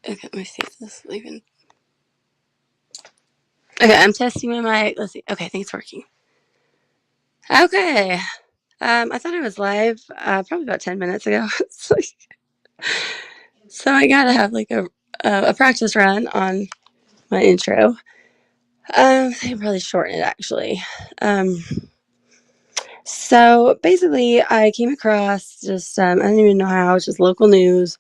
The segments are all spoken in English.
Okay, let me see if this is leaving. Okay, I'm testing my mic. Let's see. Okay, I think it's working. Okay. I thought it was live probably about 10 minutes ago. It's like, so I gotta have like a practice run on my intro. I can probably shorten it actually. Um, so basically, I came across just I don't even know how, it's just local news,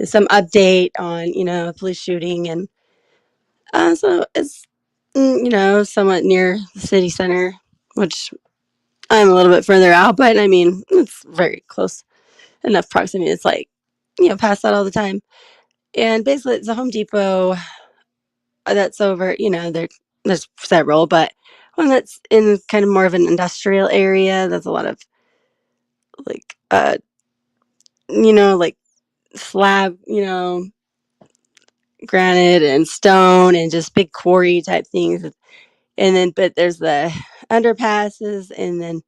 some update on a police shooting, and so it's somewhat near the city center, which I'm a little bit further out, but I mean it's very close enough proximity. It's like past that all the time, and basically it's a Home Depot that's over. There's several, but one that's in kind of more of an industrial area. That's a lot of like like slab, granite and stone and just big quarry type things. And then, but there's the underpasses, and then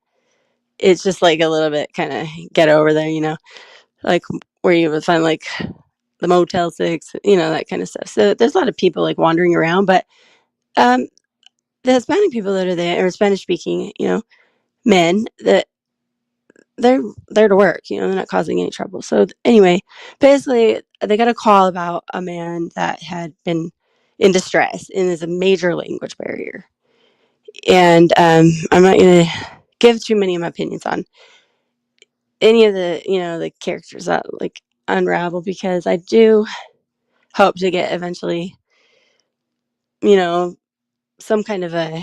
it's just like a little bit kind of get over there, like where you would find like the Motel 6, that kind of stuff. So there's a lot of people like wandering around, but um, the Hispanic people that are there, or Spanish speaking, men, that they're there to work, they're not causing any trouble. So anyway, basically they got a call about a man that had been in distress, and there's a major language barrier. And I'm not going to give too many of my opinions on any of the, the characters that like unravel, because I do hope to get eventually, you know, some kind of a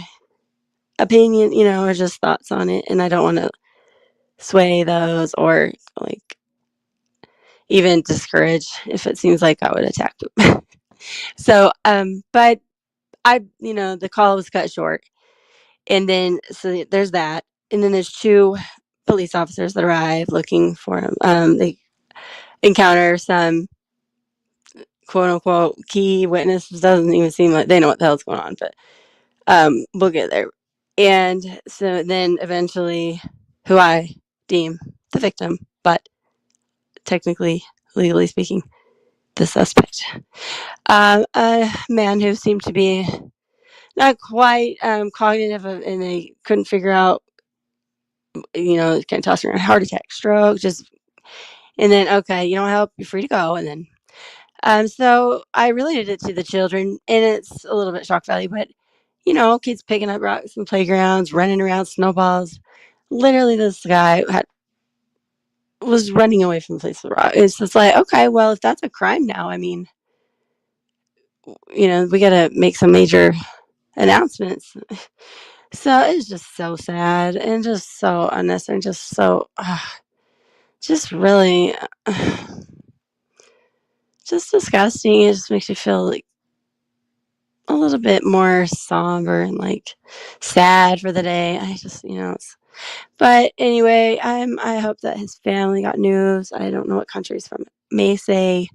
opinion, or just thoughts on it. And I don't want to sway those or like even discourage if it seems like I would attack them. So, but the call was cut short. And then, so there's that. And then there's two police officers that arrive looking for him. They encounter some quote unquote key witnesses. Doesn't even seem like they know what the hell's going on, but we'll get there. And so then eventually, who I deem the victim, but technically, legally speaking, the suspect, a man who seemed to be not quite cognitive, and they couldn't figure out, kind of tossing around heart attack, stroke, just, and then, okay, you don't help, you're free to go. And then, so I related it to the children, and it's a little bit shock value, but, kids picking up rocks in playgrounds, running around, snowballs. Literally, this guy was running away from the place with rock. It's just like, okay, well, if that's a crime now, I mean, we got to make some major announcements. So it's just so sad and just so unnecessary, and just so, just really, just disgusting. It just makes you feel like a little bit more somber and like sad for the day. I just, but anyway, I hope that his family got news. I don't know what country he's from. It may say,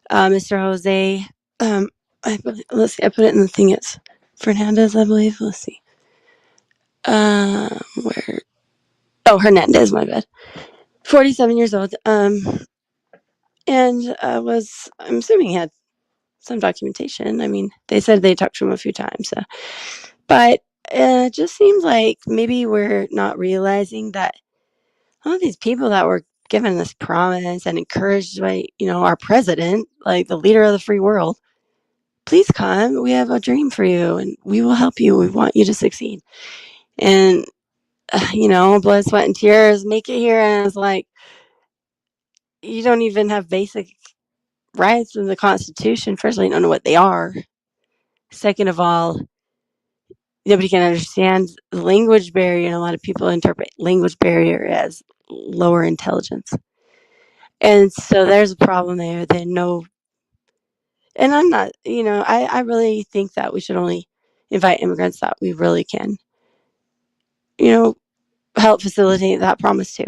Mr. Jose. Let's see. I put it in the thing. It's Fernandez, I believe. Let's see. Where? Oh, Hernandez. My bad. 47 years old. And I'm assuming he had some documentation. I mean, they said they talked to him a few times. So. But it just seems like maybe we're not realizing that all of these people that were given this promise and encouraged by, our president, like the leader of the free world, please come. We have a dream for you and we will help you. We want you to succeed. And, blood, sweat, and tears, make it here. And it's like, you don't even have basic rights in the Constitution. First of all, you don't know what they are. Second of all, nobody can understand the language barrier, and a lot of people interpret language barrier as lower intelligence. And so there's a problem there. They know, and I'm not, I really think that we should only invite immigrants that we really can, help facilitate that promise too.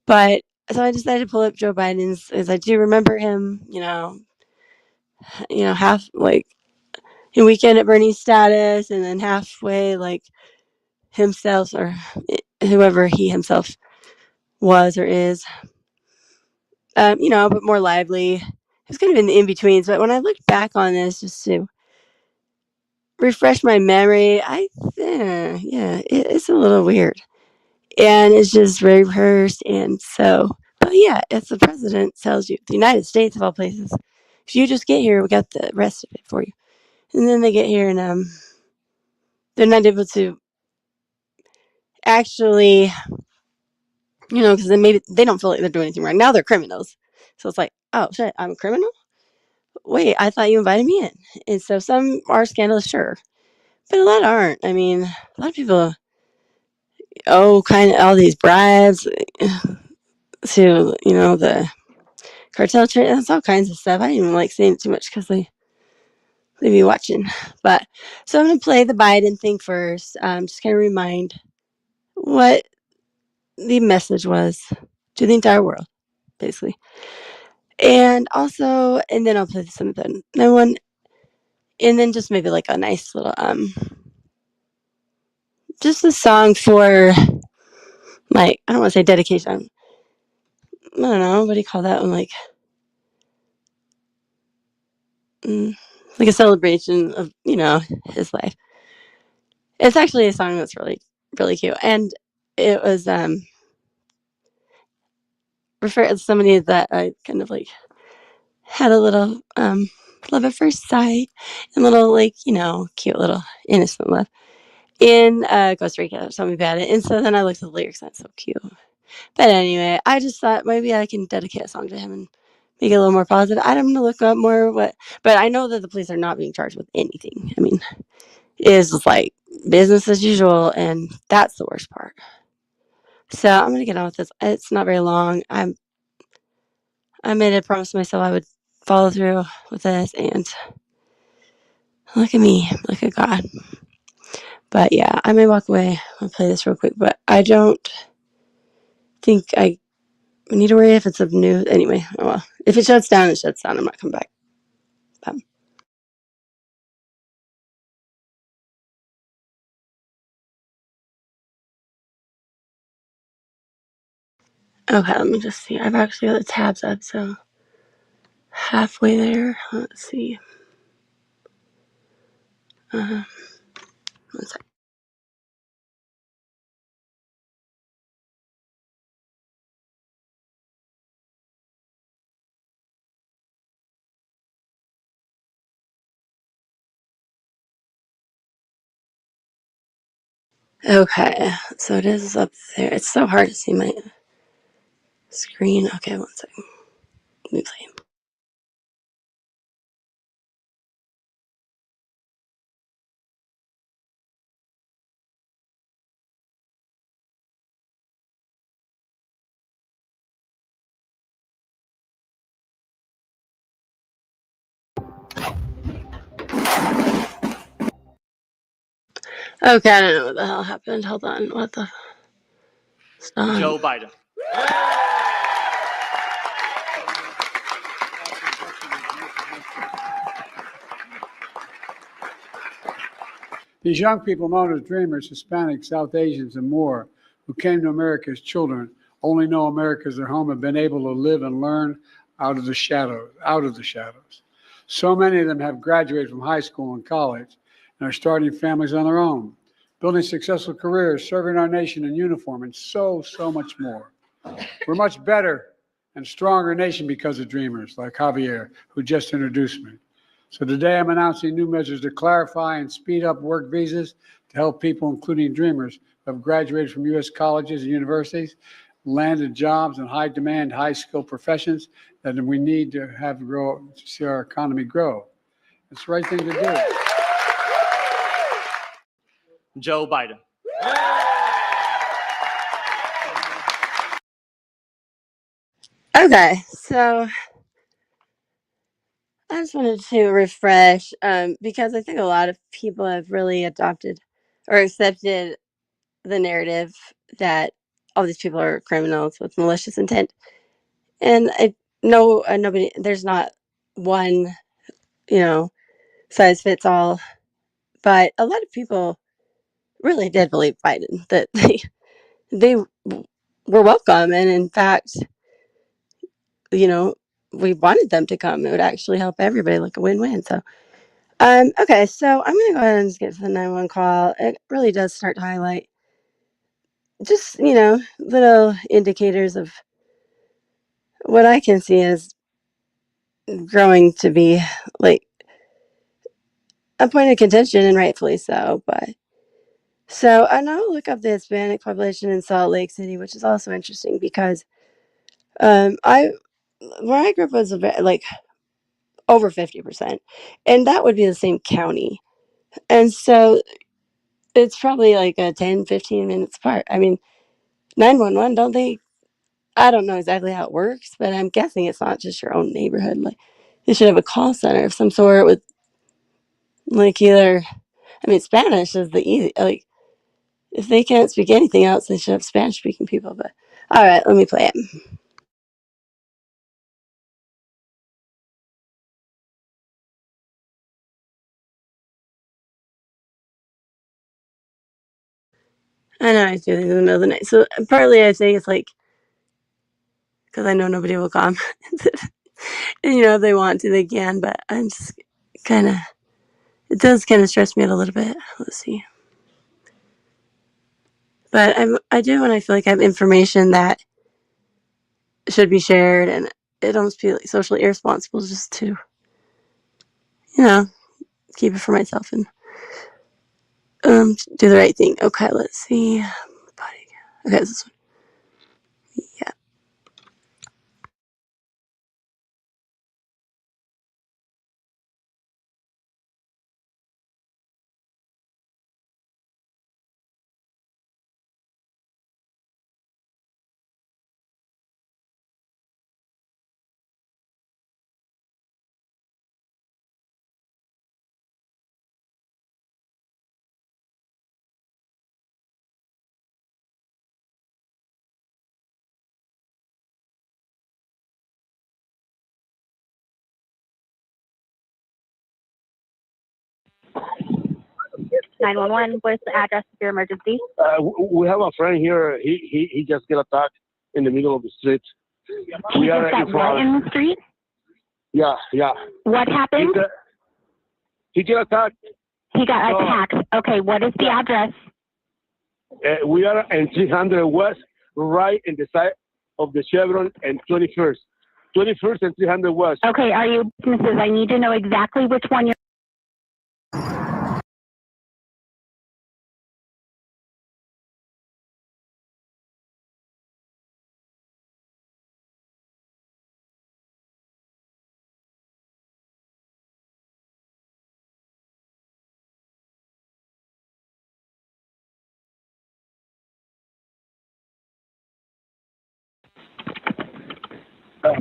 But so I decided to pull up Joe Biden's, as I do remember him, half like in Weekend at Bernie's status, and then halfway like himself, or whoever he himself was or is, but more lively was kind of in the in betweens. But when I looked back on this, just to refresh my memory, it's a little weird, and it's just very rehearsed. And so, but yeah, if the president tells you, the United States of all places, if you just get here, we got the rest of it for you. And then they get here, and they're not able to actually, because then maybe they don't feel like they're doing anything wrong. Now they're criminals. So it's like, oh shit, I'm a criminal? Wait, I thought you invited me in. And so some are scandalous, sure, but a lot aren't. I mean, a lot of people owe kind of all these bribes to, the cartel trade. That's all kinds of stuff. I didn't even like saying it too much because they be watching. But so I'm going to play the Biden thing first. Just kind of remind what the message was to the entire world, basically. And also, and then I'll play some of the no one, and then just maybe like a nice little just a song for, like, I don't want to say dedication. I don't know, what do you call that one? Like a celebration of his life. It's actually a song that's really really cute, and it was refer to somebody that I kind of like had a little love at first sight, and little, like, cute little innocent love in Costa Rica. Told me about it, and so then I looked at the lyrics. That's so cute. But anyway, I just thought maybe I can dedicate a song to him and make it a little more positive. I'm gonna look up more but I know that the police are not being charged with anything. I mean, it is like business as usual, and that's the worst part. So I'm gonna get on with this. It's not very long. I made a promise to myself I would follow through with this, and look at me, look at God. But yeah, I may walk away. I'll play this real quick, but I don't think I need to worry if it's of news. Anyway, oh well. If it shuts down, it shuts down. I'm not coming back. But, okay, let me just see. I've actually got the tabs up, so halfway there. Let's see. Uh, one second. Okay, so it is up there. It's so hard to see my screen. Okay, one second. Let me play. Okay, I don't know what the hell happened. Hold on. What the? Stop. Joe Biden. These young people known as dreamers, Hispanics, South Asians, and more, who came to America as children, only know America as their home, have been able to live and learn out of the shadows. So many of them have graduated from high school and college and are starting families on their own, building successful careers, serving our nation in uniform, and so much more. We're much better and stronger nation because of dreamers like Javier, who just introduced me. So today I'm announcing new measures to clarify and speed up work visas to help people, including dreamers, who have graduated from U.S. colleges and universities, landed jobs in high demand, high skilled professions that we need to have grow to see our economy grow. It's the right thing to do. Joe Biden. Okay, so I just wanted to refresh because I think a lot of people have really adopted or accepted the narrative that all these people are criminals with malicious intent. And I know nobody, there's not one, you know, size fits all, but a lot of people really did believe Biden, that they were welcome. And in fact, you know, we wanted them to come. It would actually help everybody, like a win-win. So, okay, so I'm gonna go ahead and just get to the 911 call. It really does start to highlight just, little indicators of what I can see as growing to be like a point of contention, and rightfully so. But so I now look up the Hispanic population in Salt Lake City, which is also interesting because I where I grew up was like over 50%, and that would be the same county. And so it's probably like a 10-15 minutes apart. I mean, 911, don't they? I don't know exactly how it works, but I'm guessing it's not just your own neighborhood. Like, they should have a call center of some sort with, like, either, I mean, Spanish is the easy, like, if they can't speak anything else, they should have Spanish speaking people. But all right, let me play it. I know I do these in the middle of the night. So partly I think it's like, because I know nobody will come. And, if they want to, they can. But I'm just kind of, it does kind of stress me out a little bit. Let's see. But I do when I feel like I have information that should be shared, and it almost feels like socially irresponsible just to, keep it for myself and do the right thing. Okay, let's see. Okay, this one. Yeah. Where's the address of your emergency? We have a friend here. He just got attacked in the middle of the street. He just got what in the street? Yeah. What happened? He got attacked. He got attacked. Okay, what is the address? We are in 300 West, right in the side of the Chevron and 21st. 21st and 300 West. Okay, are you businesses? I need to know exactly which one you're.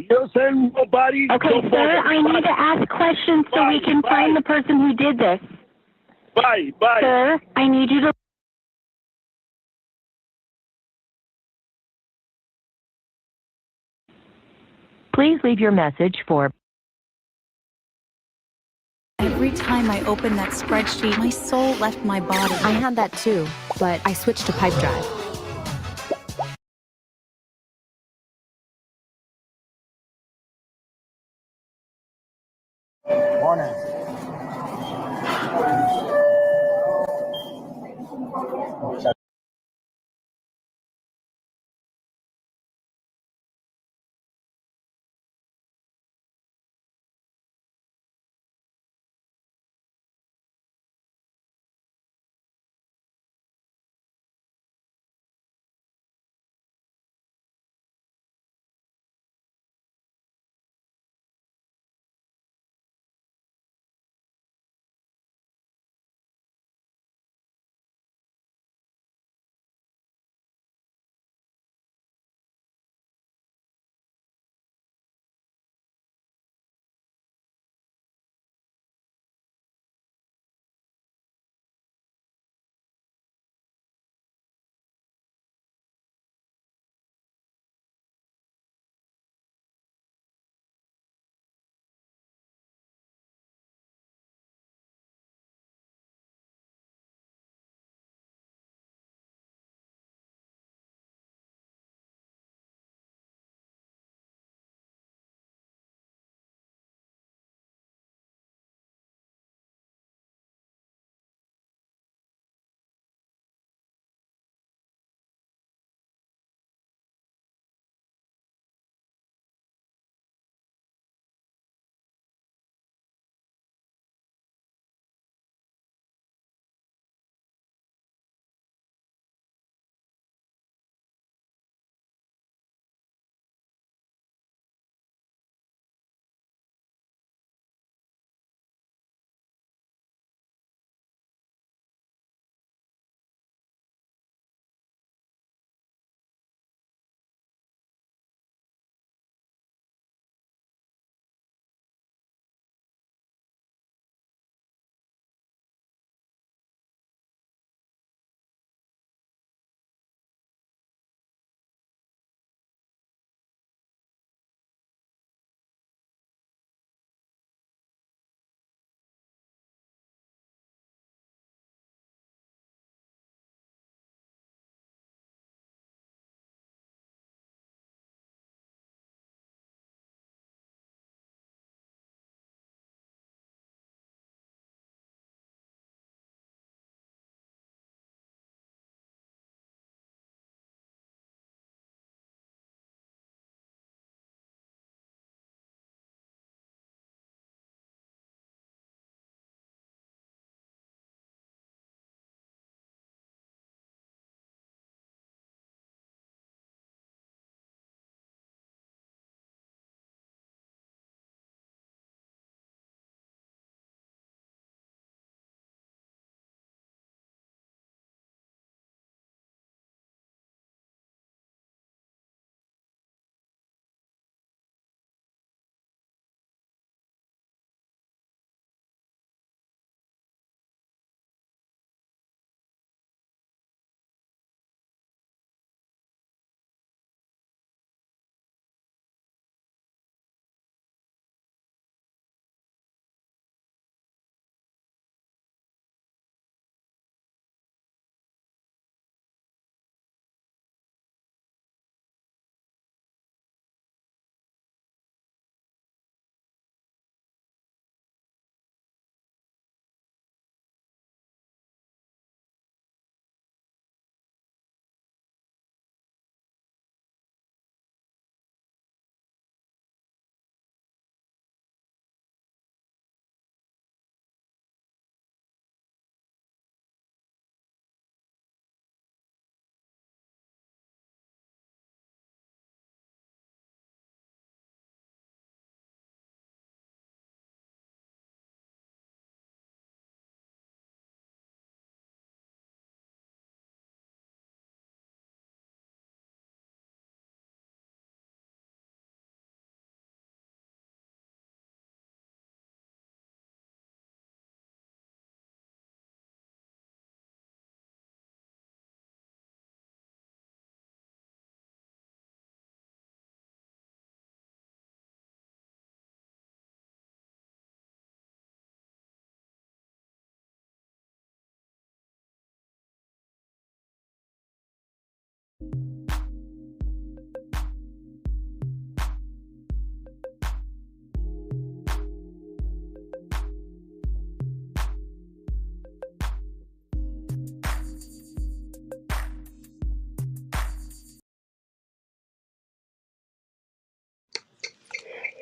You send nobody. Okay, sir, I need to ask questions so we can find the person who did this. Bye. Sir, I need you to. Please leave your message for. Every time I opened that spreadsheet, my soul left my body. I had that too, but I switched to pipe drive. Morning.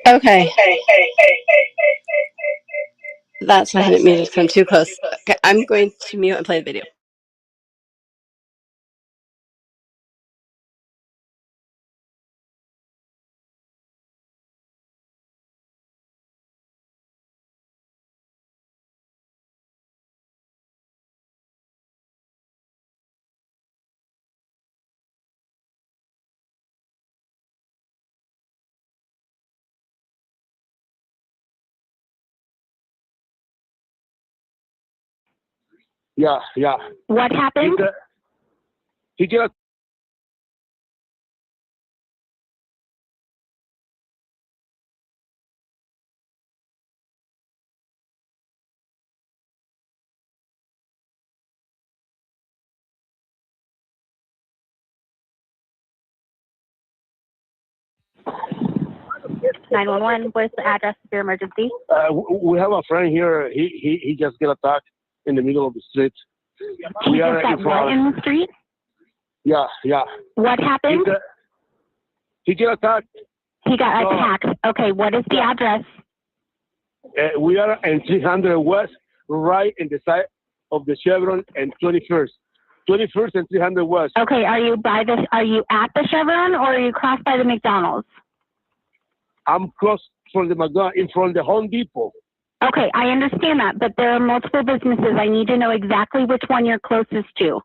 Okay. That's why I hadn't muted because I'm too close. Okay, I'm going to mute and play the video. Yeah, yeah. What happened? He get a 911, where's the address of your emergency? we have a friend here. He just get attacked in the middle of the street. He We just are got what in the street? Yeah, yeah. What happened? He get attacked. He got attacked. Okay, what is the address? We are in 300 West, right in the side of the Chevron and 21st. 21st and 300 West. Okay, are you at the Chevron or are you crossed by the McDonald's? I'm close from the McDonald's, in front of the Home Depot. Okay, I understand that, but there are multiple businesses. I need to know exactly which one you're closest to.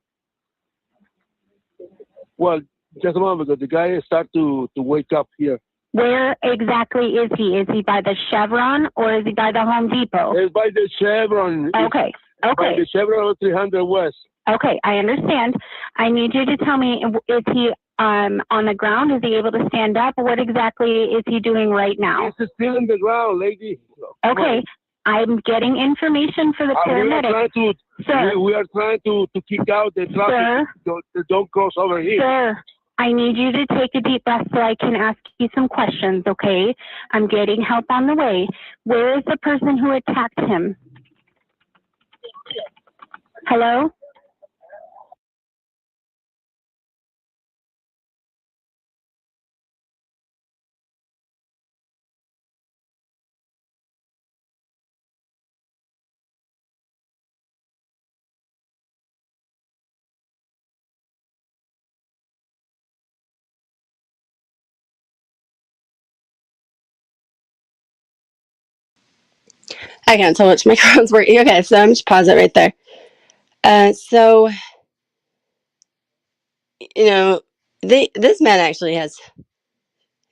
Well, just a moment ago, the guy start to wake up here. Where exactly is he? Is he by the Chevron or is he by the Home Depot? It's by the Chevron. Okay, By okay. the Chevron on 300 West. Okay, I understand. I need you to tell me, is he on the ground? Is he able to stand up? What exactly is he doing right now? He's still in the ground, lady. Okay, I'm getting information for the paramedic. Sir, we are trying to kick out the traffic. Don't cross over here. Sir, I need you to take a deep breath so I can ask you some questions, okay? I'm getting help on the way. Where is the person who attacked him? Hello? I can't tell which microphone's working. Okay, so I'm just pause it right there. So this man actually has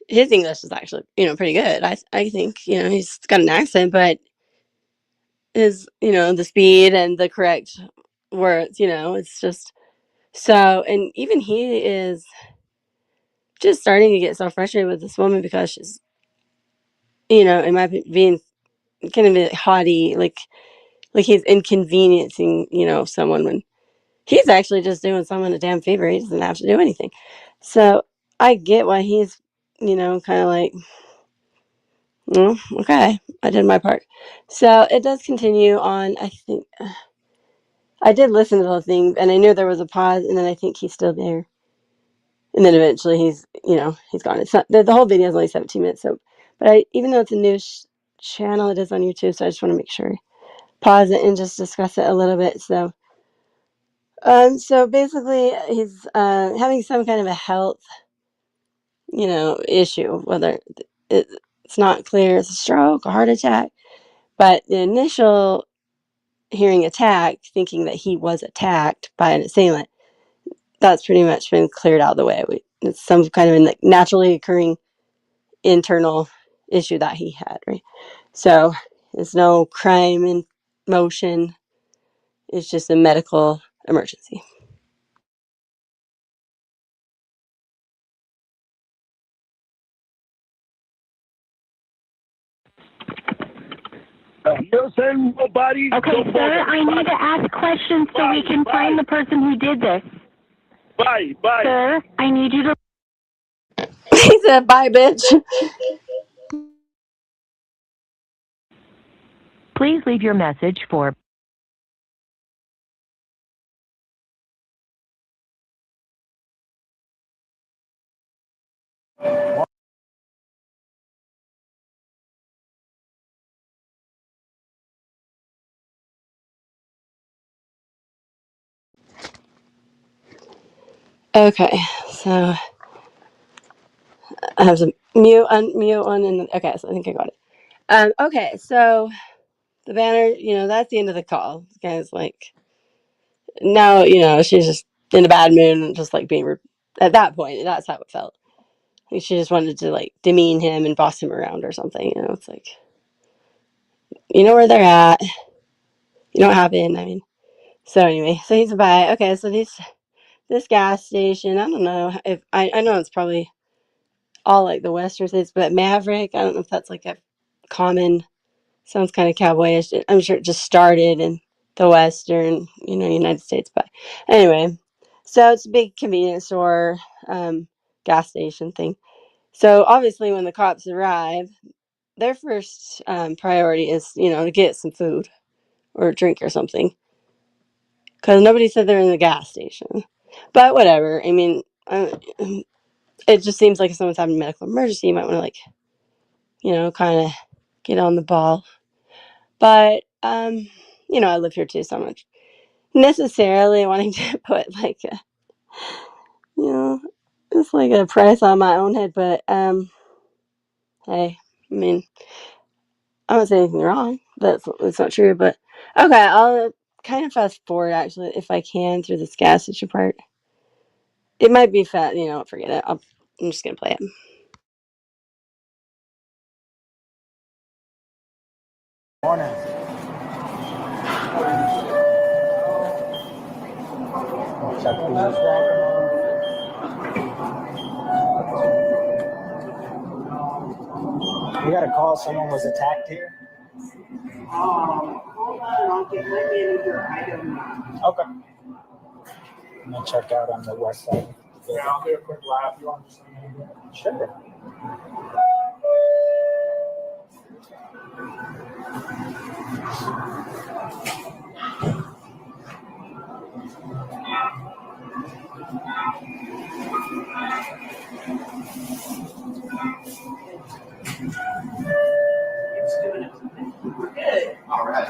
his English is actually pretty good. I think he's got an accent, but his the speed and the correct words, it's just so. And even he is just starting to get so frustrated with this woman because she's in my opinion being kind of a haughty, like he's inconveniencing someone when he's actually just doing someone a damn favor. He doesn't have to do anything. So I get why he's kind of like, okay, I did my part. So it does continue on. I think I did listen to the whole thing, and I knew there was a pause, and then I think he's still there, and then eventually he's gone. It's not the whole video is only 17 minutes. So, but even though it's a news channel, it is on YouTube. So I just want to make sure pause it and just discuss it a little bit. So basically, he's having some kind of a health issue, whether it's not clear, it's a stroke, a heart attack, but the initial hearing attack, thinking that he was attacked by an assailant, that's pretty much been cleared out of the way. It's some kind of a naturally occurring internal issue that he had, right? So there's no crime in motion. It's just a medical emergency. You send nobody. Okay, sir, I need to ask questions so we can find the person who did this. Bye. Sir, I need you to... He said, bye, bitch. Please leave your message for Okay, so I have some unmute one, and okay, so I think I got it. Okay, so the banner, that's the end of the call. The guy's like, no, she's just in a bad mood and just like being at that point. That's how it felt. Like she just wanted to like demean him and boss him around or something. It's like, where they're at. You know what happened. I mean, so anyway, so he's by. Okay, so this gas station. I don't know if I know it's probably all like the Western states, but Maverick. I don't know if that's like a common. Sounds kind of cowboyish. I'm sure it just started in the Western, United States. But anyway, so it's a big convenience store, gas station thing. So obviously, when the cops arrive, their first priority is, to get some food or drink or something, because nobody said they're in the gas station. But whatever. I mean, it just seems like if someone's having a medical emergency, you might want to kind of get on the ball. But I live here too, so I'm not necessarily wanting to put like a, it's like a price on my own head. But hey, I mean, I don't say anything wrong. That's not true. But okay, I'll kind of fast forward actually if I can through this gas station part. It might be fat, forget it. I'm just gonna play it. Morning. We got a call. Someone was attacked here. Hold on, I'll get my manager. I don't know. Okay. I'm gonna check out on the west side. Yeah, I'll do a quick lap. You want to just Sure. It's doing it. We're good. All right.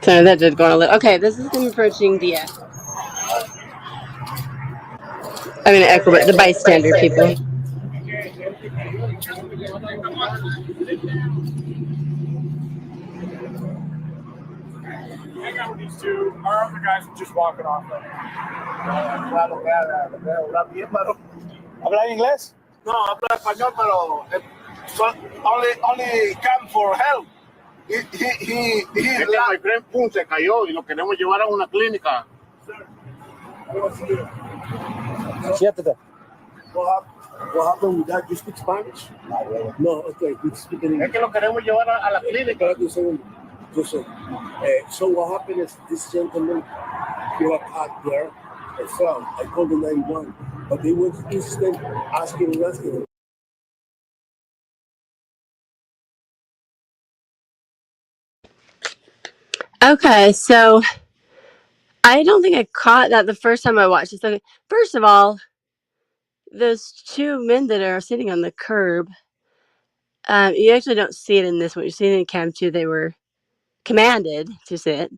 So that did go on a little. Okay, this is him approaching the. Echo, but the bystander people. Hang out with these two. Our other guys are just walking off. ¿Habla inglés? No, habla español, pero only come for help. Es que my friend Pum se cayó y lo queremos llevar a una clínica. Siéntate. What happened with that? You speak Spanish? No, okay. We speak in English. Es que lo queremos llevar a la clínica. So what happened is this gentleman got attacked there and fell. I called the 911, but they were insistent asking. Okay, so I don't think I caught that the first time I watched this. Okay, first of all, those two men that are sitting on the curb, you actually don't see it in this one. You're seeing it in Cam 2. They were commanded to sit,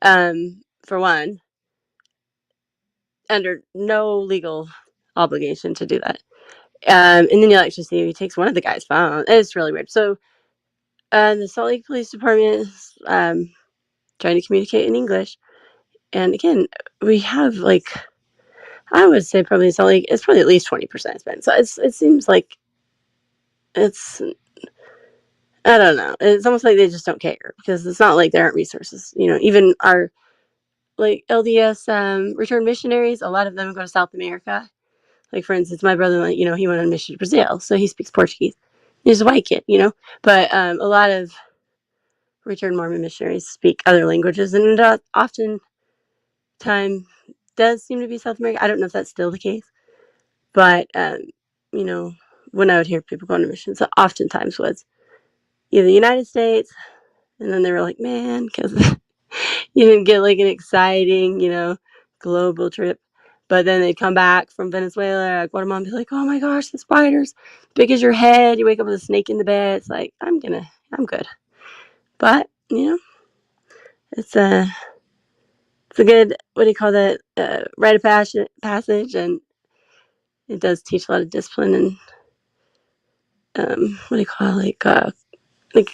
for one, under no legal obligation to do that. And then you'll actually see he takes one of the guy's phone. It's really weird. So the Salt Lake Police Department is trying to communicate in English. And again, we have I would say probably Salt Lake, it's probably at least 20% spent. So it seems like it's, I don't know. It's almost like they just don't care because it's not like there aren't resources. Even our LDS return missionaries, a lot of them go to South America. Like, for instance, my brother, he went on a mission to Brazil, so he speaks Portuguese. He's a white kid, But a lot of return Mormon missionaries speak other languages, and often time does seem to be South America. I don't know if that's still the case, but when I would hear people going to missions, it oftentimes was either the United States, and then they were like, man, because you didn't get an exciting, global trip. But then they'd come back from Venezuela or Guatemala and be like, oh my gosh, the spider's big as your head. You wake up with a snake in the bed. It's like, I'm good. But, it's a good, what do you call that, rite of passage, and it does teach a lot of discipline and, what do you call it, like a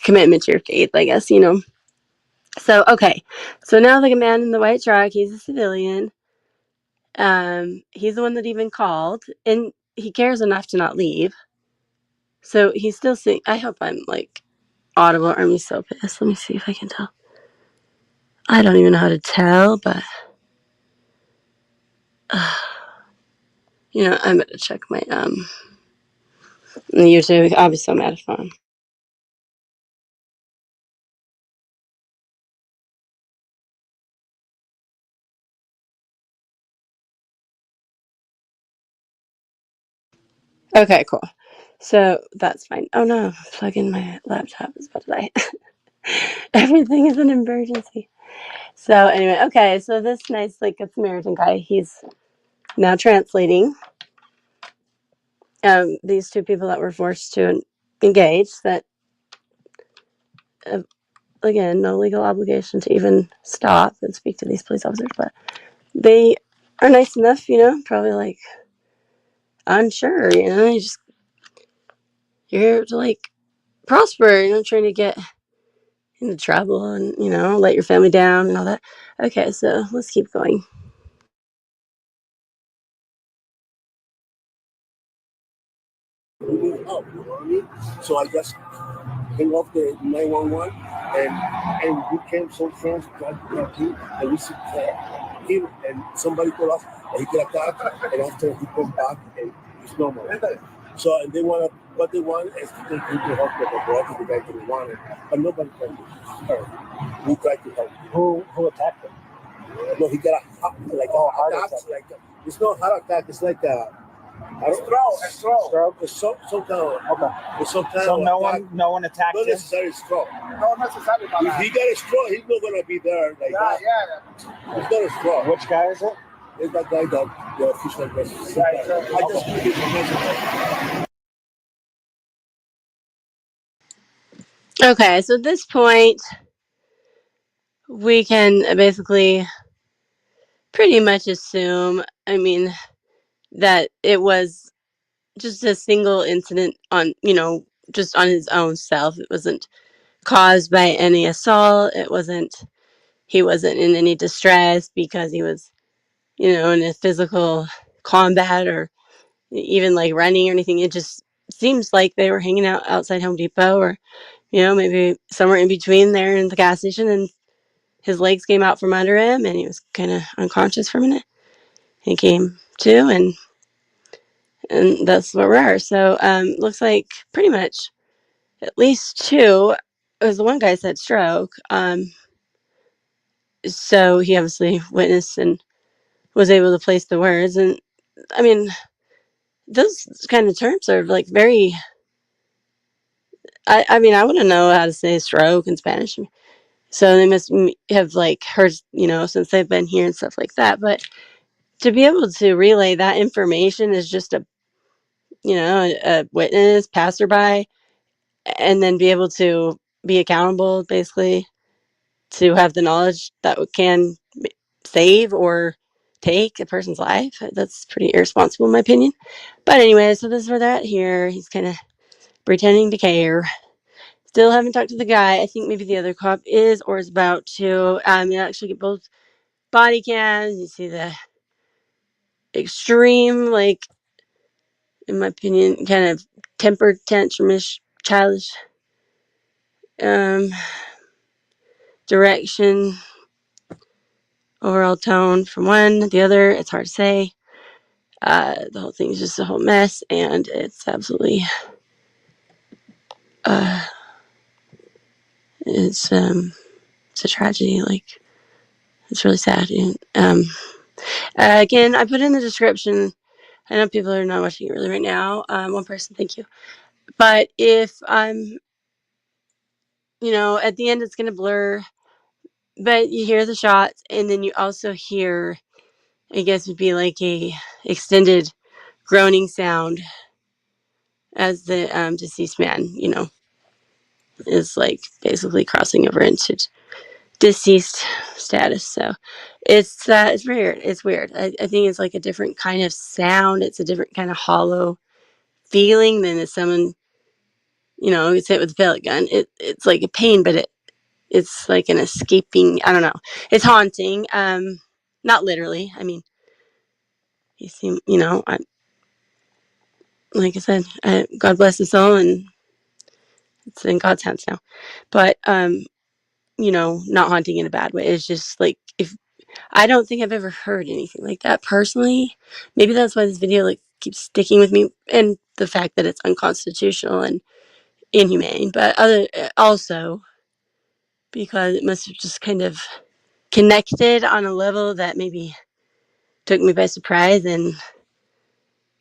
commitment to your faith, I guess, So, okay. So now the man in the white truck, he's a civilian. He's the one that even called, and he cares enough to not leave. So he's still saying, I hope I'm like audible. I'm so pissed. Let me see if I can tell. I don't even know how to tell, but I'm gonna check my YouTube. I'll be so mad if I'm. Okay, cool. So that's fine. Oh no, plug in my laptop is about to die. Everything is an emergency. So anyway, okay, so this nice like good Samaritan guy, he's now translating these two people that were forced to engage that again, no legal obligation to even stop and speak to these police officers, but they are nice enough, probably like unsure, you're here to like prosper, trying to get into trouble and, let your family down and all that. Okay, so let's keep going. Oh, you know what I mean? So I just hang up the 911 and we came some friends and we see him and somebody told us that he got attacked and after he come back and it's normal. So and what they want is to take him to hospital, but the guy didn't want it. But nobody can hurt. We tried to help. Who attacked him? No, he got a heart attack. Like it's not heart attack. It's like a stroke. It's some kind of Okay. It's some kind So of no one attacked not him. necessarily stroke. Not necessarily. If he got a stroke, he's not gonna be there like that. Yeah. He's got a stroke. Which guy is it? It's that guy that the official president. I just give you information. Okay, so at this point, we can basically pretty much assume, that it was just a single incident on, just on his own self. It wasn't caused by any assault. He wasn't in any distress because he was, in a physical combat or even like running or anything. It just seems like they were hanging out outside Home Depot or, maybe somewhere in between there in the gas station, and his legs came out from under him and he was kind of unconscious for a minute. He came to, and that's where we are. So looks like pretty much at least two, because the one guy said stroke. So he obviously witnessed and was able to place the words. And I mean, those kind of terms are like very, I wouldn't know how to say stroke in Spanish. So they must have like heard, since they've been here and stuff like that. But to be able to relay that information is just a witness, passerby, and then be able to be accountable, basically, to have the knowledge that can save or take a person's life. That's pretty irresponsible in my opinion. But anyway, so this is where they're at here. He's kind of pretending to care. Still haven't talked to the guy. I think maybe the other cop is or is about to. You actually get both body cams. You see the extreme, like, in my opinion, kind of temper tantrimish, childish direction, overall tone from one, the other. It's hard to say. The whole thing is just a whole mess, and it's absolutely it's a tragedy. Like, it's really sad. And again, I put in the description. I know people are not watching it really right now. One person, thank you. But if at the end it's gonna blur, but you hear the shots, and then you also hear I guess would be like a extended groaning sound as the deceased man, is like basically crossing over into deceased status. So it's weird. It's weird. I think it's like a different kind of sound. It's a different kind of hollow feeling than if someone, gets hit with a pellet gun. It's like a pain, but it's like an escaping. I don't know. It's haunting. Not literally. I mean, you seem, like I said, God bless his soul, and it's in God's hands now. But not haunting in a bad way. It's just like, if I don't think I've ever heard anything like that personally. Maybe that's why this video like keeps sticking with me, and the fact that it's unconstitutional and inhumane. But also because it must have just kind of connected on a level that maybe took me by surprise, and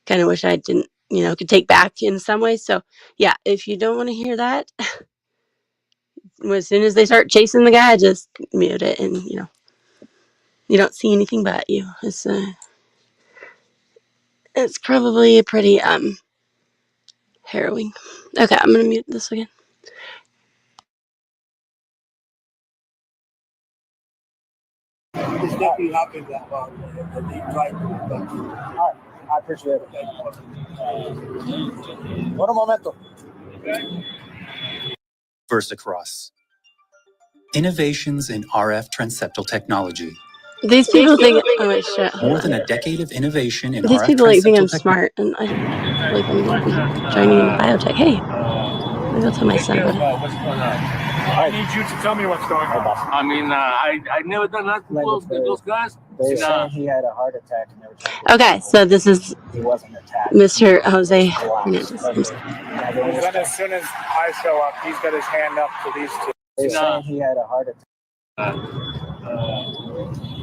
kind of wish I didn't, could take back in some ways. So yeah, if you don't want to hear that, as soon as they start chasing the guy, just mute it, and you don't see anything but you. It's probably a pretty harrowing. Okay, I'm gonna mute this again. It's definitely happened that they tried to. All right, I appreciate it. One momento. Verse across. Innovations in RF transseptal technology. These people think, oh wait, shit. More than a decade of innovation in These RF people like think I'm transseptal smart, and I feel like I'm gonna be joining into biotech. Hey, maybe I'll tell my son about it. What's going on? I need you to tell me what's going on. I mean, I never done nothing with those guys. They saying he had a heart attack and they were trying to Okay, so this is he wasn't attacked. Mr. Jose Fernandez. Then as soon as I show up, he's got his hand up to these two. They saying he had a heart attack.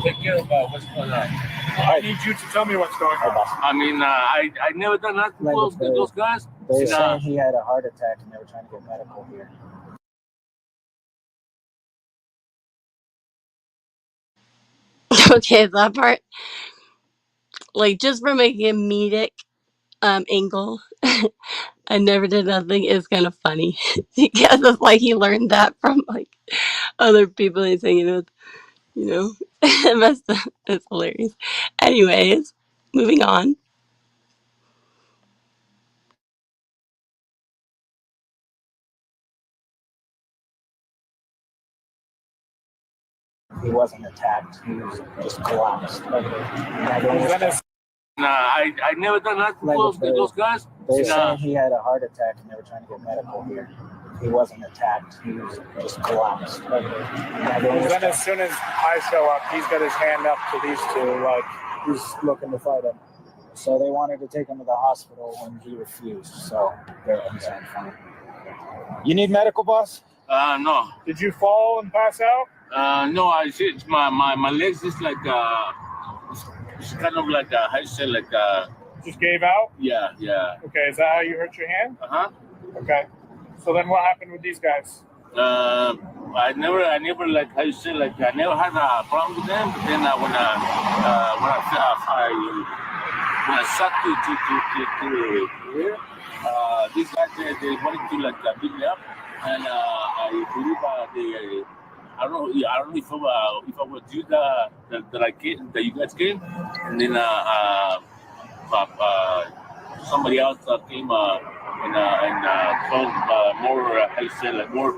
Take care of what's going on. I need you to tell me what's going on. I mean, I never done nothing with those guys. They saying he had a heart attack and they were trying to get medical here. Okay, that part, like, just from a comedic angle, I never did nothing, is kind of funny. Because it's like he learned that from like other people he's hanging with, it's hilarious. Anyways, moving on. He wasn't attacked. He was just collapsed. I never done nothing with those guys. They saying he had a heart attack and they were trying to get medical here. He wasn't attacked. He was just collapsed. Then as soon as I show up, he's got his hand up to these two, like he's looking to fight him. So they wanted to take him to the hospital when he refused. So they're fine. You need medical, boss? No. Did you fall and pass out? No, I see my legs is like it's kind of like how you say, like just gave out? Yeah. Okay, is that how you hurt your hand? Okay. So then what happened with these guys? I never like how you say, like I never had a problem with them, but then when I sat to here, these guys they wanted to like beat me up, and I believe I don't know if I was you that you guys came, and then somebody else came and called more how you say, like more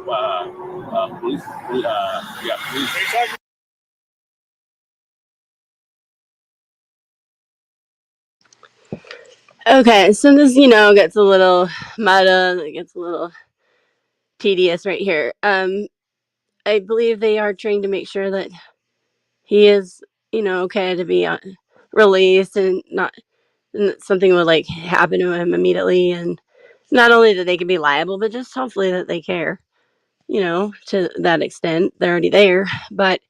police. Police. Okay, so this, gets a little meta, it gets a little tedious right here. I believe they are trying to make sure that he is, okay to be released, and something would like happen to him immediately, and not only that they could be liable, but just hopefully that they care, to that extent. They're already there. But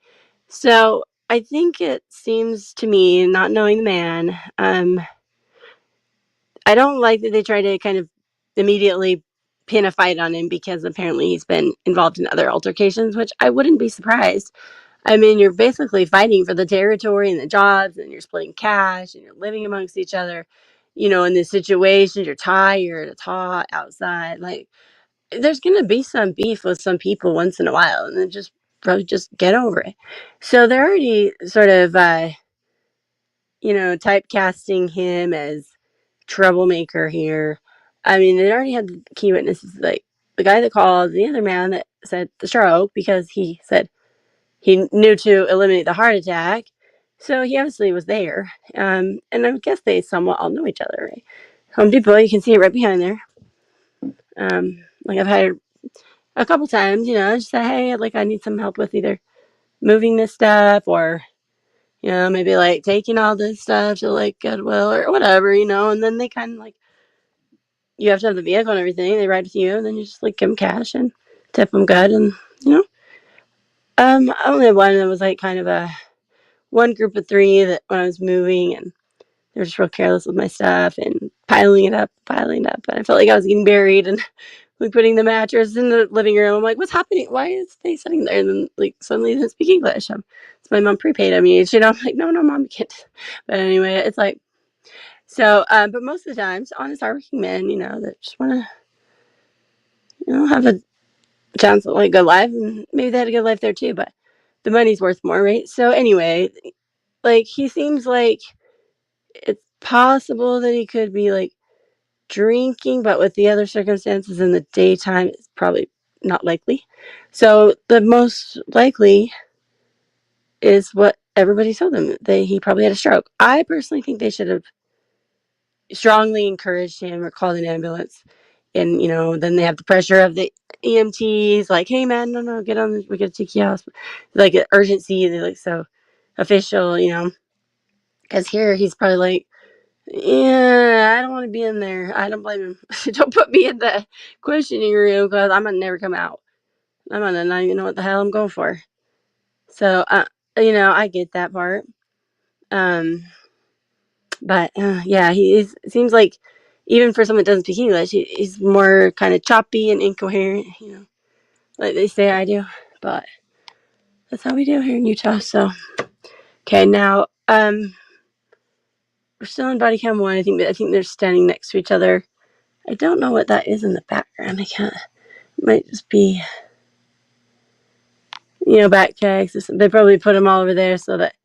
so I think it seems to me, not knowing the man, I don't like that they try to kind of immediately pin a fight on him, because apparently he's been involved in other altercations, which I wouldn't be surprised. I mean, you're basically fighting for the territory and the jobs, and you're splitting cash, and you're living amongst each other. In this situation, you're tired, it's hot outside. Like, there's gonna be some beef with some people once in a while, and then just probably just get over it. So they're already sort of, typecasting him as troublemaker here. I mean, they already had the key witnesses, like the guy that called, the other man that said the stroke, because he said he knew to eliminate the heart attack. So he obviously was there. And I guess they somewhat all know each other, right? Home Depot, you can see it right behind there. Like I've had a couple times, just say, hey, like I need some help with either moving this stuff or, maybe like taking all this stuff to like Goodwill or whatever, and then they kind of like, you have to have the vehicle and everything. They ride with you, and then you just like give them cash and tip them good, and I only had one that was like kind of a one group of three that when I was moving, and they were just real careless with my stuff and piling it up, and I felt like I was getting buried and like putting the mattress in the living room. I'm like, what's happening? Why is they sitting there? And then like suddenly they didn't speak English. So my mom prepaid on me. I'm like, no, mom, you can't. But anyway, it's like so. But most of the times, honest, hardworking men, that just want to, have a chance at like good life, and maybe they had a good life there too. But the money's worth more, right? So anyway, like he seems like it's possible that he could be like drinking, but with the other circumstances in the daytime, it's probably not likely. So the most likely is what everybody told him, that he probably had a stroke. I personally think they should have strongly encouraged him or called an ambulance. And, then they have the pressure of the EMTs, like, hey, man, no, get on this. We got to take you out. Like, an urgency. They're like so official, because here he's probably like, yeah, I don't want to be in there. I don't blame him. Don't put me in the questioning room because I'm going to never come out. I'm going to not even know what the hell I'm going for. So, I get that part. But yeah, seems like even for someone that doesn't speak English, he's more kind of choppy and incoherent, like they say I do. But that's how we do here in Utah. So, okay, now we're still in body cam 1. I think they're standing next to each other. I don't know what that is in the background. I can't. It might just be, back checks. They probably put them all over there so that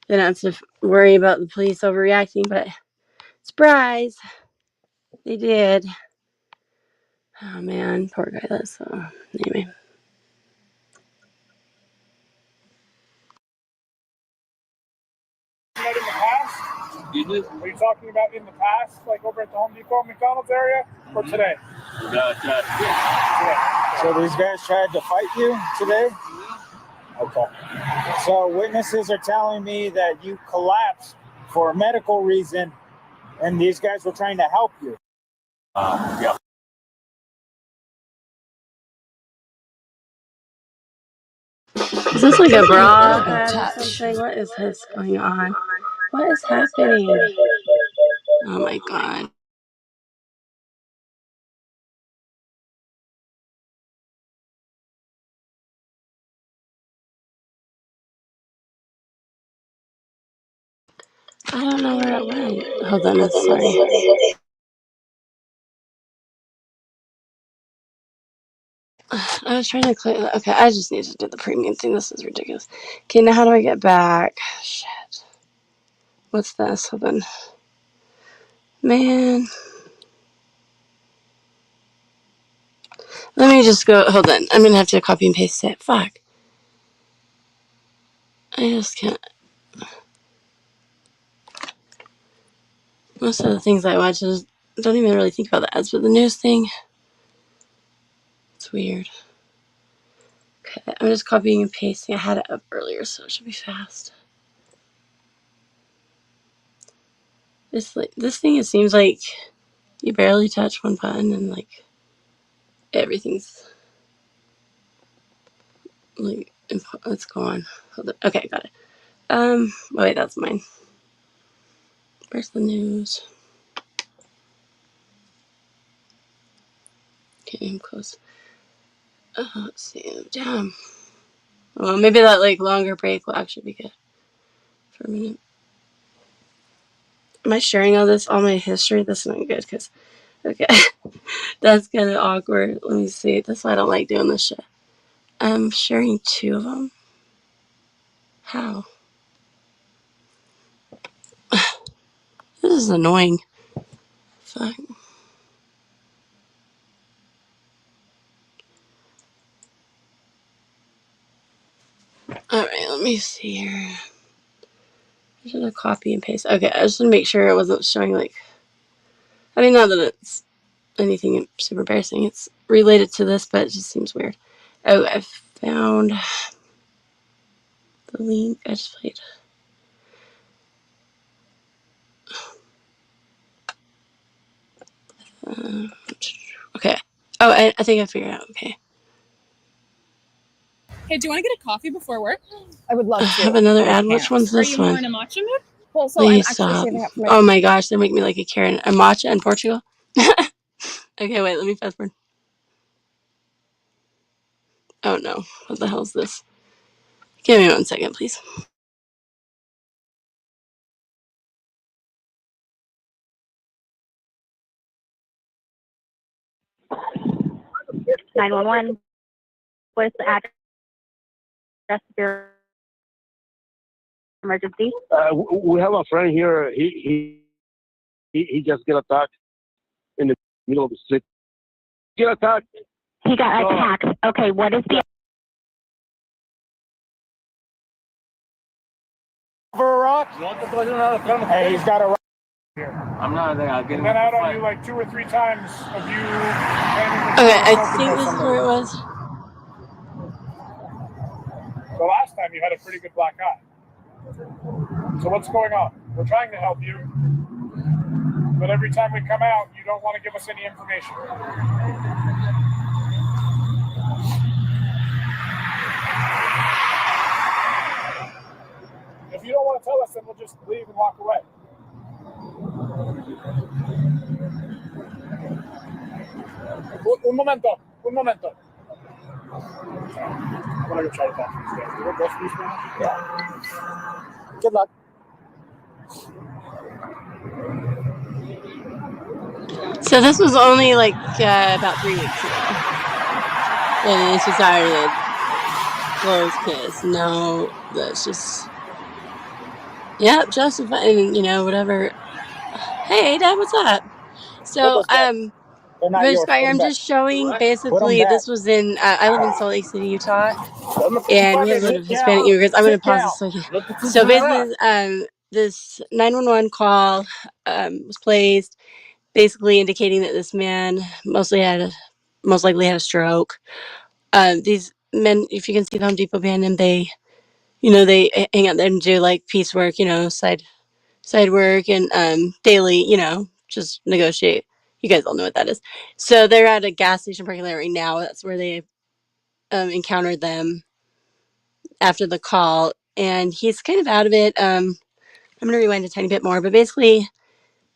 they don't have to worry about the police overreacting. But surprise, they did. Oh man, poor guy. That's anyway. In the past? Are you talking about in the past, like over at the Home Depot, McDonald's area, or today? Today. So these guys tried to fight you today? Okay. So witnesses are telling me that you collapsed for a medical reason, and these guys were trying to help you. Yeah. Is this like a bra ad or something? What is this going on? What is happening? Oh my god. I don't know where it went. Hold on, I'm sorry. I was trying to click. Okay, I just need to do the premium thing. This is ridiculous. Okay, now how do I get back? Shit. What's this? Hold on. Man. Let me just go. Hold on. I'm going to have to copy and paste it. Fuck. I just can't. Most of the things I watch don't even really think about the ads, but the news thing, it's weird. Okay, I'm just copying and pasting. I had it up earlier, so it should be fast. This thing, it seems like you barely touch one button and like everything's like let's go on. Hold on. Okay, got it. Wait, that's mine. Where's the news? Okay, I'm close. Let's see. Damn. Well, maybe that like longer break will actually be good for a minute. Am I sharing all my history? That's not good because, okay, that's kind of awkward. Let me see. That's why I don't like doing this shit. I'm sharing 2 of them. How? This is annoying. Fuck. Alright, let me see here. I should have copy and paste. Okay, I just want to make sure it wasn't showing like... I mean, not that it's anything super embarrassing. It's related to this, but it just seems weird. Oh, I found the link. I just played. Okay. Oh, I think I figured it out. Okay. Hey, do you want to get a coffee before work? I would love I to. have another but I ad. Which can't. one's Are this you more one? in a matcha mood? Well, so Please I'm actually stop. saving up for my. Oh my gosh, they're making me like a Karen. A matcha in Portugal? Okay, wait, let me fast forward. Oh no, what the hell is this? Give me 1 second, please. (911) What's the address of your emergency? We have a friend here. He just got attacked in the middle of the street. Get attacked. He got attacked. Okay, what is the... Over a rock? Hey, he's got a rock here. I'm not getting Been out on you like 2 or 3 times of you. Okay, I think this is where it was. The last time you had a pretty good black eye. So what's going on? We're trying to help you, but every time we come out, you don't want to give us any information. If you don't want to tell us, then we'll just leave and walk away. Un momento. I'm gonna go try to talk to these guys. We're both these now? Yeah. Good luck. So this was only like about 3 weeks ago. And then she started close kiss. No, that's just... Yep, justifying, whatever. Hey, Dad, what's up? So, I'm just showing, basically, this was in, I live in Salt Lake City, Utah, and we have a lot of Hispanic immigrants. I'm going to pause this so you can... So basically, this 911 call was placed, basically indicating that this man most likely had a stroke. These men, if you can see the Home Depot behind them, they hang out there and do like piecework, side work and daily, just negotiate. You guys all know what that is. So they're at a gas station parking lot right now. That's where they encountered them after the call, and he's kind of out of it. I'm gonna rewind a tiny bit more, but basically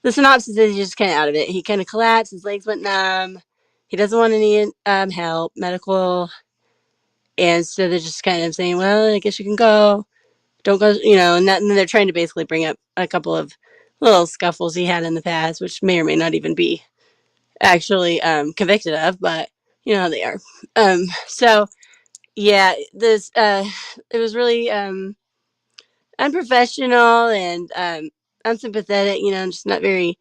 the synopsis is he's just kind of out of it. He kind of collapsed, his legs went numb. He doesn't want any help, medical, and so they're just kind of saying, well, I guess you can go. Don't go, and then they're trying to basically bring up a couple of little scuffles he had in the past, which may or may not even be actually convicted of, but you know how they are. So yeah, this it was really unprofessional and unsympathetic, just not very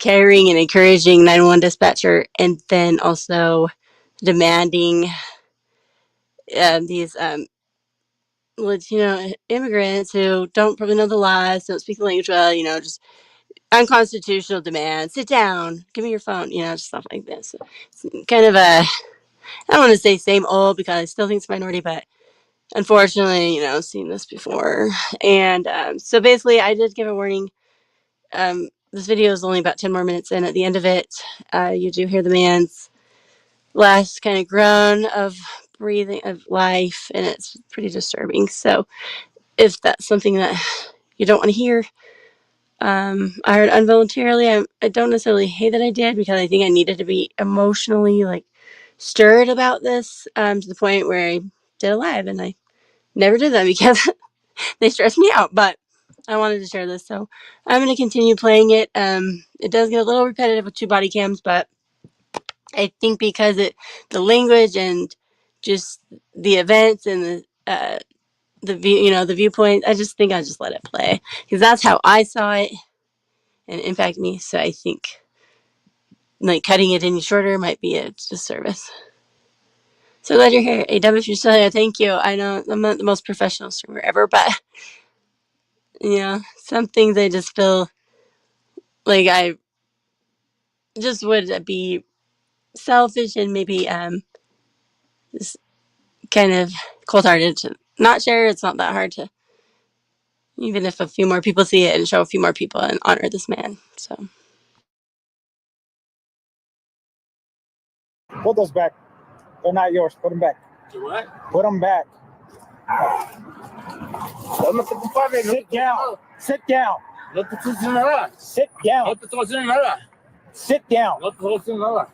caring and encouraging 911 dispatcher, and then also demanding these Latino immigrants who don't probably know the laws, don't speak the language well, just unconstitutional demand. Sit down, give me your phone, just stuff like this. So it's kind of I don't want to say same old because I still think it's a minority, but unfortunately, I've seen this before. And so basically, I did give a warning. This video is only about 10 more minutes in. At the end of it, you do hear the man's last kind of groan of breathing, of life, and it's pretty disturbing. So if that's something that you don't want to hear, I heard involuntarily. I don't necessarily hate that I did because I think I needed to be emotionally stirred about this to the point where I Dead Alive, and I never did that because they stress me out. But I wanted to share this, so I'm going to continue playing it. It does get a little repetitive with 2 body cams, but I think because the language and just the events and the view, the viewpoint, I just think I'll just let it play because that's how I saw it and impact me. So I think like cutting it any shorter might be a disservice. So glad you're here. AW, if you're still here, thank you. I know I'm not the most professional streamer ever, but some things I just feel like I just would be selfish and maybe just kind of cold-hearted to not share. It's not that hard to, even if a few more people see it, and show a few more people and honor this man. So Put those back. They're not yours. Put them back. What? Put them back. Sit down. Sit down. No te estoy diciendo nada. Sit down. No te estoy diciendo nada. Sit down. No te estoy diciendo nada.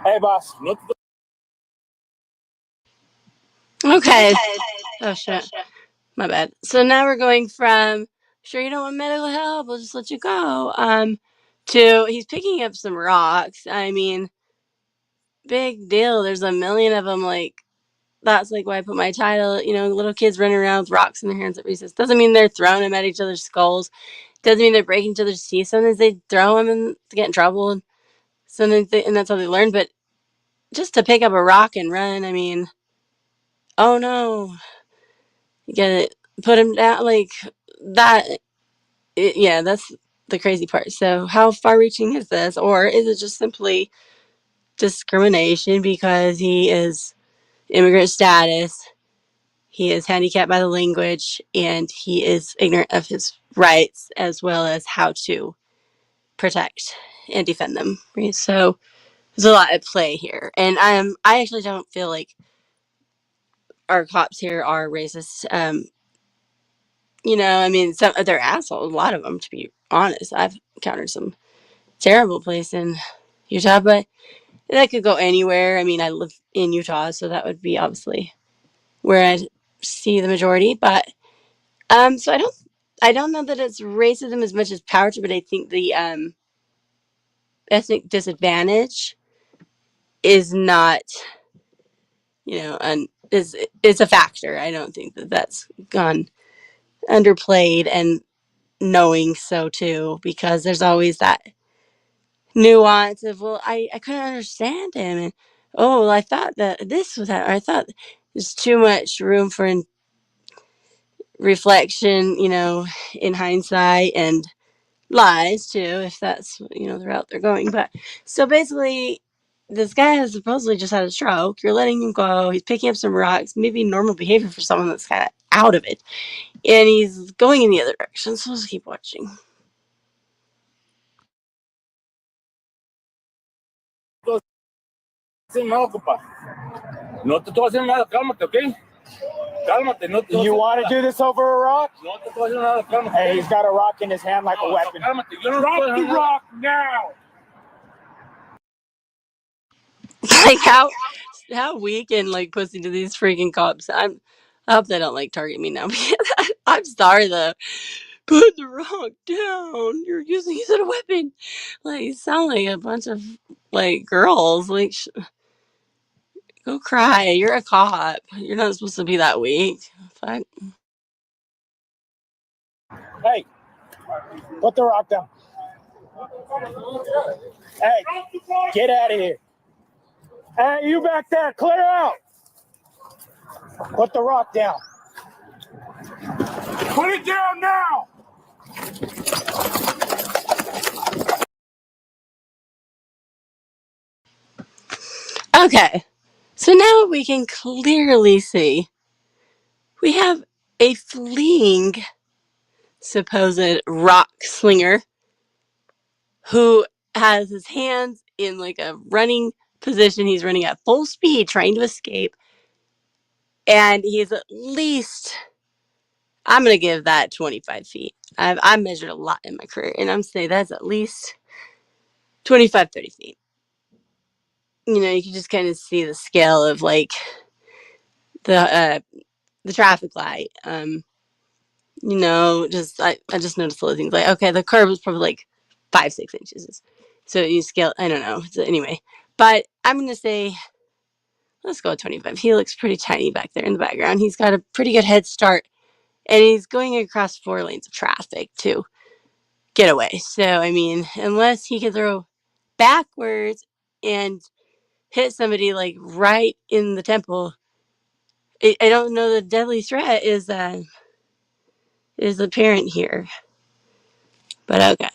Hey, boss. No te okay. Oh shit, my bad. So now we're going from sure you don't want medical help, we'll just let you go, to he's picking up some rocks. I mean, big deal. There's a million of them. Like, that's like why I put my title, little kids running around with rocks in their hands at recess. Doesn't mean they're throwing them at each other's skulls. Doesn't mean they're breaking each other's teeth. Sometimes they throw them and to get in trouble. And sometimes and that's how they learn. But just to pick up a rock and run, I mean, oh no. You gotta put him down. Like, that. Yeah, that's the crazy part. So how far reaching is this? Or is it just simply discrimination because he is immigrant status, he is handicapped by the language, and he is ignorant of his rights as well as how to protect and defend them. So there's a lot at play here. And I actually don't feel like our cops here are racist. I mean, they're assholes, a lot of them, to be honest. I've encountered some terrible place in Utah, but that could go anywhere. I mean, I live in Utah, so that would be obviously where I'd see the majority. But so I don't know that it's racism as much as power trip, but I think the ethnic disadvantage is not, is a factor. I don't think that that's gone underplayed, and knowing so too, because there's always that nuance of, well, I couldn't understand him, and oh, well, I thought that this was that, or I thought there's too much room for reflection, in hindsight, and lies too, if that's the route they're going. But so basically, this guy has supposedly just had a stroke. You're letting him go. He's picking up some rocks, maybe normal behavior for someone that's kind of out of it, and he's going in the other direction. So let's keep watching. nada, compa. No te estoy haciendo nada, cálmate, ¿ok? Cálmate, no te. You want to do this over a rock? No te estoy haciendo nada, cálmate. Hey, he's got a rock in his hand like a weapon. Cálmate, yo no drop the rock now. Like, how weak and like pussy do these freaking cops? I hope they don't like target me now. I'm sorry though. Put the rock down. You're using it as a weapon. Like, you sound like a bunch of like girls. Like, go cry. You're a cop. You're not supposed to be that weak. Fuck. Hey, put the rock down. Hey, get out of here. Hey, you back there, clear out. Put the rock down. Put it down now. Okay. So now we can clearly see we have a fleeing supposed rock slinger who has his hands in like a running position. He's running at full speed trying to escape. And he's at least, I'm going to give that 25 feet. I've measured a lot in my career, and I'm saying that's at least 25, 30 feet. You can just kind of see the scale of like the traffic light. You know, I just noticed little things like, okay, the curb was probably like 5-6 inches. So you scale, I don't know. So anyway, but I'm gonna say let's go 25. He looks pretty tiny back there in the background. He's got a pretty good head start, and he's going across 4 lanes of traffic to get away. So I mean, unless he can throw backwards and hit somebody like right in the temple, I don't know. The deadly threat is apparent here, but okay.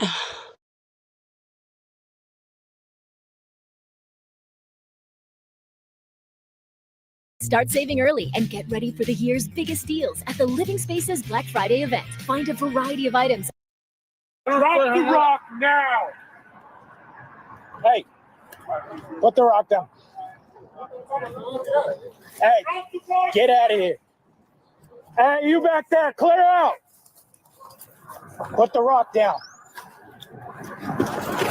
Start saving early and get ready for the year's biggest deals at the Living Spaces Black Friday event. Find a variety of items. Drop the rock now! Hey, put the rock down. Hey, get out of here. Hey, you back there, clear out. Put the rock down.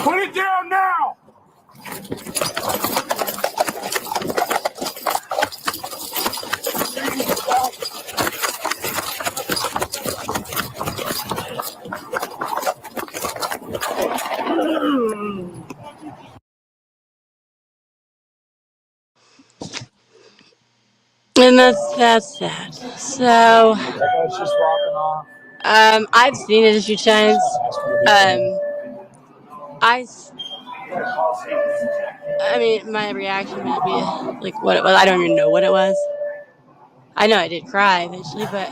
Put it down now! And that's that. So, I've seen it a few times. I mean, my reaction might be like what it was. I don't even know what it was. I know I did cry eventually, but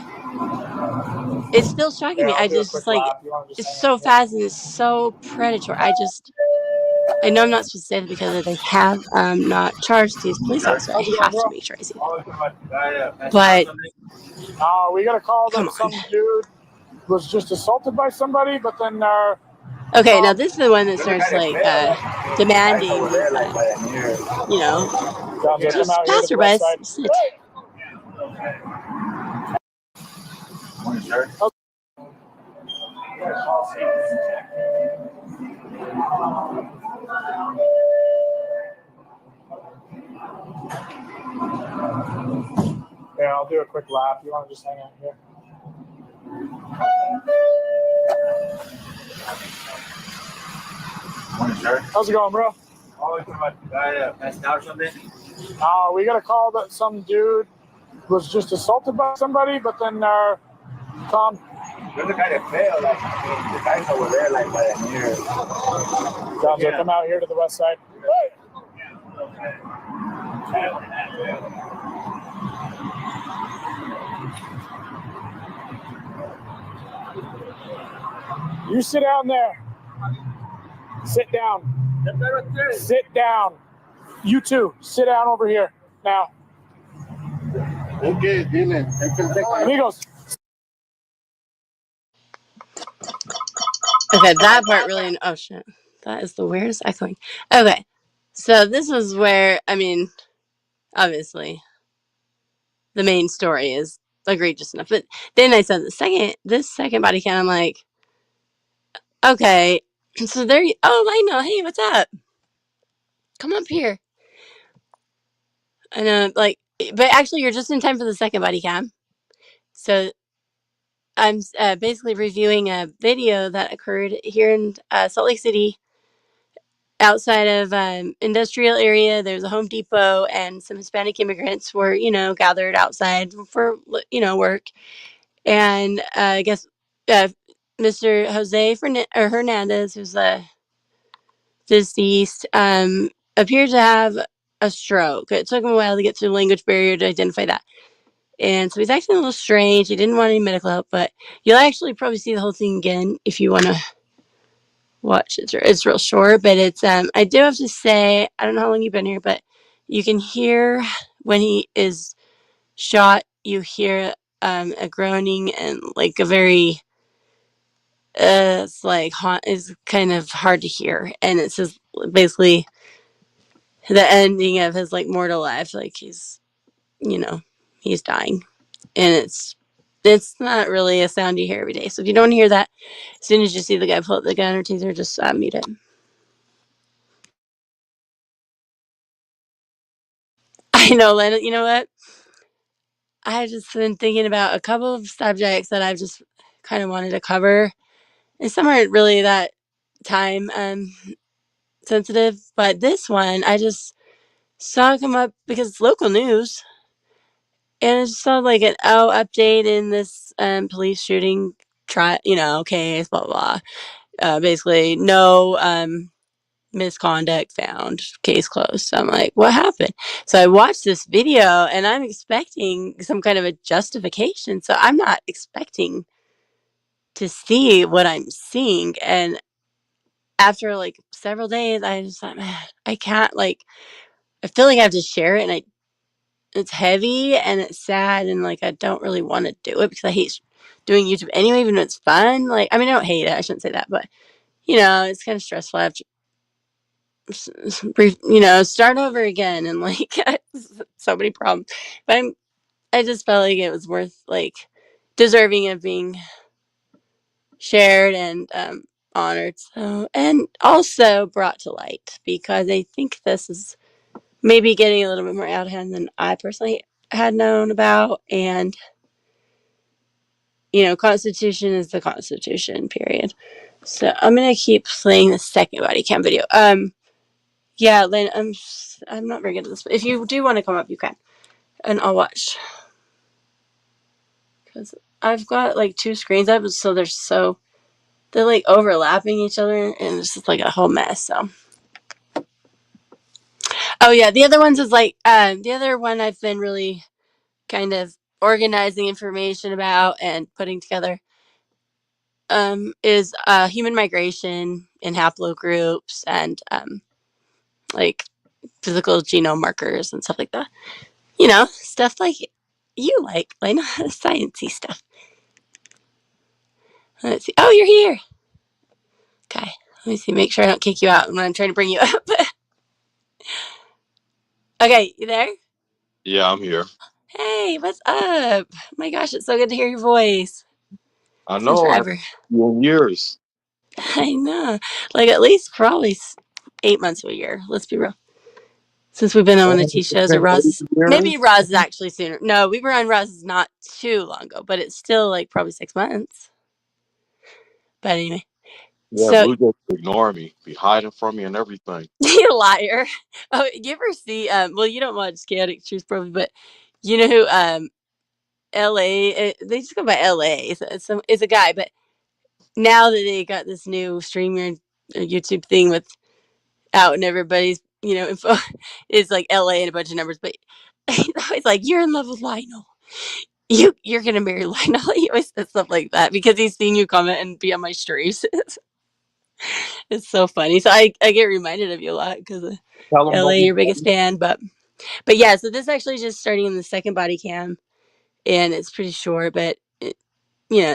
it's still shocking me. I just like it's so fast and it's so predatory. I know I'm not supposed to say that because they have not charged these police officers. I have to make sure I say that. But we got a call that some dude was just assaulted by somebody, but then okay, now this is the one that starts like demanding these, you know, just passerbys sit. Yeah, I'll do a quick lap. You want to just hang out here? How's it going, bro? We got a call that some dude was just assaulted by somebody, but then Tom. There's a guy that fell, like, the guys over there, like, by the mirror. Sounds like come out here to the west side. Hey! You sit down there. Sit down. Sit down. You too. Sit down over here now. Okay, Dylan. Amigos. Okay, that part really. Oh shit, that is the weirdest echoing. Okay, so this is where I mean, obviously, the main story is egregious enough, but then I saw this second body count. I'm like, okay, so there. Oh, I know. Hey, what's up? Come up here. I know, like, but actually, you're just in time for the second body cam. So I'm basically reviewing a video that occurred here in Salt Lake City, outside of industrial area. There's a Home Depot, and some Hispanic immigrants were, gathered outside for, work. And I guess Mr. Jose Hernandez, who's deceased, appeared to have a stroke. It took him a while to get through the language barrier to identify that. And so he's acting a little strange. He didn't want any medical help, but you'll actually probably see the whole thing again if you want to watch it. It's real short, but it's I do have to say, I don't know how long you've been here, but you can hear when he is shot, you hear a groaning and like a very it's like it's kind of hard to hear, and it's just basically the ending of his like mortal life, like he's he's dying, and it's not really a sound you hear every day. So if you don't hear that, as soon as you see the guy pull up the gun or taser, just mute it. I know, Len. You know what? I've just been thinking about a couple of subjects that I've just kind of wanted to cover, and some aren't really that time sensitive, but this one I just saw come up because it's local news, and I just saw like an update in this police shooting case, blah blah. Basically, no misconduct found, case closed. So I'm like, what happened? So I watched this video, and I'm expecting some kind of a justification. So I'm not expecting to see what I'm seeing, and after like several days, I just thought, man, I can't I feel like I have to share it, and it's heavy and it's sad, and like I don't really want to do it because I hate doing YouTube anyway, even though it's fun. Like, I mean, I don't hate it. I shouldn't say that, but it's kind of stressful. I have to start over again, and like so many problems. But I just felt like it was worth deserving of being shared and honored. So, and also brought to light, because I think this is maybe getting a little bit more out of hand than I personally had known about. And Constitution is the Constitution, period. So I'm gonna keep playing the second body cam video. Yeah, Lynn, I'm not very good at this, but if you do want to come up, you can, and I'll watch, because I've got like two screens up, so they're like overlapping each other, and it's just like a whole mess. So, oh yeah, the other ones is the other one I've been really kind of organizing information about and putting together is human migration in haplogroups and like physical genome markers and stuff like that. Stuff like sciencey stuff. Let's see. Oh, you're here. Okay. Let me see. Make sure I don't kick you out when I'm trying to bring you up. Okay, you there? Yeah, I'm here. Hey, what's up? My gosh, it's so good to hear your voice. I It's been know. I forever. years. I know. Like at least probably 8 months to a year. Let's be real. Since we've been on one of T's shows, or Roz. Maybe Roz is actually sooner. No, we were on Roz's not too long ago, but it's still like probably 6 months. But anyway. Yeah, So Blue just ignore me, be hiding from me and everything. you liar. Oh, you ever see well, you don't watch Chaotic Truth probably, but you know who LA, they just go by LA. So it's a guy, but now that they got this new streamer YouTube thing with out and everybody's, info is like LA and a bunch of numbers, but he's always like, you're in love with Lionel. You're gonna marry Lionel. He always says stuff like that because he's seen you comment and be on my streams. It's so funny. So I get reminded of you a lot because of LA, your biggest fan. But yeah, so this actually just starting in the second body cam, and it's pretty short, but it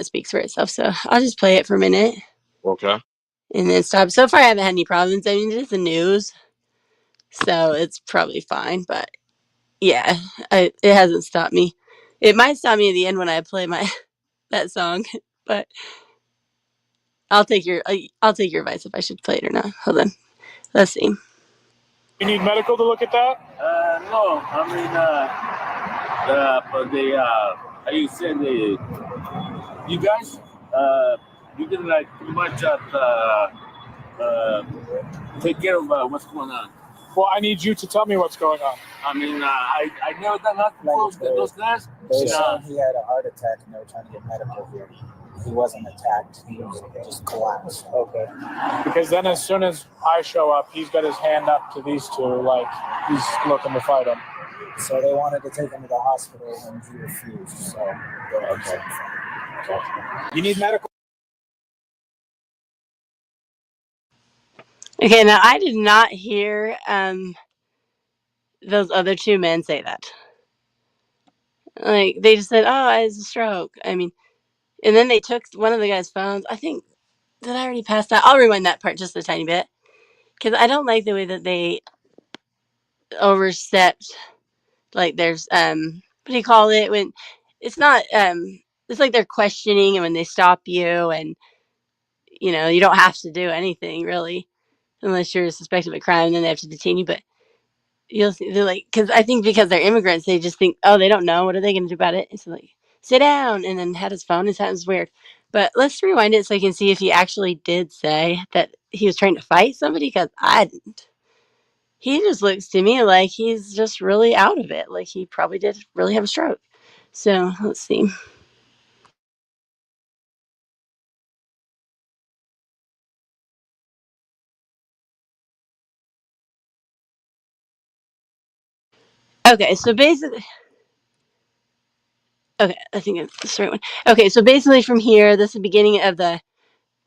speaks for itself. So I'll just play it for a minute. Okay. And then stop. So far, I haven't had any problems. I mean, it is the news, so it's probably fine. But yeah, it hasn't stopped me. It might stop me at the end when I play that song, but I'll take your advice if I should play it or not. Hold on, let's see. You need medical to look at that? No, I mean, but how you say you guys, you can like pretty much take care of what's going on. Well, I need you to tell me what's going on. I mean, I never done nothing for those guys. They said he had a heart attack and they were trying to get medical here. He wasn't attacked. He was just collapsed. Okay. Because then as soon as I show up, he's got his hand up to these two like he's looking to fight him. So they wanted to take him to the hospital and he refused. So okay. You need medical. Okay, now I did not hear those other two men say that. Like, they just said, "Oh, I had a stroke." I mean, and then they took one of the guy's phones. I think, did I already pass that? I'll rewind that part just a tiny bit, because I don't like the way that they overstepped. Like, there's what do you call it when it's not it's like they're questioning, and when they stop you, and you don't have to do anything really unless you're suspected of a crime, and then they have to detain you. But you'll see, they're like, because I think because they're immigrants, they just think, oh, they don't know. What are they going to do about it? It's like, sit down, and then had his phone. His hand was weird. But let's rewind it so you can see if he actually did say that he was trying to fight somebody, because I didn't. He just looks to me like he's just really out of it. Like he probably did really have a stroke. So let's see. Okay, so basically, okay, I think it's the right one. Okay, so basically from here, this is the beginning of the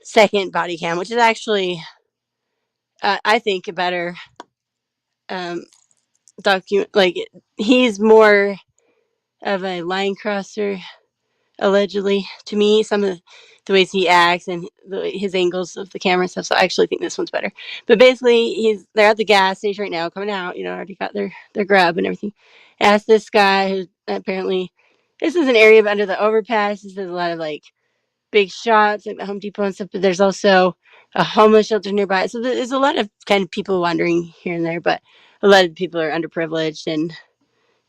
second body cam, which is actually, I think, a better document. Like, he's more of a line crosser, allegedly, to me. Some of the ways he acts and his angles of the camera and stuff. So I actually think this one's better. But basically, they're at the gas station right now, coming out. Already got their grub and everything. Asked this guy who apparently, this is an area under the overpass. There's a lot of like big shops like the Home Depot and stuff, but there's also a homeless shelter nearby. So there's a lot of kind of people wandering here and there, but a lot of people are underprivileged, and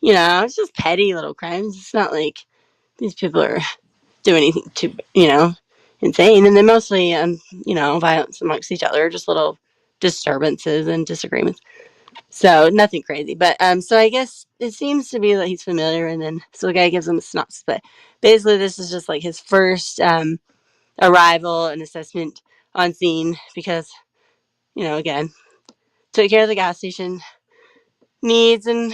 it's just petty little crimes. It's not like these people are doing anything too, insane. And they're mostly, violence amongst each other, just little disturbances and disagreements. So nothing crazy. But so I guess it seems to be that he's familiar, and then so the guy gives him a synopsis. But basically, this is just like his first arrival and assessment on scene because, again, took care of the gas station needs and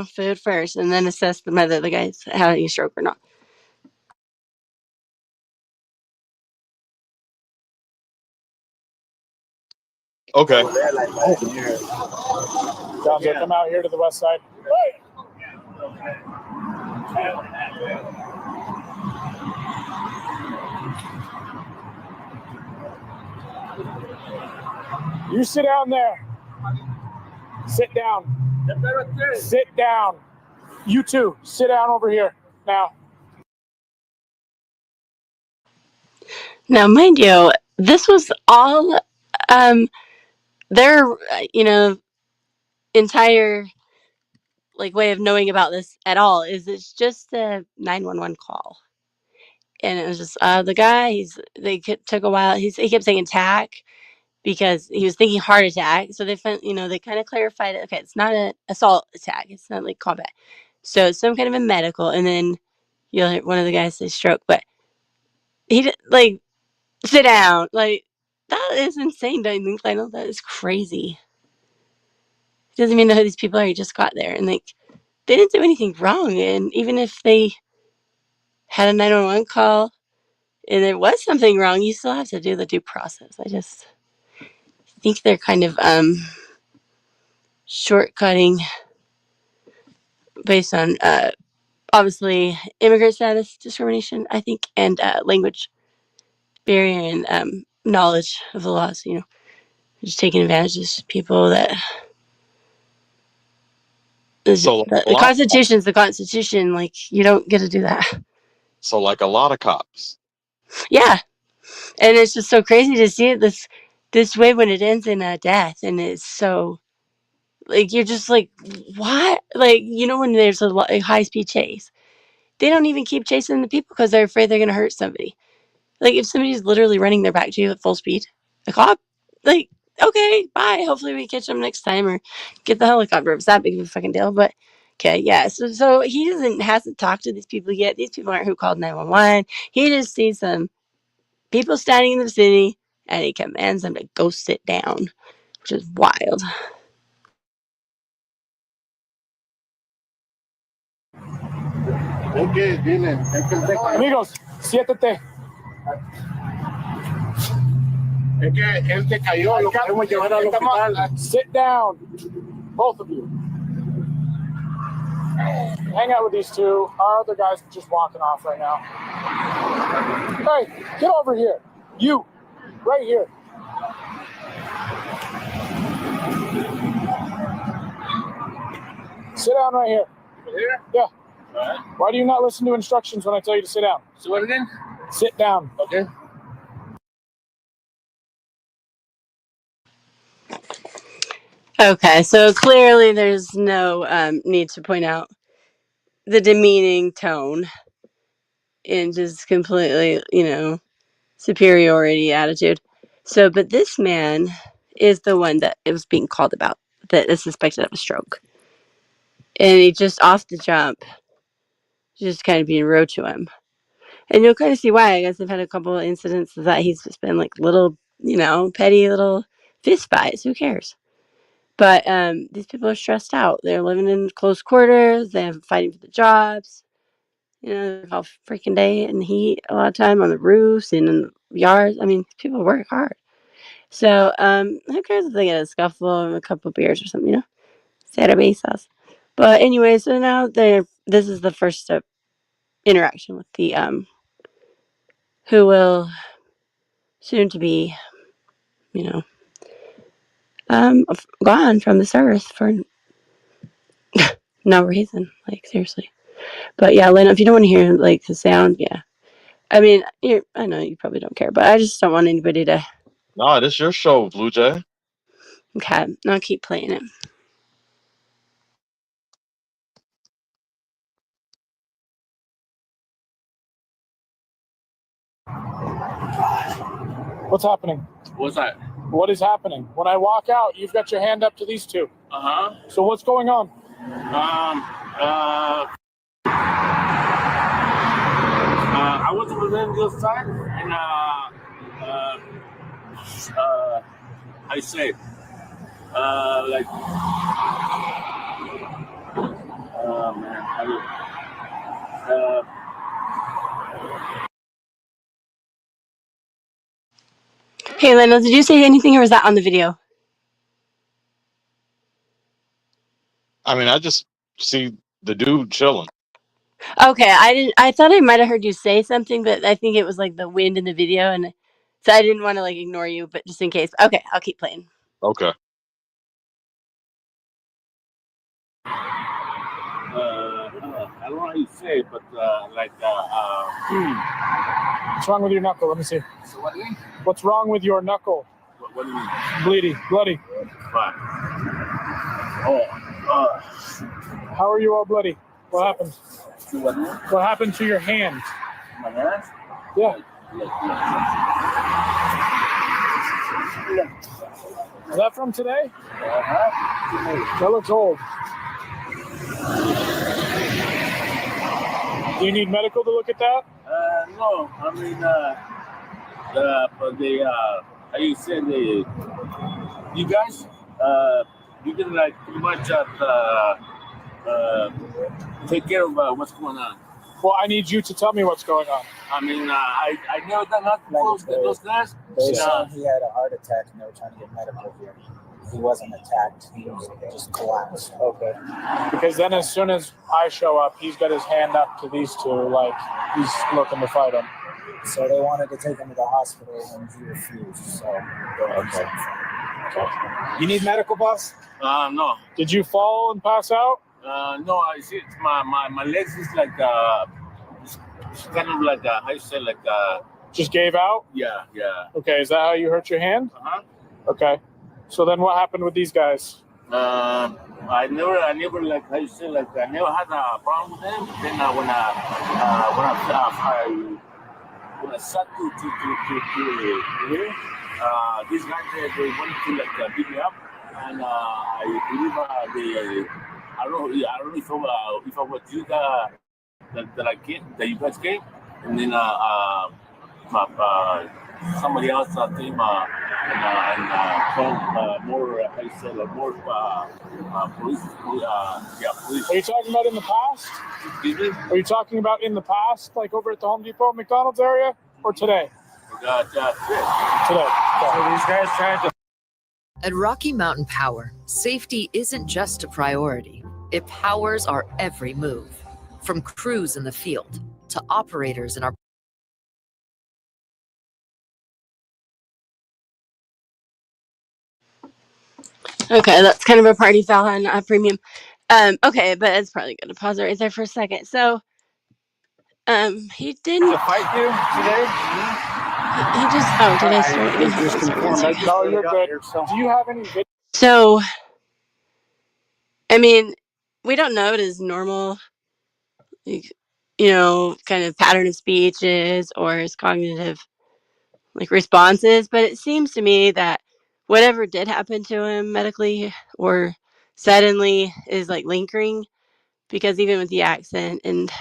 food first, and then assess whether the guy's having a stroke or not. Okay. Sounds like I'm out here to the west side. Hey! You sit down there. Sit down. Sit down. You too. Sit down over here now. Now, mind you, this was all their, entire way of knowing about this at all is it's just a 911 call. And it was just the guy. Took a while. He kept saying attack because he was thinking heart attack. So they they kind of clarified it. Okay, it's not an assault attack. It's not like combat. So it's some kind of a medical. And then you'll hear one of the guys say stroke, but he did sit down. That is insane. Don't you think, Lionel? That is crazy. He doesn't even know who these people are. He just got there, and they didn't do anything wrong. And even if they had a 911 call and there was something wrong, you still have to do the due process. I just think they're kind of shortcutting based on obviously immigrant status discrimination, I think, and language barrier and knowledge of the laws. Just taking advantage of people that. So The Constitution's the Constitution. You don't get to do that. So like a lot of cops. Yeah, and it's just so crazy to see it this way when it ends in a death, and it's so you're just like, what? When there's a high speed chase, they don't even keep chasing the people because they're afraid they're going to hurt somebody. If somebody's literally running their back to you at full speed, a cop, okay, bye. Hopefully we catch them next time or get the helicopter. It's that big of a fucking deal, but. Okay, yeah. So he hasn't talked to these people yet. These people aren't who called 911. He just sees some people standing in the vicinity, and he commands them to go sit down, which is wild. Amigos, siéntate. Es que él se cayó, lo queremos llevar al hospital. Sit down, both of you. Hang out with these two. Our other guy's just walking off right now. Hey, get over here. You, right here. Sit down right here. Here? Yeah. All right. Why do you not listen to instructions when I tell you to sit down? So what again? Sit down. Okay. Okay, so clearly there's no need to point out the demeaning tone and just completely, superiority attitude. So, but this man is the one that it was being called about, that is suspected of a stroke. And he just off the jump, just kind of being rude to him. And you'll kind of see why. I guess I've had a couple of incidents that he's just been like little, petty little fist fights. Who cares? But these people are stressed out. They're living in close quarters. They're fighting for the jobs. All freaking day in the heat a lot of time on the roofs and in the yards. I mean, people work hard. So who cares if they get a scuffle and a couple of beers or something, cervezas. But anyway, so now this is the first step interaction with the who will soon to be, gone from this earth for no reason. Like, seriously. But yeah, Lena, if you don't want to hear like the sound, yeah. I mean, I know you probably don't care, but I just don't want anybody to. No, this your show, Blue Jay. Okay, I'll keep playing it. What's happening? What's that? What is happening? When I walk out, you've got your hand up to these two. Uh-huh. So what's going on? I was over there on the other side, and I say, like, Hey, Lena, did you say anything, or was that on the video? I mean, I just see the dude chilling. Okay, I thought I might have heard you say something, but I think it was like the wind in the video, and so I didn't want to like ignore you, but just in case. Okay, I'll keep playing. Okay. I don't know how you say it, but What's wrong with your knuckle? Let me see. So what do you mean? What's wrong with your knuckle? What do you mean? Bloody. Fine. How are you all bloody? What happened? What happened to your hand? My hand? Yeah. Is that from today? Uh-huh. That looks old. Do you need medical to look at that? No. I mean, but they, how you say you guys, you can like pretty much take care of what's going on. Well, I need you to tell me what's going on. I mean, I never done nothing close to those guys. They said he had a heart attack and they were trying to get medical here. He wasn't attacked. He was just collapsed. Okay. Because then as soon as I show up, he's got his hand up to these two like he's looking to fight him. So they wanted to take him to the hospital and he refused. So okay. You need medical, boss? No. Did you fall and pass out? No, I see it's my legs is like it's kind of like how you say like just gave out? Yeah. Okay, is that how you hurt your hand? Uh-huh. Okay. So then what happened with these guys? I never like how you say like I never had a problem with them. Then when I sat to here, these guys they wanted to like beat me up, and I believe I don't know if I was you that you guys came, and then somebody else came and called more police. Police. Are you talking about in the past? Excuse me? Are you talking about in the past, like over at the Home Depot, McDonald's area, or today? Today. So these guys tried to. At Rocky Mountain Power, safety isn't just a priority. It powers our every move, from crews in the field to operators in our. Okay, that's kind of a party foul on premium. Okay, but it's probably good to pause it right there for a second. So, he didn't fight you today. He just. Oh, did I start again? No, you're good. Do you have any video? So, I mean, we don't know what his normal, like, kind of pattern of speech is or his cognitive responses, but it seems to me that whatever did happen to him medically or suddenly is lingering, because even with the accent and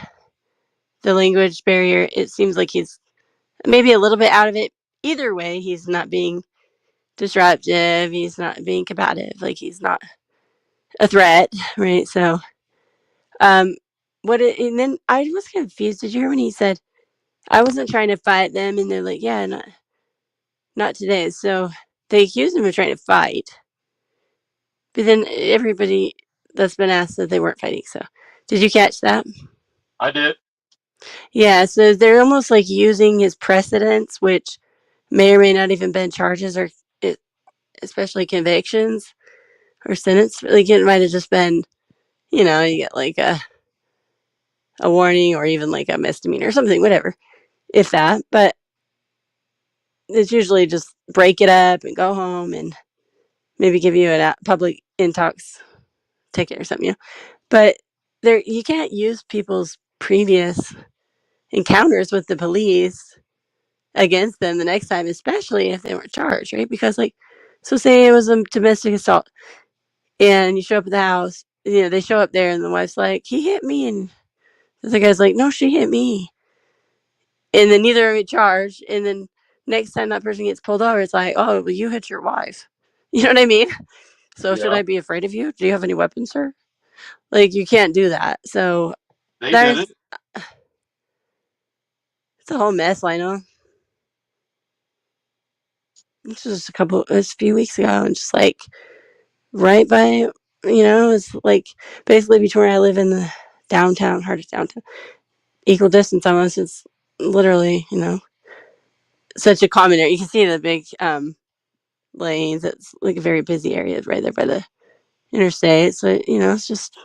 the language barrier, it seems like he's maybe a little bit out of it. Either way, he's not being disruptive, he's not being combative, he's not a threat, right? So and then I was confused. Did you hear when he said I wasn't trying to fight them, and they're like, yeah, not today. So they accused him of trying to fight, but then everybody that's been asked said they weren't fighting. So did you catch that? I did. Yeah, so they're almost using his precedents, which may or may not even been charges or especially convictions or sentence. It might have just been, you get a warning or even a misdemeanor or something, whatever, if that. But it's usually just break it up and go home and maybe give you a public intox ticket or something. But you can't use people's previous encounters with the police against them the next time, especially if they weren't charged, right? Because so say it was a domestic assault and you show up at the house, they show up there and the wife's like, he hit me, and the guy's like, no, she hit me, and then neither of them get charged, and then next time that person gets pulled over, it's like, oh, well, you hit your wife. You know what I mean? So should Yeah, I be afraid of you? Do you have any weapons, sir? You can't do that. So they did it. it's a whole mess, Lionel. This was a few weeks ago, and just right by, it's basically between where I live in the downtown, heart of downtown, equal distance almost. It's literally, such a common area. You can see the big lanes. It's a very busy area right there by the interstate. So, it's just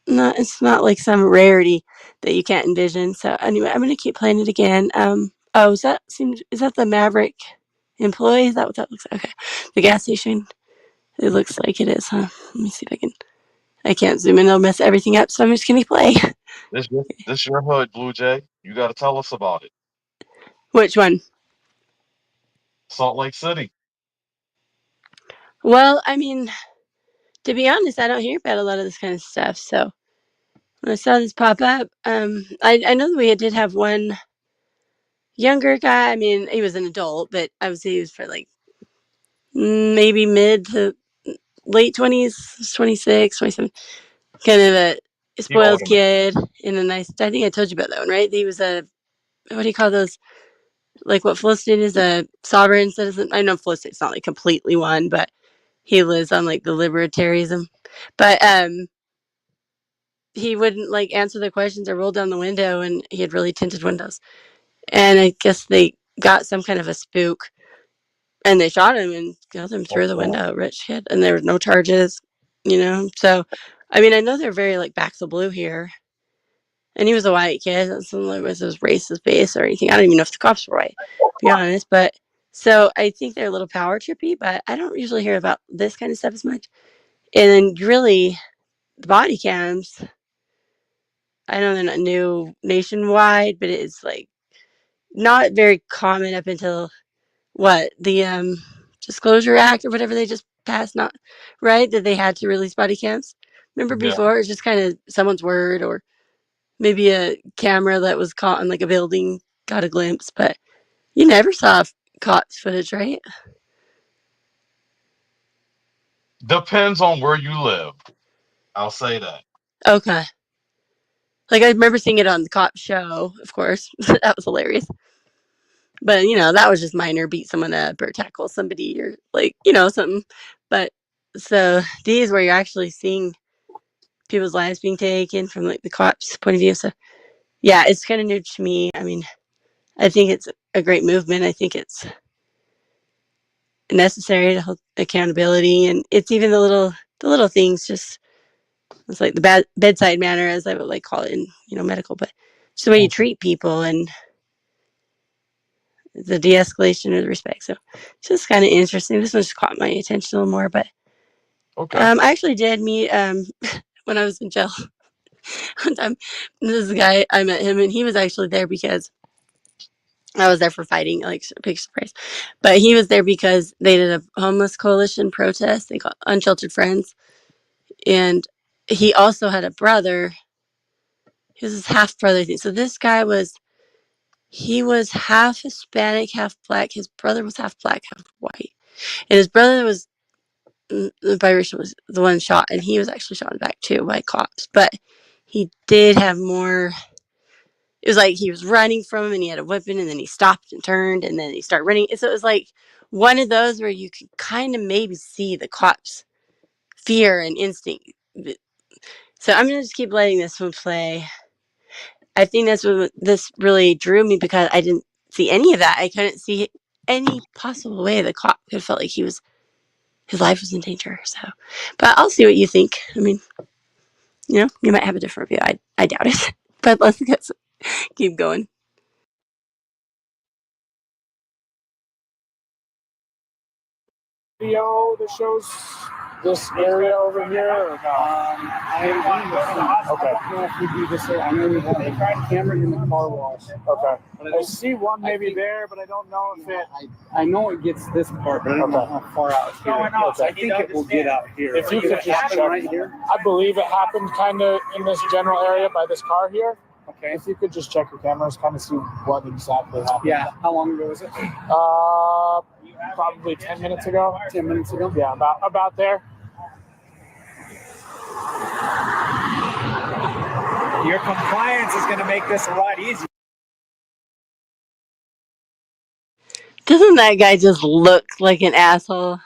it's not like some rarity that you can't envision. So anyway, I'm going to keep playing it again. Is that the Maverick employee? Is that what that looks like? Okay. The gas station. It looks like it is, huh? Let me see if I can't zoom in. It'll mess everything up. So I'm just going to play. This your hood, Blue Jay. You got to tell us about it. Which one? Salt Lake City. Well, I mean, to be honest, I don't hear about a lot of this kind of stuff. So when I saw this pop up, I know that we did have one younger guy. I mean, he was an adult, but I would say he was for maybe mid to late 20s, 26, 27. Kind of a spoiled kid in a nice. I think I told you about that one, right? He was what do you call those? What Felicity is, a sovereign citizen. I know Felicity's not completely one, but he lives on the libertarianism. But he wouldn't answer the questions or roll down the window, and he had really tinted windows. And I guess they got some kind of a spook, and they shot him and killed him through the window. Rich kid, and there were no charges. So I mean, I know they're very backs of blue here. And he was a white kid. It's not like it was his racist base or anything. I don't even know if the cops were white, to be honest. But so I think they're a little power trippy, but I don't usually hear about this kind of stuff as much. And then really, the body cams, I know they're not new nationwide, but it's not very common up until the Disclosure Act or whatever they just passed, not right, that they had to release body cams. Remember before, it was just kind of someone's word, or maybe a camera that was caught in a building got a glimpse, but you never saw cops footage, right? Depends on where you live. I'll say that. Okay. I remember seeing it on the cop show, of course. That was hilarious. But, that was just minor, beat someone up or tackle somebody or something. But so these where you're actually seeing people's lives being taken from the cops' point of view. So yeah, it's kind of new to me. I mean, I think it's a great movement. I think it's necessary to hold accountability, and it's even the little things. Just it's the bedside manner, as I would call it in medical, but just the way you treat people and the de-escalation of the respect. So it's just kind of interesting. This one just caught my attention a little more, but Okay. I actually did meet when I was in jail one time. This is a guy, I met him, and he was actually there because I was there for fighting, like big surprise. But he was there because they did a homeless coalition protest. They got Unsheltered Friends, and he also had a brother. He was his half brother. So this guy was half Hispanic, half black. His brother was half black, half white, and his brother was the biracial, was the one shot, and he was actually shot in the back too by cops. But he did have more. It was like he was running from him, and he had a weapon, and then he stopped and turned, and then he started running. So it was like one of those where you could kind of maybe see the cops' fear and instinct. So I'm gonna just keep letting this one play. I think that's what this really drew me, because I didn't see any of that. I couldn't see any possible way the cop could have felt like his life was in danger. So, but I'll see what you think. I mean, you might have a different view. I doubt it. But let's keep going. Video that shows this area over here? Or no? Okay. I don't know if we do this. I know we have a camera in the car wash. Okay. I see one maybe there, but I don't know if it. I know it gets this part, but I don't know how far out here. Okay. I think it will get out here. If you could just check right here. I believe it happened kind of in this general area by this car here. Okay. If you could just check your cameras, kind of see what exactly happened. Yeah. How long ago was it? Probably 10 minutes ago. 10 minutes ago? Yeah, about there. Your compliance is going to make this a lot easier. Doesn't that guy just look like an asshole?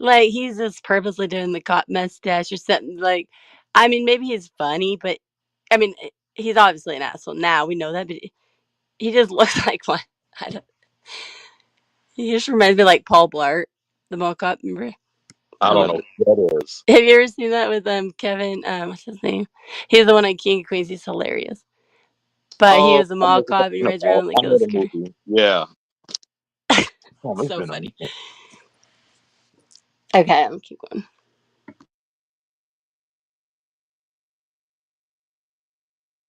Like he's just purposely doing the cop mustache or something. Like, I mean, maybe he's funny, but I mean, he's obviously an asshole now. We know that, but he just looks like one. He just reminds me of like Paul Blart, the mall cop. Remember? I don't know what that is. Have you ever seen that with Kevin? What's his name? He's the one on King of Queens. He's hilarious. But he was a mall cop. He rides around like a little scooter. Yeah. So funny. Okay, I'll keep going.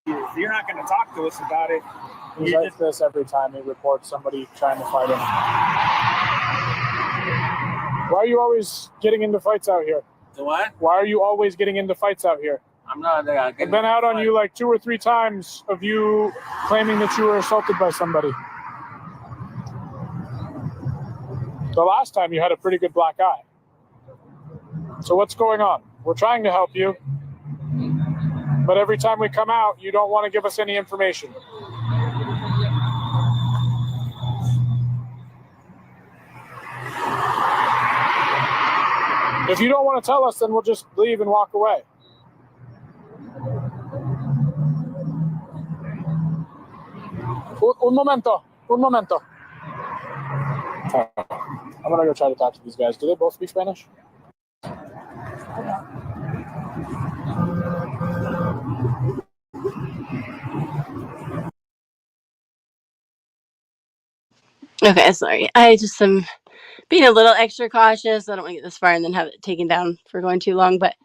If you're not going to talk to us about it, he's like this every time he reports somebody trying to fight him. Why are you always getting into fights out here? The what? Why are you always getting into fights out here? I'm not there. I've been out on you like 2 or 3 times of you claiming that you were assaulted by somebody. The last time you had a pretty good black eye. So what's going on? We're trying to help you. But every time we come out, you don't want to give us any information. If you don't want to tell us, then we'll just leave and walk away. Un momento. I'm going to go try to talk to these guys. Do they both speak Spanish? Okay, sorry. I just am being a little extra cautious. I don't want to get this far and then have it taken down for going too long. But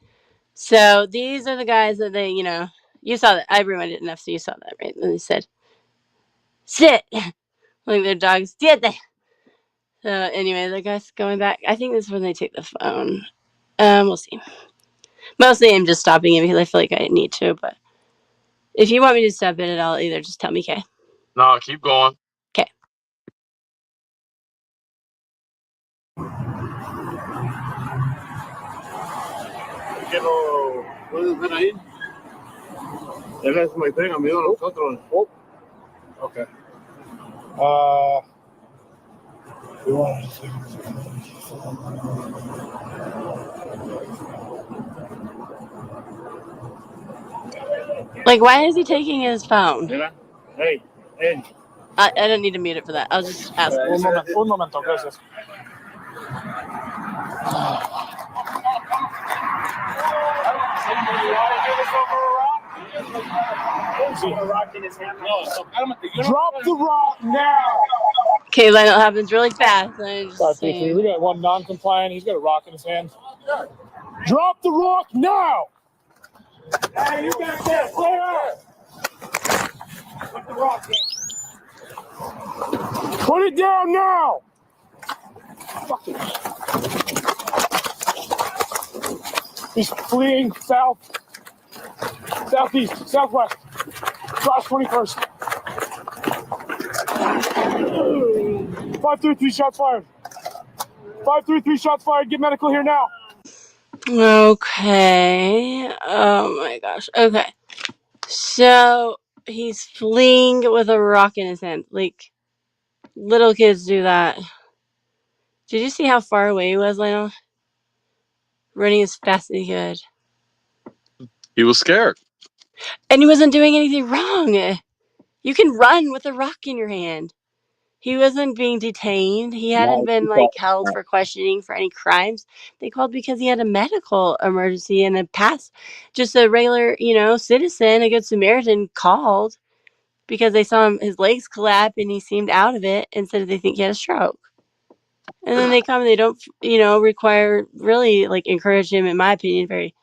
so these are the guys that they, you saw that. I rewound it enough so you saw that, right? And they said, sit. Like their dogs did. So anyway, the guy's going back. I think this is when they take the phone. We'll see. Mostly I'm just stopping it because I feel like I need to. But if you want me to stop it, I'll either just tell me, okay? No, keep going. Okay. ¿Puedes ver ahí? Él es muy big amigo de nosotros. Okay. Like, why is he taking his phone? Hey. I don't need to mute it for that. I'll just ask. Un momento, gracias. Drop the rock now. Okay, that happens really fast. I'm just 533. saying. We got one non-compliant. He's got a rock in his hand. Drop the rock now! Hey, you got that player! Put the rock in. Put it down now! Fucking. He's fleeing south, southeast, southwest. Cross 21st. 533 shots fired. 533 shots fired. Get medical here now. Okay. Oh my gosh. Okay. So he's fleeing with a rock in his hand. Like, little kids do that. Did you see how far away he was, Lionel? Running as fast as he could. He was scared. And he wasn't doing anything wrong. You can run with a rock in your hand. He wasn't being detained. He hadn't been like held for questioning for any crimes. They called because he had a medical emergency and a pass. Just a regular, citizen, a good Samaritan called because they saw his legs collapse and he seemed out of it and said they think he had a stroke. And then they come and they don't, require really like encourage him, in my opinion, very,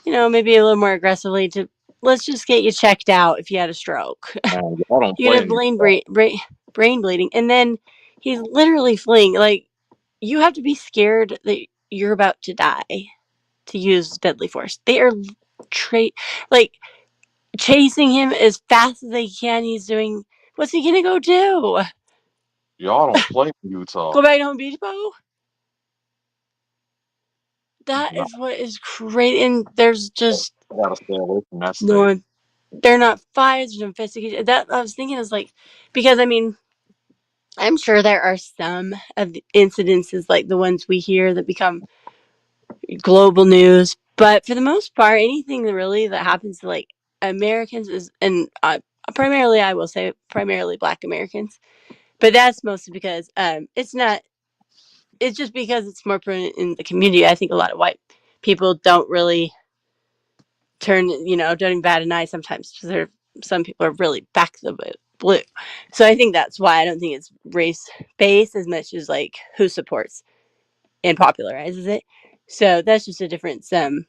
maybe a little more aggressively to let's just get you checked out if you had a stroke. Man, y'all don't You play could have brain bleeding. And then he's literally fleeing. Like, you have to be scared that you're about to die to use deadly force. They are chasing him as fast as they can. He's doing, what's he going to go do? Y'all don't play in Utah. Go back to Home Depot? That is what is crazy. And there's just I gotta stay away from that state. no, they're not fights, there's no investigation. That I was thinking is like, because I mean, I'm sure there are some of the incidences like the ones we hear that become global news, but for the most part, anything that happens to like Americans is, and primarily, I will say primarily Black Americans, but that's mostly because it's not. It's just because it's more prominent in the community. I think a lot of white people don't really don't even bat an eye sometimes because some people are really back to the blue. So I think that's why I don't think it's race based as much as like who supports and popularizes it. So that's just a difference in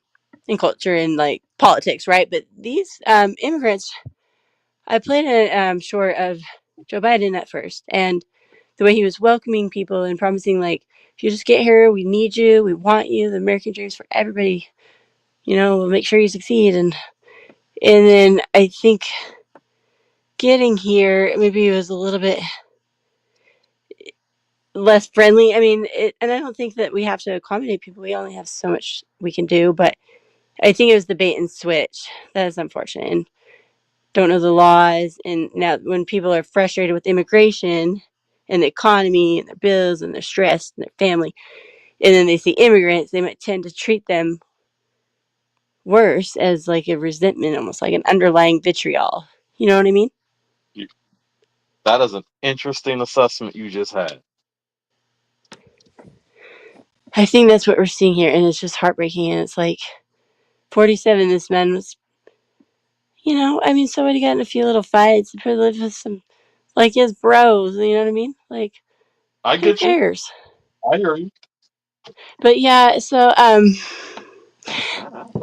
culture and like politics, right? But these immigrants, I played a short of Joe Biden at first, and the way he was welcoming people and promising like, if you just get here, we need you, we want you, the American dream is for everybody. We'll make sure you succeed, and then I think getting here maybe it was a little bit less friendly. I mean, and I don't think that we have to accommodate people. We only have so much we can do, but I think it was the bait and switch. That is unfortunate. And don't know the laws. And now when people are frustrated with immigration and the economy and their bills and their stress and their family, and then they see immigrants, they might tend to treat them worse as like a resentment, almost like an underlying vitriol. You know what I mean? That is an interesting assessment you just had. I think that's what we're seeing here, and it's just heartbreaking. And it's like 47, this man was, somebody got in a few little fights, with some, like his bros, you know what I mean? Like, I who get you. cares? I hear you. But yeah, so I'm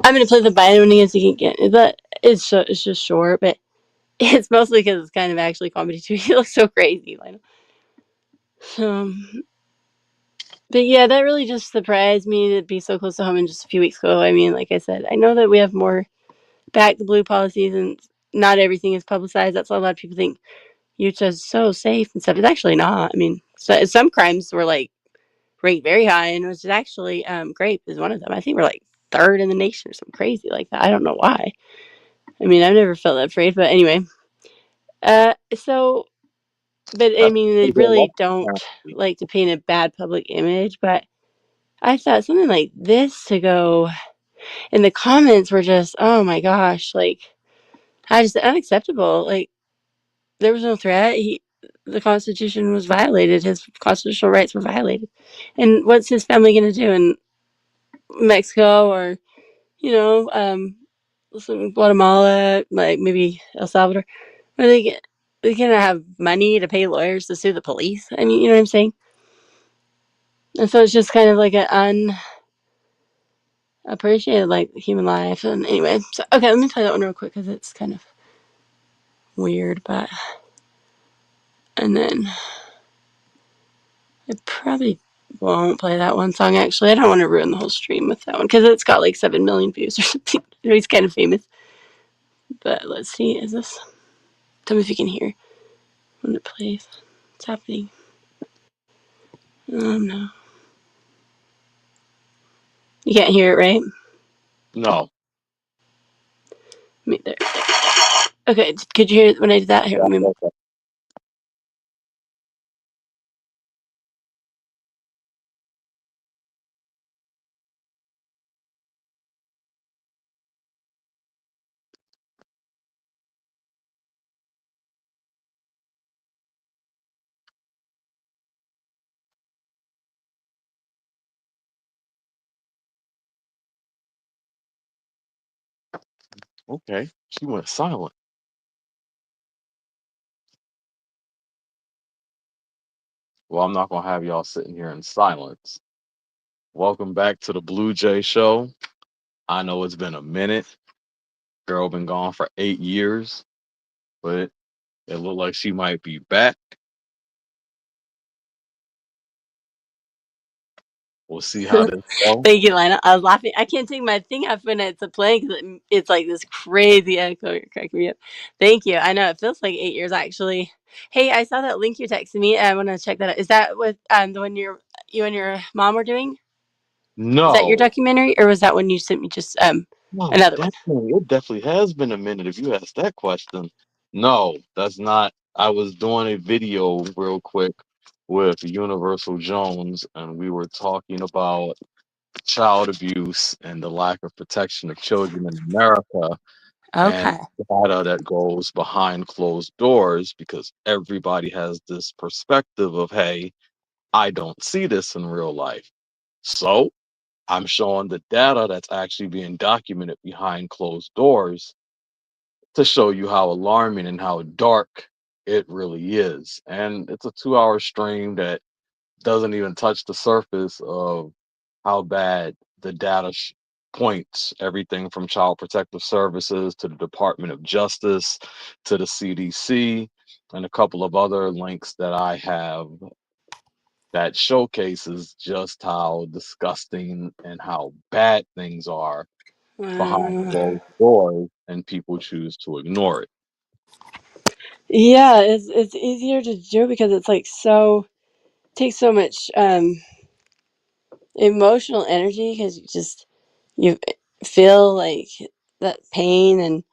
gonna play the Biden one again so you can get, but it's just short, but it's mostly because it's kind of actually comedy too. He looks so crazy, but yeah, that really just surprised me to be so close to home in just a few weeks ago. I mean, like I said, I know that we have more back the blue policies and not everything is publicized. That's why a lot of people think Utah's so safe and stuff. It's actually not. I mean, some crimes were like ranked very high, and it was actually rape is one of them. I think we're like third in the nation or something crazy like that. I don't know why. I mean, I've never felt that afraid, but anyway. But I mean, they really don't like to paint a bad public image, but I thought something like this to go, and the comments were just, oh my gosh, like, I just unacceptable. Like, there was no threat. The Constitution was violated. His constitutional rights were violated. And what's his family going to do in Mexico or, Guatemala, like maybe El Salvador? What are they get? we can have money to pay lawyers to sue the police. I mean, you know what I'm saying? And so it's just kind of like an unappreciated, like, human life. And anyway, so okay, let me play that one real quick because it's kind of weird. But and then I probably won't play that one song. Actually, I don't want to ruin the whole stream with that one because it's got like 7 million views or something. He's kind of famous. But let's see, is this? Tell me if you can hear when it plays. What's happening? Oh no. You can't hear it, right? No. Me there. Okay, could you hear it when I did that? Here, let me. Okay. She went silent. Well, I'm not gonna have y'all sitting here in silence. Welcome back to the Blue Jay Show. I know it's been a minute. Girl been gone for 8 years, but it looked like she might be back. We'll see how this goes. Thank you, Lina. I was laughing. I can't take my thing off when it's playing because it's like this crazy echo. You're cracking me up. Thank you. I know it feels like 8 years actually. Hey, I saw that link you texted me. I want to check that out. Is that what the one you and your mom were doing? Is that your No. documentary, or was that one you sent me just No, another one? definitely. It definitely has been a minute if you asked that question. No, that's not. I was doing a video real quick with Universal Jones, and we were talking about child abuse and the lack of protection of children in America and Okay. data that goes behind closed doors because everybody has this perspective of, hey, I don't see this in real life. So I'm showing the data that's actually being documented behind closed doors to show you how alarming and how dark it really is. And it's a 2-hour stream that doesn't even touch the surface of how bad the data points everything from Child Protective Services to the Department of Justice to the CDC and a couple of other links that I have that showcases just how disgusting and how bad things are behind Wow. closed doors, and people choose to ignore it. Yeah, it's easier to do because it's like takes so much emotional energy because you feel like that pain and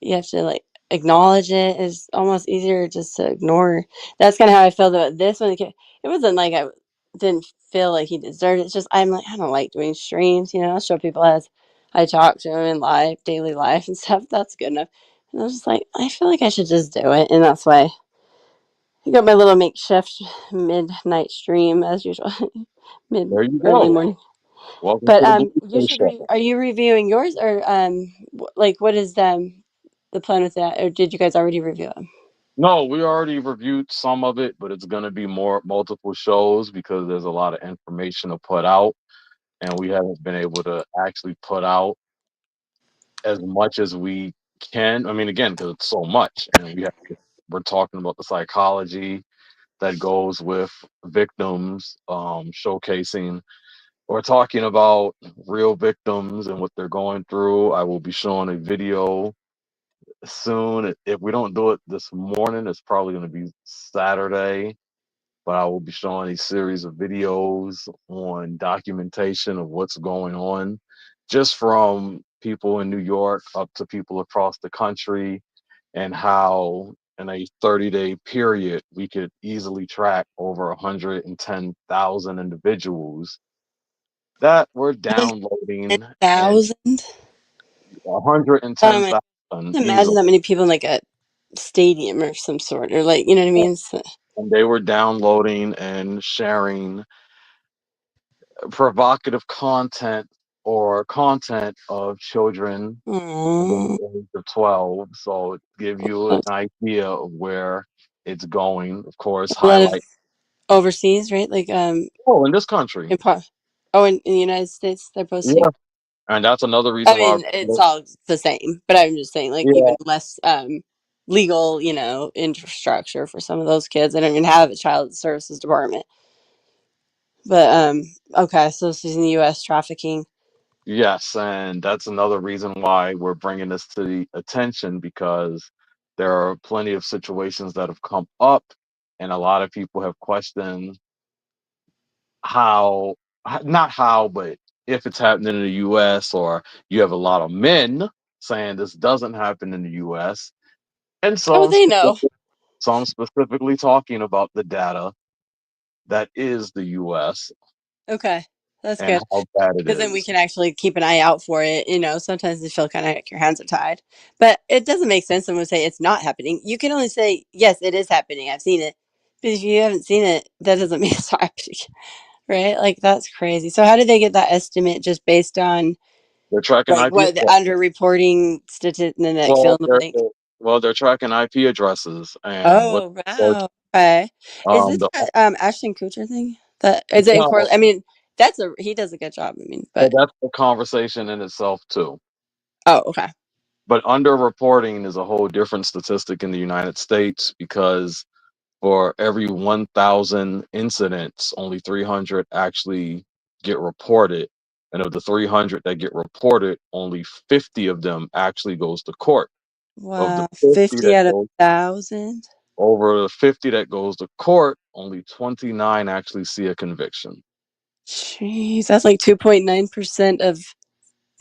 you have to like acknowledge it. Is almost easier just to ignore. That's kind of how I felt about this one. It wasn't like I didn't feel like he deserved it. It's just I'm like I don't like doing streams. I'll show people as I talk to him in life, daily life and stuff. That's good enough. And I was just like I feel like I should just do it, and that's why I got my little makeshift midnight stream as usual, mid There you early go. morning. Welcome But to the Blue you Jay should Show. are you reviewing yours or like what is the plan with that, or did you guys already review them? No, we already reviewed some of it, but it's going to be multiple shows because there's a lot of information to put out, and we haven't been able to actually put out as much as we can. I mean, again, because it's so much, and we're talking about the psychology that goes with victims, showcasing. We're talking about real victims and what they're going through. I will be showing a video soon. If we don't do it this morning, it's probably going to be Saturday. But I will be showing a series of videos on documentation of what's going on, just from people in New York up to people across the country, and how in a 30-day period we could easily track over 110,000 individuals that were downloading, and 1,000. Oh my! 110,000 Imagine easily. that many people in like a stadium or some sort, or like you know what I mean. So, And they were downloading and sharing provocative content or content of children within Mm. the age of 12. So give you an idea of where it's going. Of course, A lot of highlight. overseas, right? Like Oh, in this country. in the United States, they're Yeah. posting. And that's another I reason why. mean, it's all the same, but I'm just saying, like, Yeah. even less legal, infrastructure for some of those kids. They don't even have a child services department. But okay, so this is in the U.S. trafficking. Yes, and that's another reason why we're bringing this to the attention, because there are plenty of situations that have come up, and a lot of people have questioned how, not how, but if it's happening in the US, or you have a lot of men saying this doesn't happen in the US, and Oh, they know. some specifically talking about the data that is the US Okay, that's and good. how bad it Because then we is. can actually keep an eye out for it. Sometimes you feel kind of like your hands are tied, but it doesn't make sense. Someone say it's not happening. You can only say yes, it is happening. I've seen it. But if you haven't seen it, that doesn't mean it's not happening, right? Like that's crazy. So how did they get that estimate? Just based on They're tracking like IP what the under reporting statistic, and then like fill Well, in the they're, blank. they're tracking IP addresses, and what Oh wow. Okay. Is this the that, Ashton Kutcher thing? That is it in no, court? I mean, he does a good job. I mean, but but that's the conversation in itself too. oh okay. But underreporting is a whole different statistic in the United States, because for every 1,000 incidents, only 300 actually get reported, and of the 300 that get reported, only 50 of them actually goes to court. Of the Wow, 50 50 that out of goes 1,000? over the 50 that goes to court, only 29 actually see a conviction. Jeez, that's like 2.9% of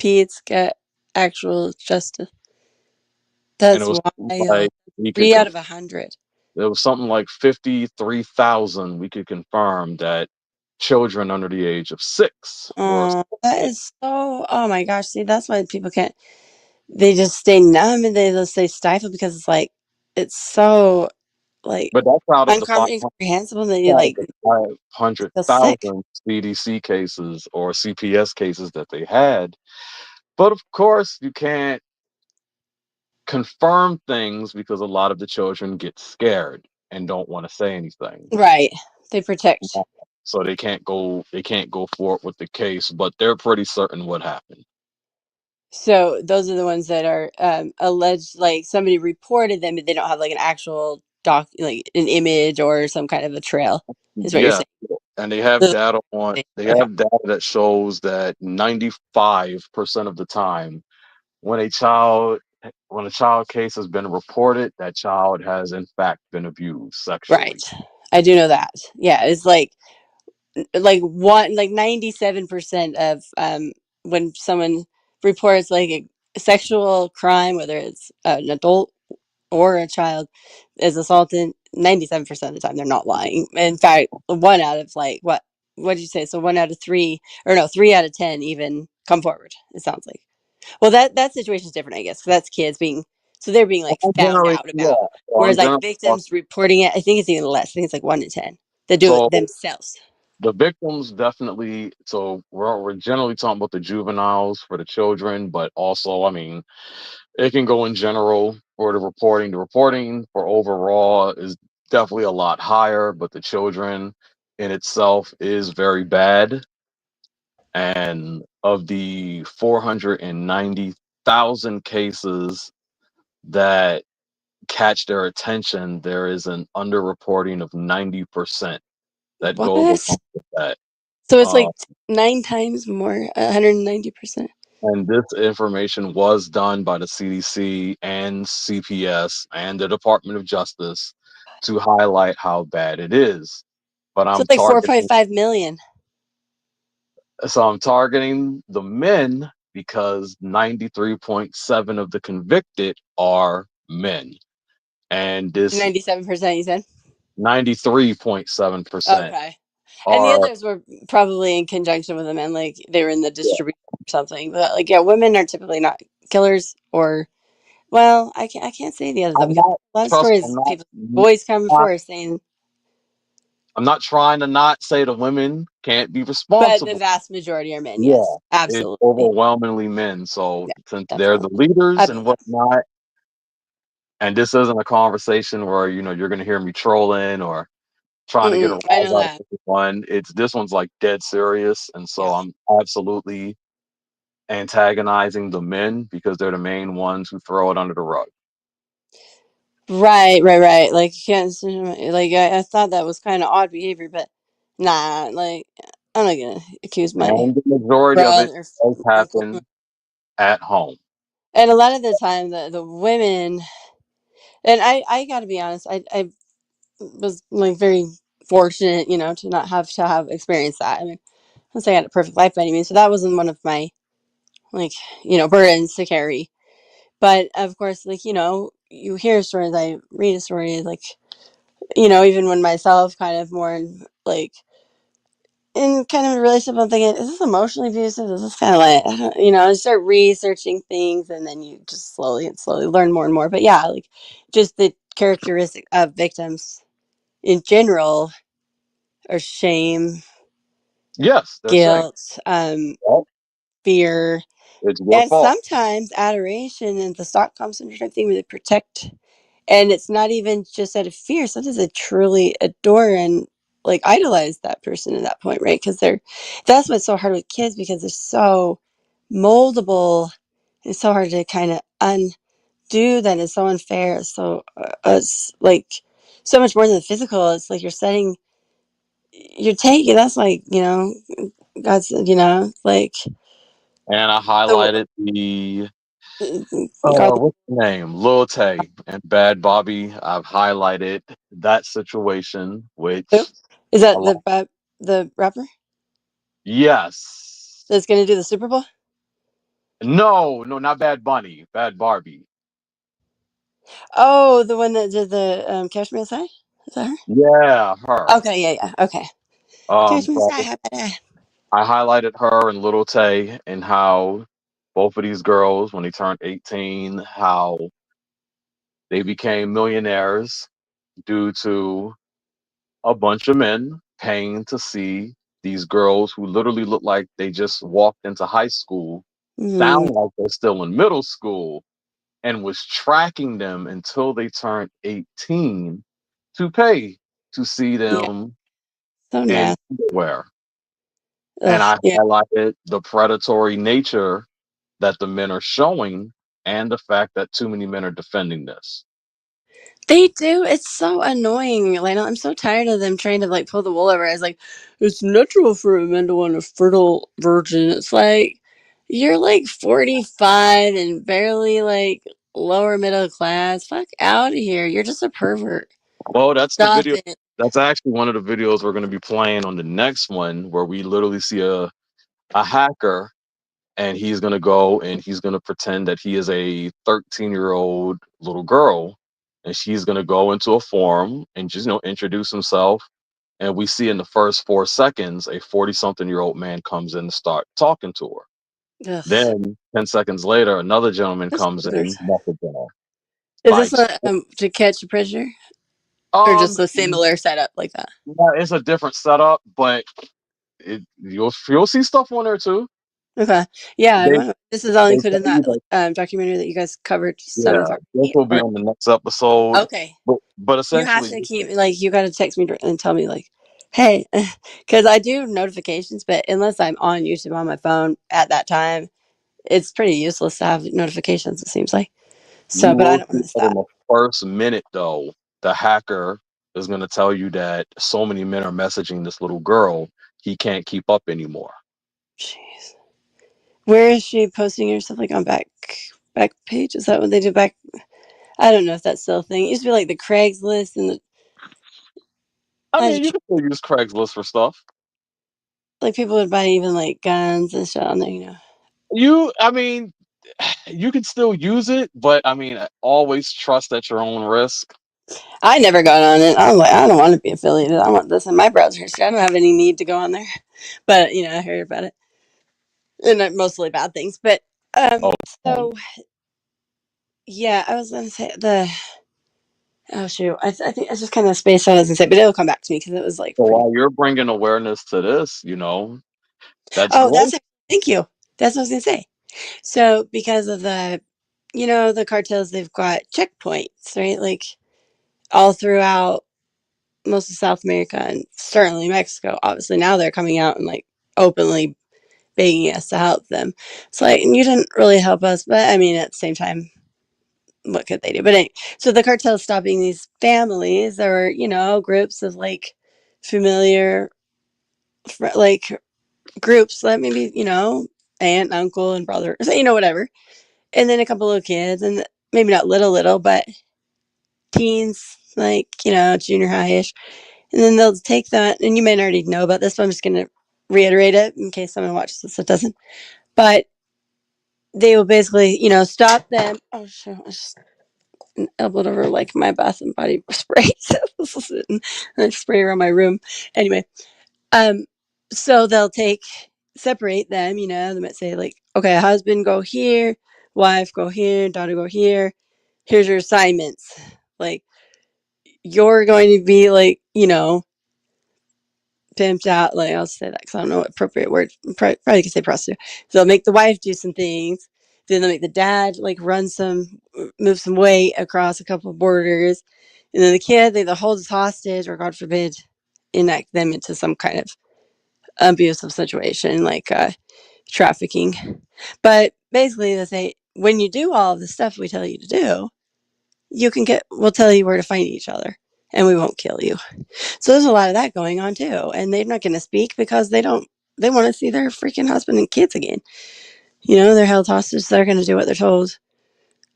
Pete's get actual justice. And it That's was like wild. we could 3 out of 100. it was something like 53,000 we could confirm that children under the age of 6 were Oh, that assaulted. is so oh my gosh, see, that's why people can't they just stay numb and they just stay stifled because it's like it's so, like, But that's out of the incomprehensible that you, like, feel sick. 500,000 CDC cases or CPS cases that they had. But of course, you can't confirm things because a lot of the children get scared and don't want to say anything. Right. They protect. So they can't go forward with the case, but they're pretty certain what happened. So those are the ones that are alleged, like somebody reported them, but they don't have like an actual like an image or some kind of a trail, is what you're Yeah, saying. and they have Ugh. data on they Okay. have data that shows that 95% of the time when a child case has been reported, that child has in fact been abused Right. sexually. I do know that. Yeah, it's like 97% of when someone reports like a sexual crime, whether it's an adult or a child is assaulted, 97% of the time they're not lying. In fact, one out of like what did you say? So 1 out of 3, or no, 3 out of 10 even come forward, it sounds like. Well, that situation is different, I guess, because that's kids being, so they're being like I'm found generally out yeah, about. so Whereas I'm like generally victims reporting it, I think it's even less. I think it's like 1 in 10 that do it so themselves. the victims definitely, so we're generally talking about the juveniles for the children, but also, I mean, it can go in general for the reporting. The reporting for overall is definitely a lot higher, but the children in itself is very bad. And of the 490,000 cases that catch their attention, there is an underreporting of 90% that goes What? along with that. So it's Uh, like 9 times more, 190%. and this information was done by the CDC and CPS and the Department of Justice to highlight how bad it is. But So it's like 4.5 million. I'm targeting the men because 93.7 of the convicted are men. And this 97%, you said? 93.7% Okay. And the are others were probably in conjunction with the men, like they were in the distribution or something. But like, yeah, women are typically not killers, or well, I can't say the other though, I'm because not a lot of trust I'm stories not people boys come not forward saying I'm not trying to not say the women can't be But the responsible. vast majority are men. Yeah, Yes, it's absolutely. overwhelmingly men. So Yeah, since they're the definitely. leaders I and believe whatnot, and this isn't a conversation where you're going to hear me trolling or that. trying to get a I rise know out of that. one. It's this one's like dead serious, and so Yeah. I'm absolutely antagonizing the men because they're the main ones who throw it under the rug. Right. Like, you can't, like, I thought that was kind of odd behavior, but nah, like, I'm not gonna accuse my And the majority of it brother, does uncle. happen at home. And a lot of the time, the women, and I got to be honest, I was like very fortunate, to not have to have experienced that. I mean, I don't say I had a perfect life by any means, so that wasn't one of my, like, burdens to carry. But of course, like, you hear stories, I read a story, like, even when myself kind of more like in kind of a relationship, I'm thinking, is this emotionally abusive? Is this kind of like, I start researching things, and then you just slowly and slowly learn more and more. But yeah, like, just the characteristic of victims in general are shame, Yes, they're saying. guilt, Well, fear, it's your and fault. sometimes adoration and the Stockholm syndrome type thing where they protect. And it's not even just out of fear. Sometimes they truly adore and like idolize that person at that point, right? Because that's what's so hard with kids, because they're so moldable. It's so hard to kind of undo that. It's so unfair. It's like so much more than the physical. It's like you're taking, that's like, God's, like And I the, highlighted the God, what's the name? Lil Tay and Bad Bobby. I've highlighted that situation, who? which Is a that lot. the rapper Yes. that's going to do the Super Bowl? No, no, not Bad Bunny. Bad Barbie. Oh, the one that did the Cashmere Side? Is that her? Yeah, her. Okay, yeah. Okay. Cashmere So Side, how about that? I highlighted her and Little Tay and how both of these girls, when they turned 18, how they became millionaires due to a bunch of men paying to see these girls who literally look like they just walked into high school, Mm, sound like they're still in middle school, and was tracking them until they turned 18 to pay to see yeah, them so in nasty. underwear. And Ugh, I yeah. highlighted the predatory nature that the men are showing and the fact that too many men are defending this. They do. It's so annoying, Lionel. I'm so tired of them trying to like pull the wool over. It's like, it's natural for a man to want a fertile virgin. It's like, you're like 45 and barely like lower middle class. Fuck out of here. You're just a pervert. Well, that's the Stop video. it. That's actually one of the videos we're going to be playing on the next one, where we literally see a hacker, and he's going to go and he's going to pretend that he is a 13-year-old little girl, and she's going to go into a forum and just introduce himself. And we see in the first 4 seconds, a 40-something-year-old man comes in and start talking to her. Ugh. Then 10 seconds later, another gentleman That's comes in, boogers. messaging her Is by this to catch a prisoner? Or just a yeah, similar setup like that? it's a different setup, but you'll see stuff on there too. Okay. Yeah, I They want to. This is all they included tell in you that that documentary that you guys covered yeah, this 7:30. will be Or on the next episode. okay, But you have essentially, to keep like, you got to text me and tell me like, hey, because I do notifications, but unless I'm on YouTube on my phone at that time, it's pretty useless to have notifications. It seems like you so, but I will don't want see to miss that in that. the first minute though, the hacker is going to tell you that so many men are messaging this little girl, he can't keep up anymore. Jeez, where is she posting her stuff, like on back page? Is that what they do back? I don't know if that's still a thing. It used to be like the Craigslist and the. I I mean, you just can still use Craigslist for stuff. like people would buy even like guns and shit on there, I mean, you can still use it, but I mean, always trust at your own risk. I never got on it. I was like, I don't want to be affiliated. I want this in my browser history. I don't have any need to go on there. But I heard about it, and mostly bad things. But Oh, so yeah, I was gonna say Oh shoot! I think I just kind of spaced out as I say, but it'll come back to me because it was like So pretty. while you're bringing awareness to this, that's Oh, great. thank you. That's what I was gonna say. So because of the cartels, they've got checkpoints, right? Like all throughout most of South America and certainly Mexico. Obviously, now they're coming out and like openly begging us to help them. It's like, and you didn't really help us, but I mean, at the same time, what could they do? But anyway, so the cartel's stopping these families or groups of like familiar, like groups that maybe aunt, uncle, and brother, so, whatever, and then a couple of kids, and maybe not little, but teens, like junior high-ish, and then they'll take that, and you may already know about this, but I'm just going to reiterate it in case someone watches this that doesn't. But they will basically, stop them. Oh shit! I just elbowed over like my Bath and Body spray, and I spray around my room. Anyway, so they'll separate them. They might say like, okay, husband go here, wife go here, daughter go here. Here's your assignments. Like you're going to be like, pimped out. Like I'll say that because I don't know what appropriate word. Probably could say prostitute. So they'll make the wife do some things. Then they'll make the dad like move some weight across a couple of borders, and then the kid they hold us hostage or God forbid, enact them into some kind of abusive situation like trafficking. But basically, they say when you do all of the stuff we tell you to do, we'll tell you where to find each other, and we won't kill you. So there's a lot of that going on too, and they're not going to speak because they want to see their freaking husband and kids again. They're held hostage, so they're going to do what they're told.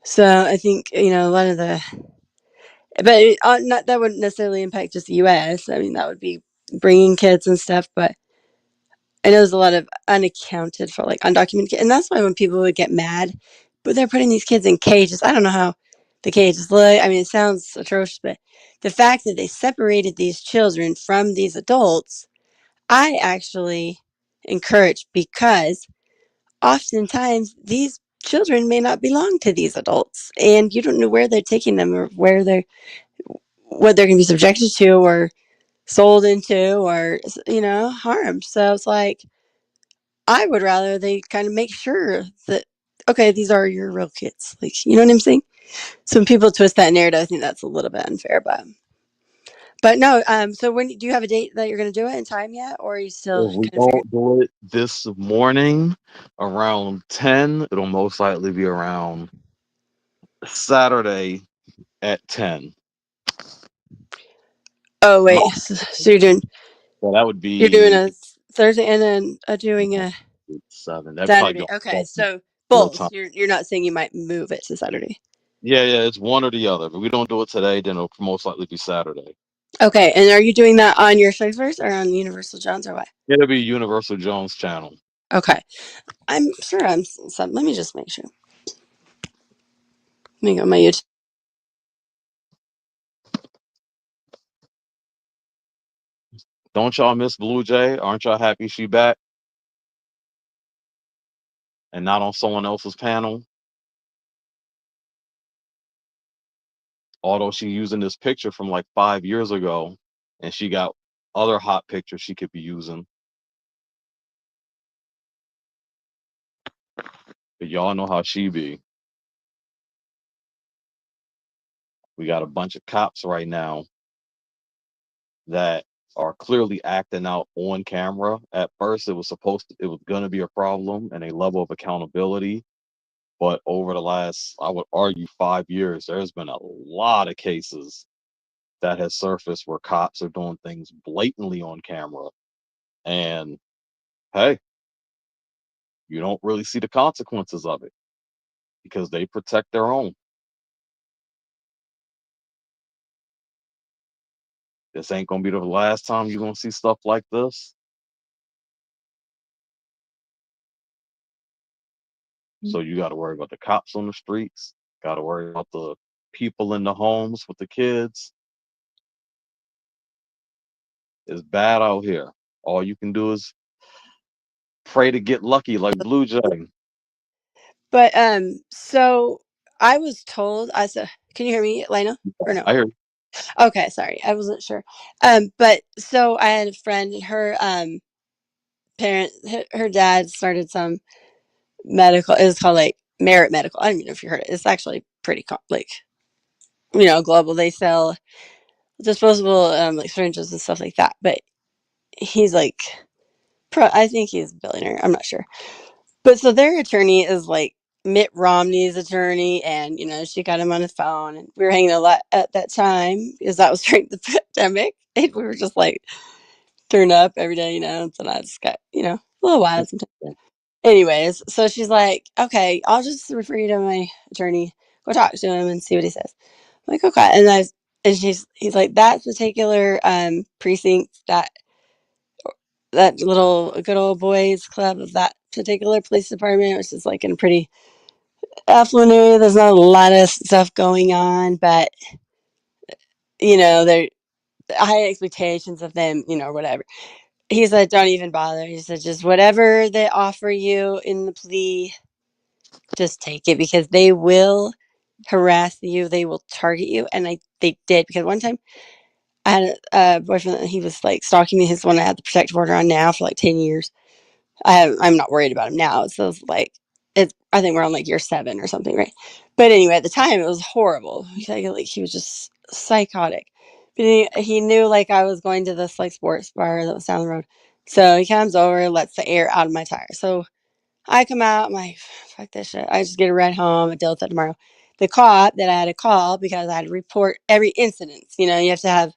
So I think a lot of but not that wouldn't necessarily impact just the U.S. I mean, that would be bringing kids and stuff, but I know there's a lot of unaccounted for, like undocumented, and that's why when people would get mad, but they're putting these kids in cages. I don't know how the cages look. I mean, it sounds atrocious, but the fact that they separated these children from these adults, I actually encourage, because oftentimes these children may not belong to these adults, and you don't know where they're taking them or what they're going to be subjected to or sold into or harmed. So it's like I would rather they kind of make sure that, okay, these are your real kids. Like, you know what I'm saying? Some people twist that narrative. I think that's a little bit unfair, but no. So when do you have a date that you're going to do it in time yet, or are you still If we kind of figuring? don't do it this morning around 10, it'll most likely be around Saturday at 10. Oh wait, so So that would you're doing be a Thursday and then doing a 7. That'd probably Saturday. go Okay, so real both. time. You're not saying you might move it to Saturday. Yeah, it's one or the other. If we don't do it today, then it'll most likely be Saturday. Okay, and are you doing that on your Shakespeare's or on Universal Jones or what? It'll be Universal Jones channel. Okay, I'm sure let me just make sure. Let me go on my YouTube. Don't y'all miss Blue Jay? Aren't y'all happy she back and not on someone else's panel? Although she's using this picture from like 5 years ago, and she got other hot pictures she could be using. But y'all know how she be. We got a bunch of cops right now that are clearly acting out on camera. At first, it was gonna be a problem and a level of accountability. But over the last, I would argue, 5 years, there's been a lot of cases that has surfaced where cops are doing things blatantly on camera. And hey, you don't really see the consequences of it because they protect their own. This ain't gonna be the last time you're gonna see stuff like this. So you got to worry about the cops on the streets, got to worry about the people in the homes with the kids. It's bad out here. All you can do is pray to get lucky like Blue Jay. But so I was told. I said, can you hear me, Lena? Or no? I hear. Okay, sorry, I wasn't sure. But so I had a friend, and her her dad started some medical. It's called like Merit Medical. I don't even know if you heard it. It's actually pretty like global. They sell disposable like syringes and stuff like that. But he's like, I think he's a billionaire. I'm not sure. But so their attorney is like Mitt Romney's attorney, and she got him on the phone, and we were hanging a lot at that time because that was during the pandemic, and we were just like turned up every day, and I just got a little wild sometimes. Anyways, so she's like, okay, I'll just refer you to my attorney. Go talk to him and see what he says. I'm like, okay, and he's like, that particular precinct, that little good old boys club of that particular police department, which is like in a pretty affluent area. There's not a lot of stuff going on, but they're high expectations of them, whatever. He said, don't even bother. He said, just whatever they offer you in the plea, just take it, because they will harass you. They will target you. And they did, because one time I had a boyfriend that he was like stalking me. His one I had the protective order on now for like 10 years. I'm not worried about him now. So it's like, I think we're on like year 7 or something, right? But anyway, at the time it was horrible. He was just psychotic. But he knew like I was going to this like sports bar that was down the road. So he comes over, lets the air out of my tire. So I come out, I'm like, fuck this shit. I just get a ride home. I deal with that tomorrow. The cop that I had to call because I had to report every incident. You have to have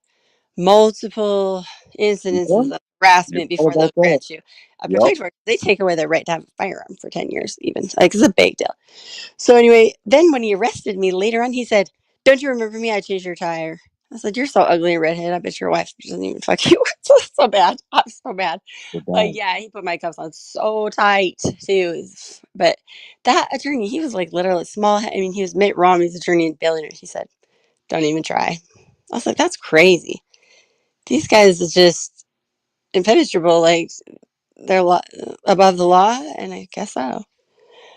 multiple incidences of harassment before they'll grant you a protective order. They take away their right to have a firearm for 10 years, even. Like, it's a big deal. So anyway, then when he arrested me later on, he said, don't you remember me? I changed your tire. I said, you're so ugly and redhead. I bet your wife doesn't even fuck you. So bad. I'm so bad. Yeah, he put my cuffs on so tight too. But that attorney, he was like literally small. I mean, he was Mitt Romney's attorney in billionaires. He said, don't even try. I was like, that's crazy. These guys is just impenetrable. Like, they're above the law, and I guess so.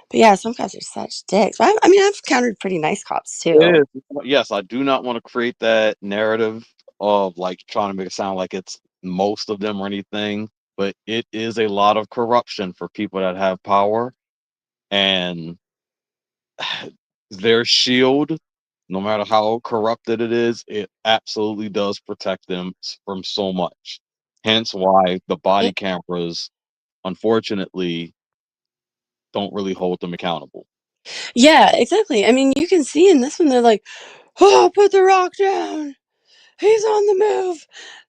But yeah, some cops are such dicks. But I mean, I've encountered pretty nice cops too. Yes, I do not want to create that narrative of like trying to make it sound like it's most of them or anything, but it is a lot of corruption for people that have power, and their shield, no matter how corrupted it is, it absolutely does protect them from so much. Hence why the body cameras, unfortunately, don't really hold them accountable. Yeah, exactly. I mean, you can see in this one, they're like, oh, put the rock down. He's on the move.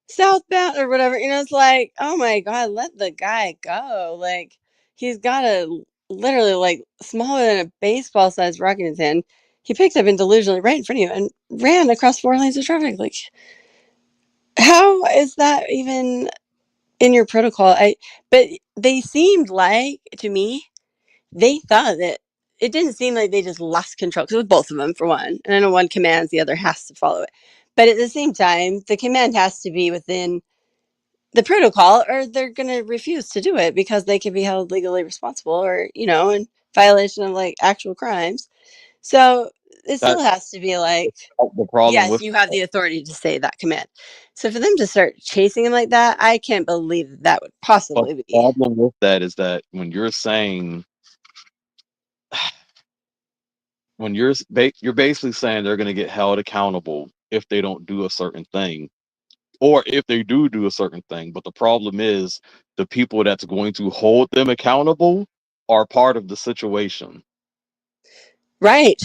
Southbound or whatever. It's like, oh my God, let the guy go. Like, he's got a literally like smaller than a baseball sized rock in his hand. He picked up and delusionally right in front of you and ran across 4 lanes of traffic. Like, how is that even in your protocol? But they seemed like, to me, they thought that it didn't seem like they just lost control, because it was both of them, for one. And I know one commands, the other has to follow it. But at the same time, the command has to be within the protocol, or they're going to refuse to do it because they can be held legally responsible, or, in violation of like actual crimes. So it still has to be like, the problem yes, with you have the authority to say that command. So for them to start chasing him like that, I can't believe that would possibly the be. problem with that is that when you're saying you're basically saying they're going to get held accountable if they don't do a certain thing, or if they do a certain thing. But the problem is the people that's going to hold them accountable are part of the situation. Right.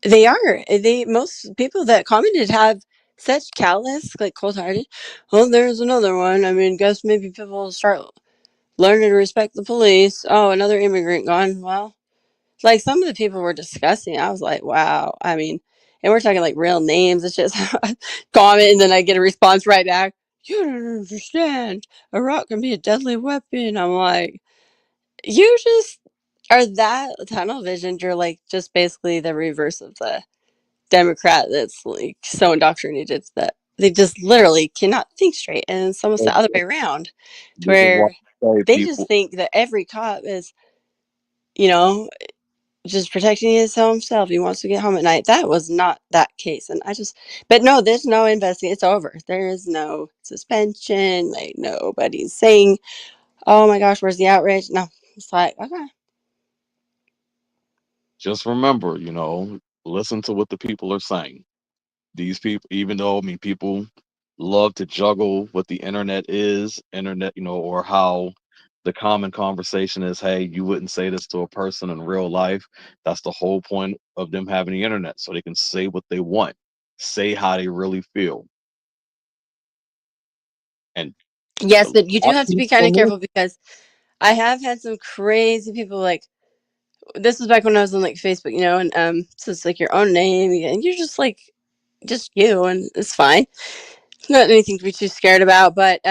They are. Most people that commented have such callous, like cold-hearted. Oh, there's another one. I mean, guess maybe people will start learning to respect the police. Oh, another immigrant gone. Well, like, some of the people were disgusting. I was like, wow. I mean, and we're talking like real names. It's just comment, and then I get a response right back. You don't understand. A rock can be a deadly weapon. I'm like, you just are that tunnel visioned. You're like just basically the reverse of the Democrat that's like so indoctrinated that they just literally cannot think straight. And it's almost the other way around, to This is why where I say they just people think that every cop is, you know, just protecting his himself. He wants to get home at night. That was not that case. And but no, there's no investigation. It's over. There is no suspension. Like, nobody's saying, oh my gosh, where's the outrage? No, it's like, okay. Just remember, listen to what the people are saying. These people, even though, people love to juggle what the internet, or how the common conversation is, hey, you wouldn't say this to a person in real life. That's the whole point of them having the internet, so they can say what they want, say how they really feel. And yes, but you do watch have to be kind of from this. careful, because I have had some crazy people, like, this was back when I was on like Facebook, and so it's like your own name, and you're just like, just you, and it's fine. Not anything to be too scared about, but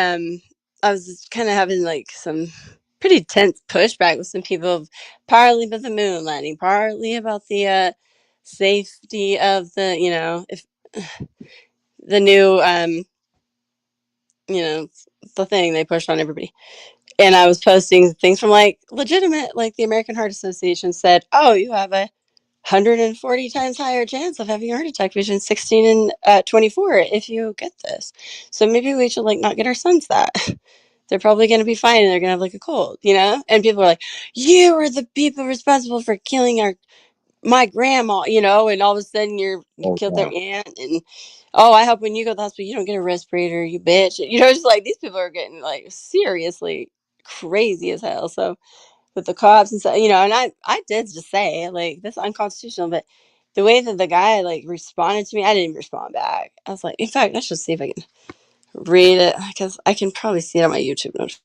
I was kind of having like some pretty tense pushback with some people, partly about the moon landing, partly about the safety of if the new the thing they pushed on everybody. And I was posting things from like legitimate, like the American Heart Association said, oh, you have a 140 times higher chance of having a heart attack between 16 and 24 if you get this. So maybe we should like not get our sons that. They're probably going to be fine, and they're going to have like a cold, And people are like, you are the people responsible for killing my grandma, and all of a sudden you Oh, killed their God. aunt, and oh, I hope when you go to the hospital you don't get a respirator, you bitch. Just like these people are getting like seriously crazy as hell. So with the cops and stuff, and I did just say like this is unconstitutional, but the way that the guy like responded to me, I didn't even respond back. I was like, in fact, let's just see if I can read it, because I can probably see it on my YouTube notes.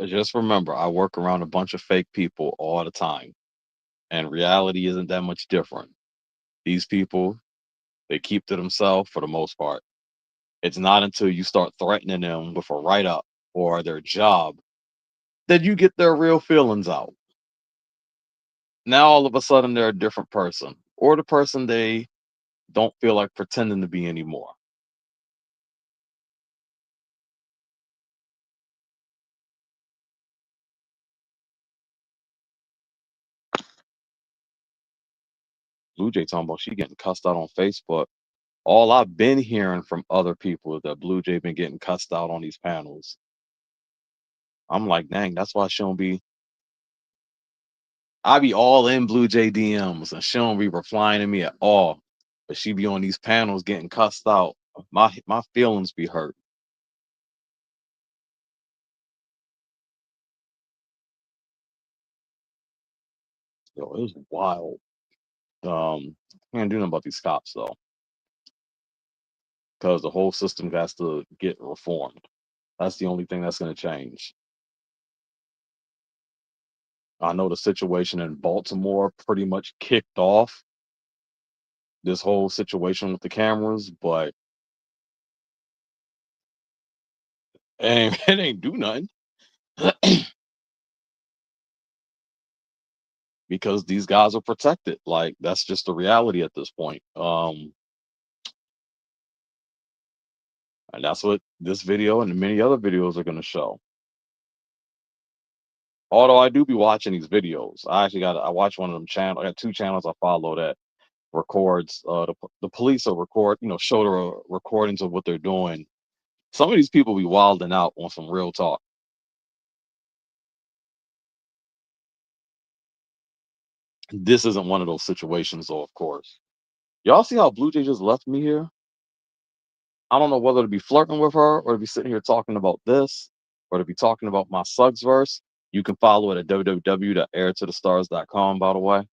Just remember, I work around a bunch of fake people all the time, and reality isn't that much different. These people, they keep to themselves for the most part. It's not until you start threatening them with a write up or their job that you get their real feelings out. Now, all of a sudden, they're a different person, or the person they don't feel like pretending to be anymore. Blue Jay talking about she getting cussed out on Facebook. All I've been hearing from other people is that Blue Jay been getting cussed out on these panels. I'm like, dang, that's why she don't be. I be all in Blue Jay DMs, and she don't be replying to me at all. But she be on these panels getting cussed out. My feelings be hurt. Yo, it was wild. Can't do nothing about these cops though, because the whole system has to get reformed. That's the only thing that's going to change. I know the situation in Baltimore pretty much kicked off this whole situation with the cameras, but it ain't do nothing because these guys are protected. Like, that's just the reality at this point. And that's what this video and many other videos are going to show. Although I do be watching these videos, I watch one of them channels. I got two channels I follow that records the police are show the recordings of what they're doing. Some of these people be wilding out on some real talk. This isn't one of those situations, though. Of course, y'all see how Blue Jay just left me here. I don't know whether to be flirting with her or to be sitting here talking about this or to be talking about my Suggs verse. You can follow it at www.airtothestars.com, by the way.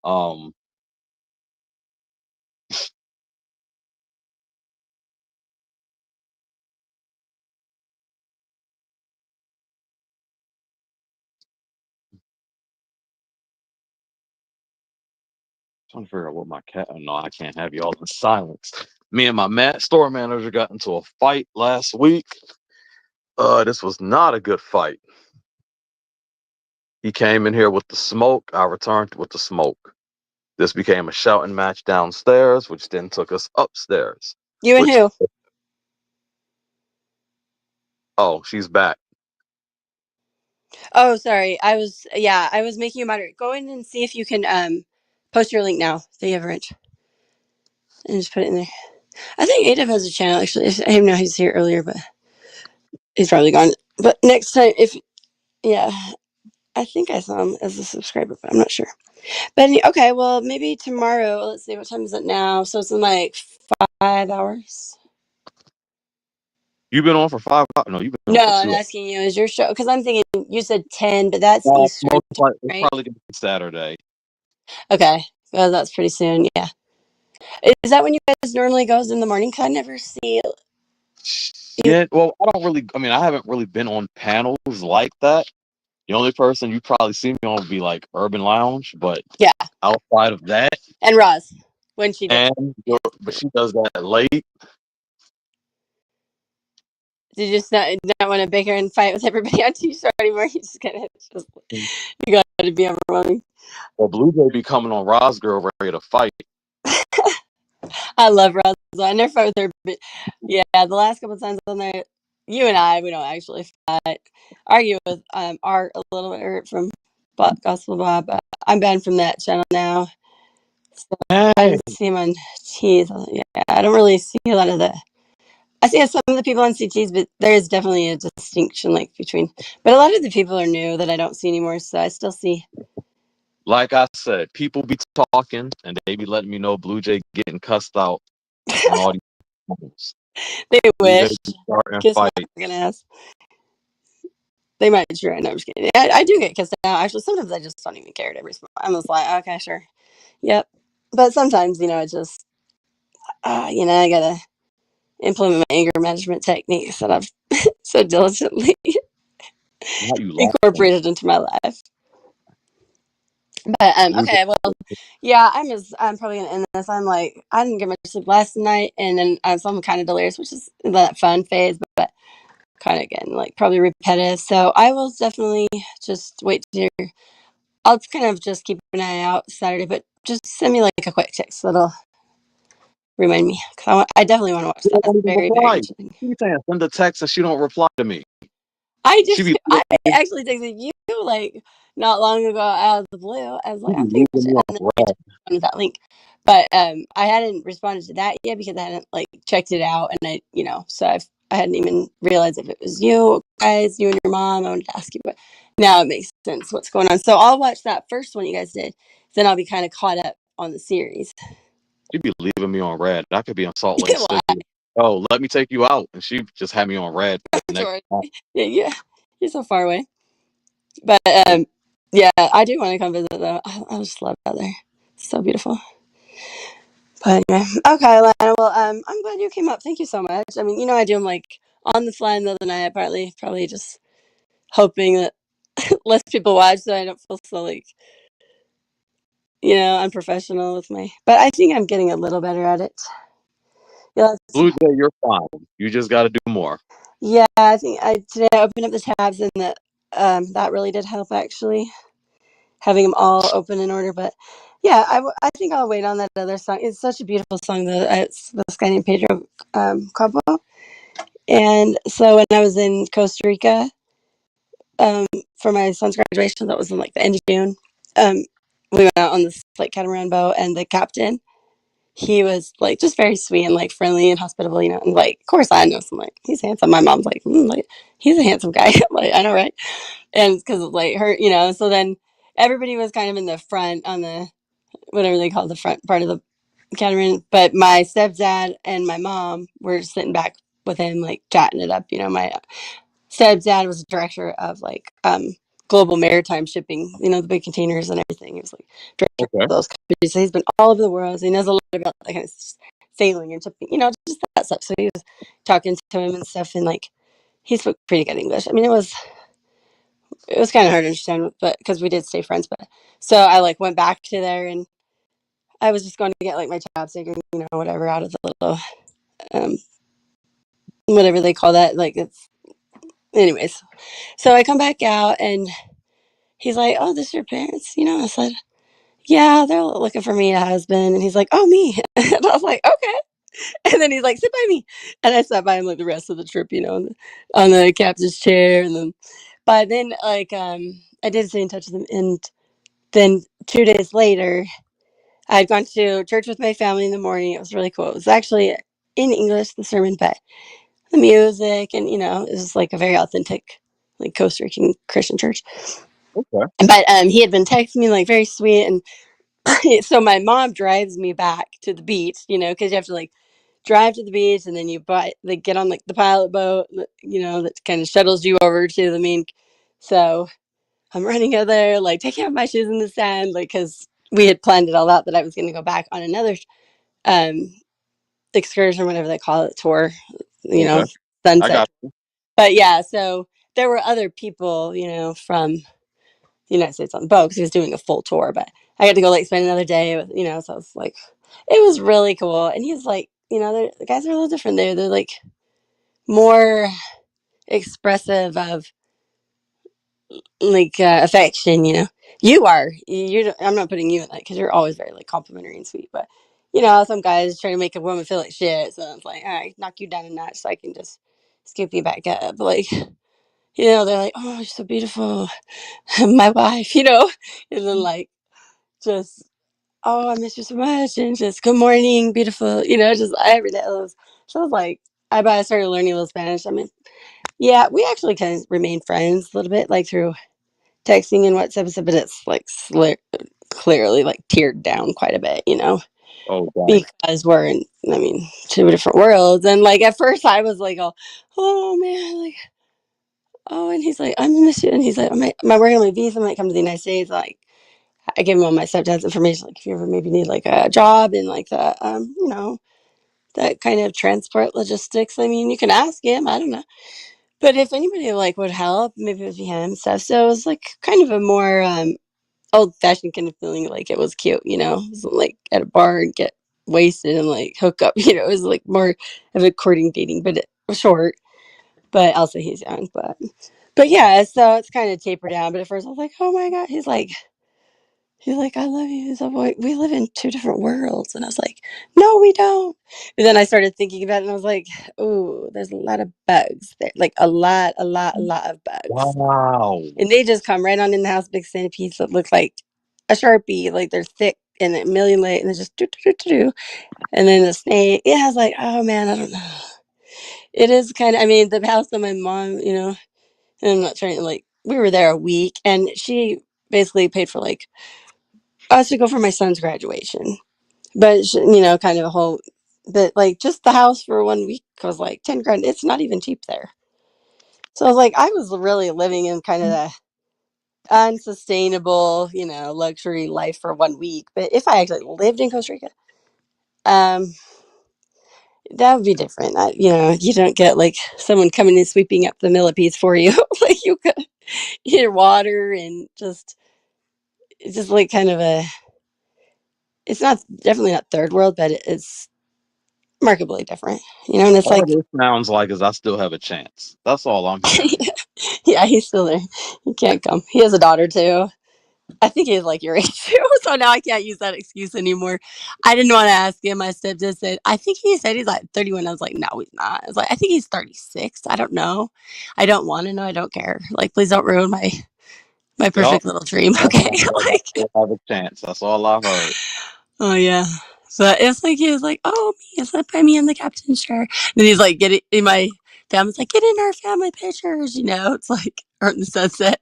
Um, trying to figure out what my cat. Oh, no, I can't have y'all in silence. Me and my store manager got into a fight last week. This was not a good fight. He came in here with the smoke. I returned with the smoke. This became a shouting match downstairs, which then took us upstairs. You and Which who? Oh, she's back. Oh, sorry. I was making you moderate. Go in and see if you can post your link now that you have a wrench. And just put it in there. I think Adab has a channel actually. I didn't know he's here earlier, but he's probably gone. But next time I think I saw him as a subscriber, but I'm not sure. But okay, well maybe tomorrow. Let's see, what time is it now? So it's in like 5 hours. You've been on for 5 hours? No, you've been No, on for I'm 2 hours. asking you, is your show, because I'm thinking you said 10, but that's It's Eastern time, right? probably gonna be Saturday. Okay. Well, that's pretty soon, yeah. Is that when you guys normally goes in the morning? 'Cause I never see it. Yeah, well, I haven't really been on panels like that. The only person you probably see me on would be like Urban Lounge, but Yeah. outside of that, And Roz, when she does. but she does that late. Did you just not want to bicker and fight with everybody on T-shirt anymore? You just kind of you got to be overwhelming. Well, Blue Jay be coming on Roz Girl ready to fight. I love Roz. I never fight with her, but yeah, the last couple of times on there, you and we don't actually fight. Argue with Art a little bit from Gospel Bob. But I'm banned from that channel now. So I didn't see him on T's. Yeah, I don't really see a lot of the. I see some of the people on CTs, but there is definitely a distinction between. But a lot of the people are new that I don't see anymore, so I still see. Like I said, people be talking and they be letting me know Blue Jay getting cussed out on all these channels. They wish. Kiss my fucking ass. They might sure. No, I'm just kidding. I do get kissed out. Actually, sometimes I just don't even care to respond. I'm just like, okay, sure, yep. But sometimes, it's just, I gotta implement my anger management techniques that I've so diligently incorporated into my life. But okay, well, yeah, I'm probably gonna end this. I'm like, I didn't get much sleep last night, and then so I'm kind of delirious, which is that fun phase, but kind of getting probably repetitive. So I will definitely just wait to hear. I'll kind of just keep an eye out Saturday, but just send me a quick text that'll remind me, because I definitely want to watch that. That's very, very interesting. She's saying send a text and she don't reply to me. I actually texted you not long ago out of the blue. I was like, I'm thinking that link, but I hadn't responded to that yet because I hadn't checked it out, and so I hadn't even realized if it was you guys, you and your mom. I wanted to ask you, but now it makes sense what's going on. So I'll watch that first one you guys did, then I'll be kind of caught up on the series. She'd be leaving me on red. I could be on Salt Lake City. Oh, let me take you out, and she just had me on red. Yeah, you're so far away. But yeah, I do want to come visit though. I just love out there. It's so beautiful. But anyway, okay, Lana. Well, I'm glad you came up. Thank you so much. I mean, I do them on the fly in the middle of the night, probably just hoping that less people watch, so I don't feel so unprofessional with my. But I think I'm getting a little better at it. Yeah, Blue Jay, you're fine. You just got to do more. Yeah, I think today I opened up the tabs, and that really did help actually, having them all open in order. But yeah, I think I'll wait on that other song. It's such a beautiful song though. It's this guy named Pedro Cabo. And so when I was in Costa Rica for my son's graduation, that was in the end of June, we went out on this catamaran boat, and the captain, he was just very sweet and friendly and hospitable, and of course I know some he's handsome. My mom's he's a handsome guy. I know, right? And because of her, so then everybody was kind of in the front on the whatever they call the front part of the catamaran, but my stepdad and my mom were sitting back with him chatting it up. My stepdad was the director of global maritime shipping, the big containers and everything. He was director of those companies. So he's been all over the world. So he knows a lot about that kind of sailing and shipping, just that stuff. So he was talking to him and stuff, and he spoke pretty good English. I mean, it was kind of hard to understand, but because we did stay friends. But so I went back to there, and I was just going to get my chapstick or whatever out of the little whatever they call that. It's anyways. So I come back out, and he's like, "Oh, this your parents?" I said, "Yeah, they're looking for me a husband." And he's like, "Oh, me." And I was like, "Okay." And then he's like, sit by me. And I sat by him like the rest of the trip, on the captain's chair. And then, but then like, I did stay in touch with him. And then 2 days later, I had gone to church with my family in the morning. It was really cool. It was actually in English, the sermon, but the music and, it was like a very authentic, like Costa Rican Christian church. Okay. But he had been texting me like very sweet. And so my mom drives me back to the beach, because you have to like drive to the beach and then get on like the pilot boat, that kind of shuttles you over to the main. So I'm running out there, like taking off my shoes in the sand, like, because we had planned it all out that I was going to go back on another excursion, whatever they call it, tour, Okay. I sunset. got you. But yeah, so there were other people, from the United States on the boat because he was doing a full tour, but I got to go like spend another day with, so I was like, it was really cool. And he was like, the guys are a little different there. They're like more expressive of like affection, I'm not putting you in that because you're always very like complimentary and sweet, but some guys try to make a woman feel like shit, so it's like, all right, knock you down a notch so I can just scoop you back up, like, they're like, oh, you're so beautiful, my wife, and then like just, oh, I miss you so much, and just good morning, beautiful, just every day. So I was like, I started learning a little Spanish. I mean, yeah, we actually kind of remained friends a little bit, like through texting and WhatsApp, but it's like clearly like tiered down quite a bit, Oh, dang. because we're in, two different worlds. And like at first I was like, oh man, like, oh, and he's like, I miss you. And he's like, am I working on my visa? I might come to the United States. Like, I gave him all my stepdad's information, like if you ever maybe need like a job in like the, that kind of transport logistics. I mean, you can ask him. I don't know. But if anybody like would help, maybe it would be him and stuff. So it was like kind of a more old fashioned kind of feeling, like it was cute, it wasn't like at a bar and get wasted and like hook up, it was like more of a courting dating, but it was short. But also he's young, but yeah, so it's kind of tapered down. But at first I was like, oh my god, he's like, I love you. He's like, we live in two different worlds. And I was like, no, we don't. But then I started thinking about it and I was like, oh, there's a lot of bugs there. Like a lot of bugs. Wow. And they just come right on in the house, big centipedes that look like a Sharpie. Like they're thick and a million legs. And they're just do. And then the snake. Yeah, I was like, oh man, I don't know. It is kind of, the house that my mom, and I'm not trying to like, we were there a week and she basically paid for like us to go for my son's graduation, but kind of a whole, but like just the house for 1 week was like 10 grand. It's not even cheap there. So I was like, I was really living in kind of the unsustainable, luxury life for 1 week. But if I actually lived in Costa Rica, that would be different. You don't get like someone coming and sweeping up the millipedes for you. Like you could hear water and it's just like kind of it's not, definitely not third world, but it's markedly different, and it's All like, this sounds like is I still have a chance. That's all I'm hearing. yeah, he's still there. He can't come. He has a daughter too. I think he's like your age too. So now I can't use that excuse anymore. I didn't want to ask him. My stepdad said, I think he said he's like 31. I was like, no, he's not. I was like, I think he's 36. I don't know. I don't want to know. I don't care. Like, please don't ruin my Yup. perfect little dream. All Okay. I heard, I Like, still have a chance. That's all I heard. oh yeah. So it's like he was like, oh, me, it's like, put me in the captain's chair. And he's like, get it in my family's like, get in our family pictures, it's like or in the sunset.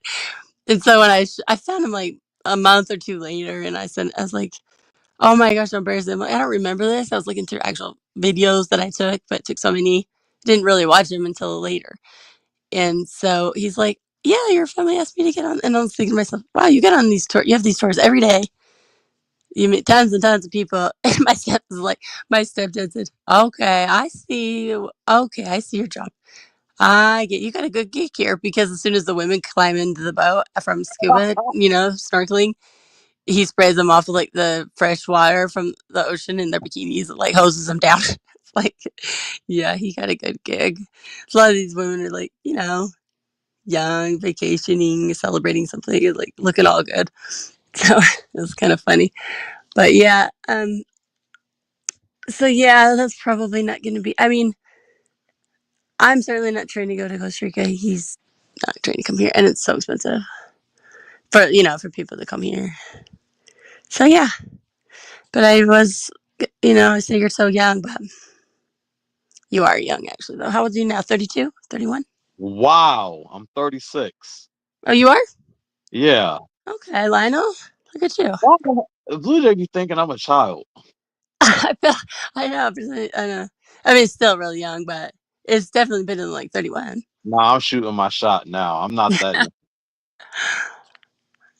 And so when I found him like a month or two later, and I was like, oh my gosh, I'm embarrassed. I'm like, I don't remember this. I was looking through actual videos that I took, but took so many, didn't really watch them until later. And so he's like, yeah, your family asked me to get on. And I was thinking to myself, wow, you get on these tours, you have these tours every day. You meet tons and tons of people. And my stepdad said, okay, I see you. Okay, I see your job. You got a good gig here, because as soon as the women climb into the boat from scuba, snorkeling, he sprays them off with like the fresh water from the ocean in their bikinis, like hoses them down. It's like, yeah, he got a good gig. A lot of these women are like, young, vacationing, celebrating something, like looking all good. So it's kind of funny. But yeah, So yeah, that's probably not going to be. I mean, I'm certainly not trying to go to Costa Rica. He's not trying to come here, and it's so expensive for people to come here. So yeah, but I was, I say you're so young, but you are young actually. Though, how old are you now? 32, 31? Wow, I'm 36. Oh, you are? Yeah. Okay, Lionel. Look at you. Why the Blue Jay be thinking I'm a child? I know. I know. I mean, it's still really young, but it's definitely been in like 31. Nah, I'm shooting my shot now. I'm not that young.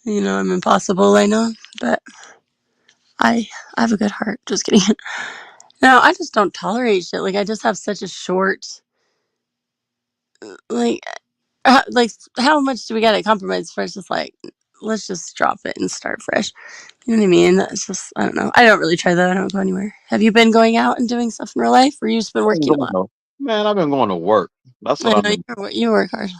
I'm impossible. I know, but I have a good heart. Just kidding. No, I just don't tolerate shit. Like I just have such a short, like, like how much do we got to compromise first? Just like, let's just drop it and start fresh. You know what I mean? That's just, I don't know. I don't really try that. I don't go anywhere. Have you been going out and doing stuff in real life, or you just been I've been working a going lot? to, man, I've been going to work. That's what I I've know been. you work hard.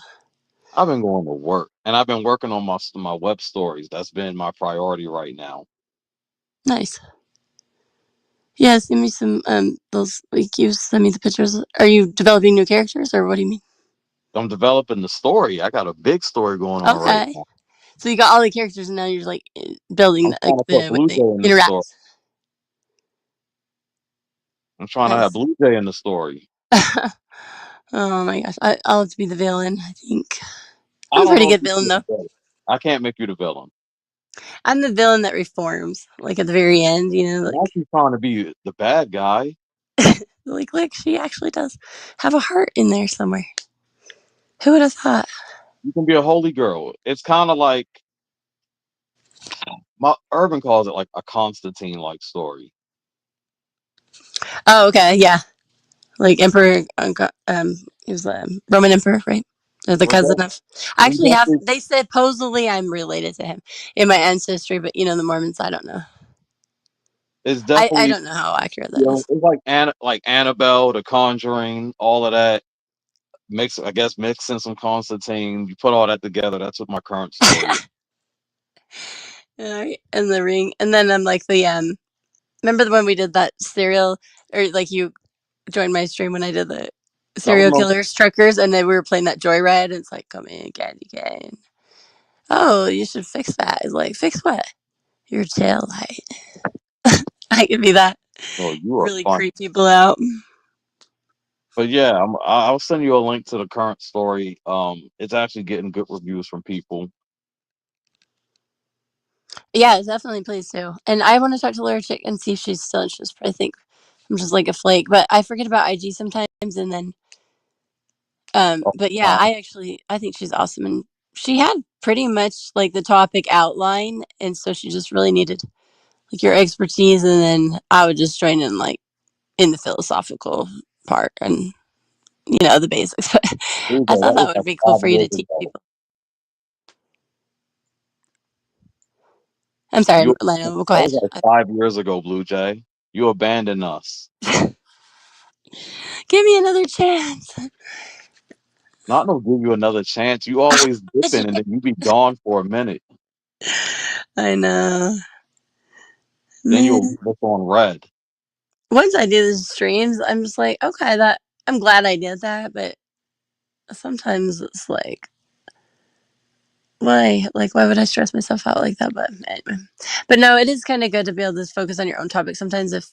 I've been going to work, and I've been working on my web stories. That's been my priority right now. Nice. Yeah, send me some those, like, you send me the pictures. Are you developing new characters, or what do you mean? I'm developing the story. I got a big story going on right Okay. now. So you got all the characters, and now you're like building I'm trying to put the way Blue they Jay in the story. interact. I'm trying to have Nice. Blue Jay in the story. Oh my gosh, I'll have to be the villain. I think I I'm a don't pretty know if good you can villain be though. the villain. I can't make you the villain. I'm the villain that reforms, like at the very end. And I keep trying to be the bad guy. Like look, she actually does have a heart in there somewhere. Who would have thought? You can be a holy girl. It's kind of like my Urban calls it like a Constantine like story. Oh, okay, yeah, like Emperor. He was the Roman Emperor, right? Or the We cousin def- of. I we actually have. definitely They said supposedly I'm related to him in my ancestry, but the Mormons, I don't know. it's I definitely don't know how accurate that is. it's like Annabelle, The Conjuring, all of that. Mixing some Constantine. You put all that together. That's what my current story is. Alright, and the ring, and then I'm like the remember when we did that serial, or like you joined my stream when I did the That was serial no. killers truckers, and then we were playing that Joyride, and it's like, come in, candy cane. Oh, you should fix that. It's like, fix what? Your tail light. I could be that. Oh, you are Really fun. creep people out. But yeah, I'll send you a link to the current story. It's actually getting good reviews from people. Yeah, definitely, please do. And I want to talk to Laura Chick and see if she's still interested. But I think I'm just like a flake. But I forget about IG sometimes, and then Oh, but yeah, fine. I think she's awesome, and she had pretty much like the topic outline, and so she just really needed like your expertise, and then I would just join in like in the philosophical part and the basics. But Blue I Jay, thought that that was would like be cool for you 5 years to teach ago. people. I'm sorry, You Lionel. Go That ahead. was like 5 years ago, Blue Jay. You abandoned us. Give me another chance. Not no give you another chance. You always dipping and then you be gone for a minute. I know, Then you'll man. look on red. Once I do the streams, I'm just like, okay, that I'm glad I did that, but sometimes it's like, why? Like, why would I stress myself out like that? But anyway, but no, it is kind of good to be able to focus on your own topic. Sometimes, if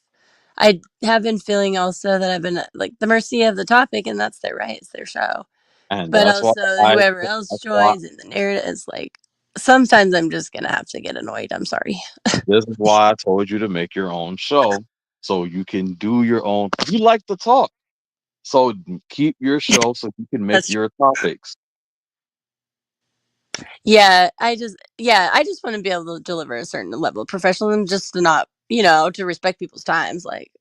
I have been feeling also that I've been at, like the mercy of the topic, and that's their right, it's their show. And But that's why also, I whoever else that's why joins in the narrative is like, sometimes I'm just gonna have to get annoyed. I'm sorry. this is why I told you to make your own show so you can do your own. You like to talk. So keep your show so you can make That's your topics. Yeah, I just want to be able to deliver a certain level of professionalism, just to not, to respect people's times. Like,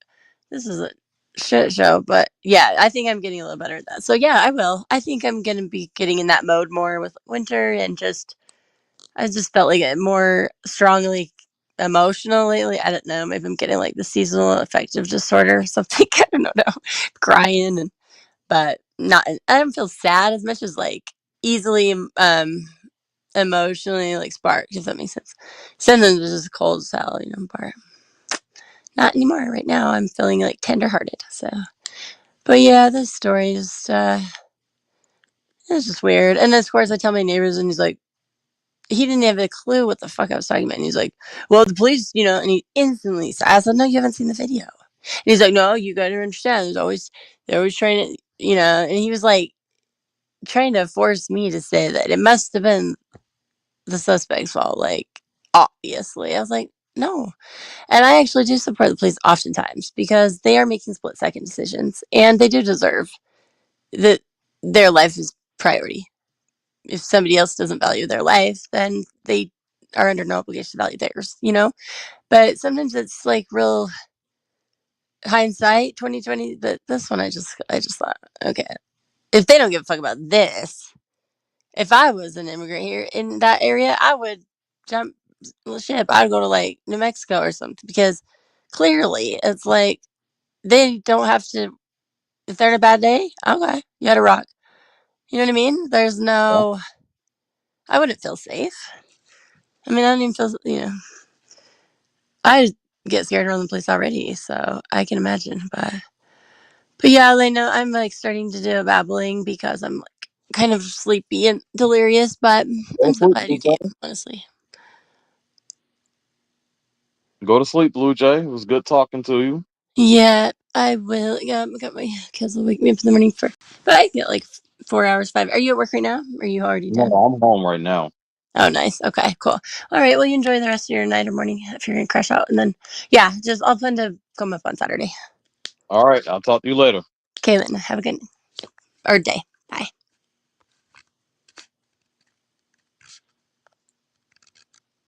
this is a shit show, but yeah, I think I'm getting a little better at that. So yeah, I will. I think I'm gonna be getting in that mode more with winter, and I just felt like it more strongly emotional lately. I don't know. Maybe I'm getting like the seasonal affective disorder or something. I don't know. Crying but not. I don't feel sad as much as like easily emotionally like sparked, if that makes sense. Sometimes it's just cold as hell, but not anymore. Right now, I'm feeling like tenderhearted. So, but yeah, this story is it's just weird. And of course, I tell my neighbors, and he's like, he didn't have a clue what the fuck I was talking about. And he's like, well, the police, and he instantly, I said, no, you haven't seen the video. And he's like, no, you got to understand. They're always trying to, and he was like trying to force me to say that it must have been the suspect's fault. Like, obviously. I was like, no. And I actually do support the police oftentimes because they are making split second decisions and they do deserve that their life is priority. If somebody else doesn't value their life, then they are under no obligation to value theirs, But sometimes it's like real hindsight 2020. But this one I just thought, okay, if they don't give a fuck about this, if I was an immigrant here in that area, I would jump ship. I'd go to like New Mexico or something because clearly it's like they don't have to. If they're in a bad day, okay, you had to rock. You know what I mean? There's no. I wouldn't feel safe. I mean, I don't even feel. I get scared around the place already, so I can imagine. But yeah, I know I'm like starting to do a babbling because I'm like kind of sleepy and delirious. But I'm so glad you came, honestly. Go to sleep, Blue Jay. It was good talking to you. Yeah, I will. Yeah, I got my kids will wake me up in the morning but I get like 4 hours, 5. Are you at work right now? Or are you already No, done? I'm home right now. Oh, nice. Okay, cool. All right. Well, you enjoy the rest of your night or morning if you're gonna crash out, and then I'll plan to come up on Saturday. All right, I'll talk to you later. Okay, then have a good day.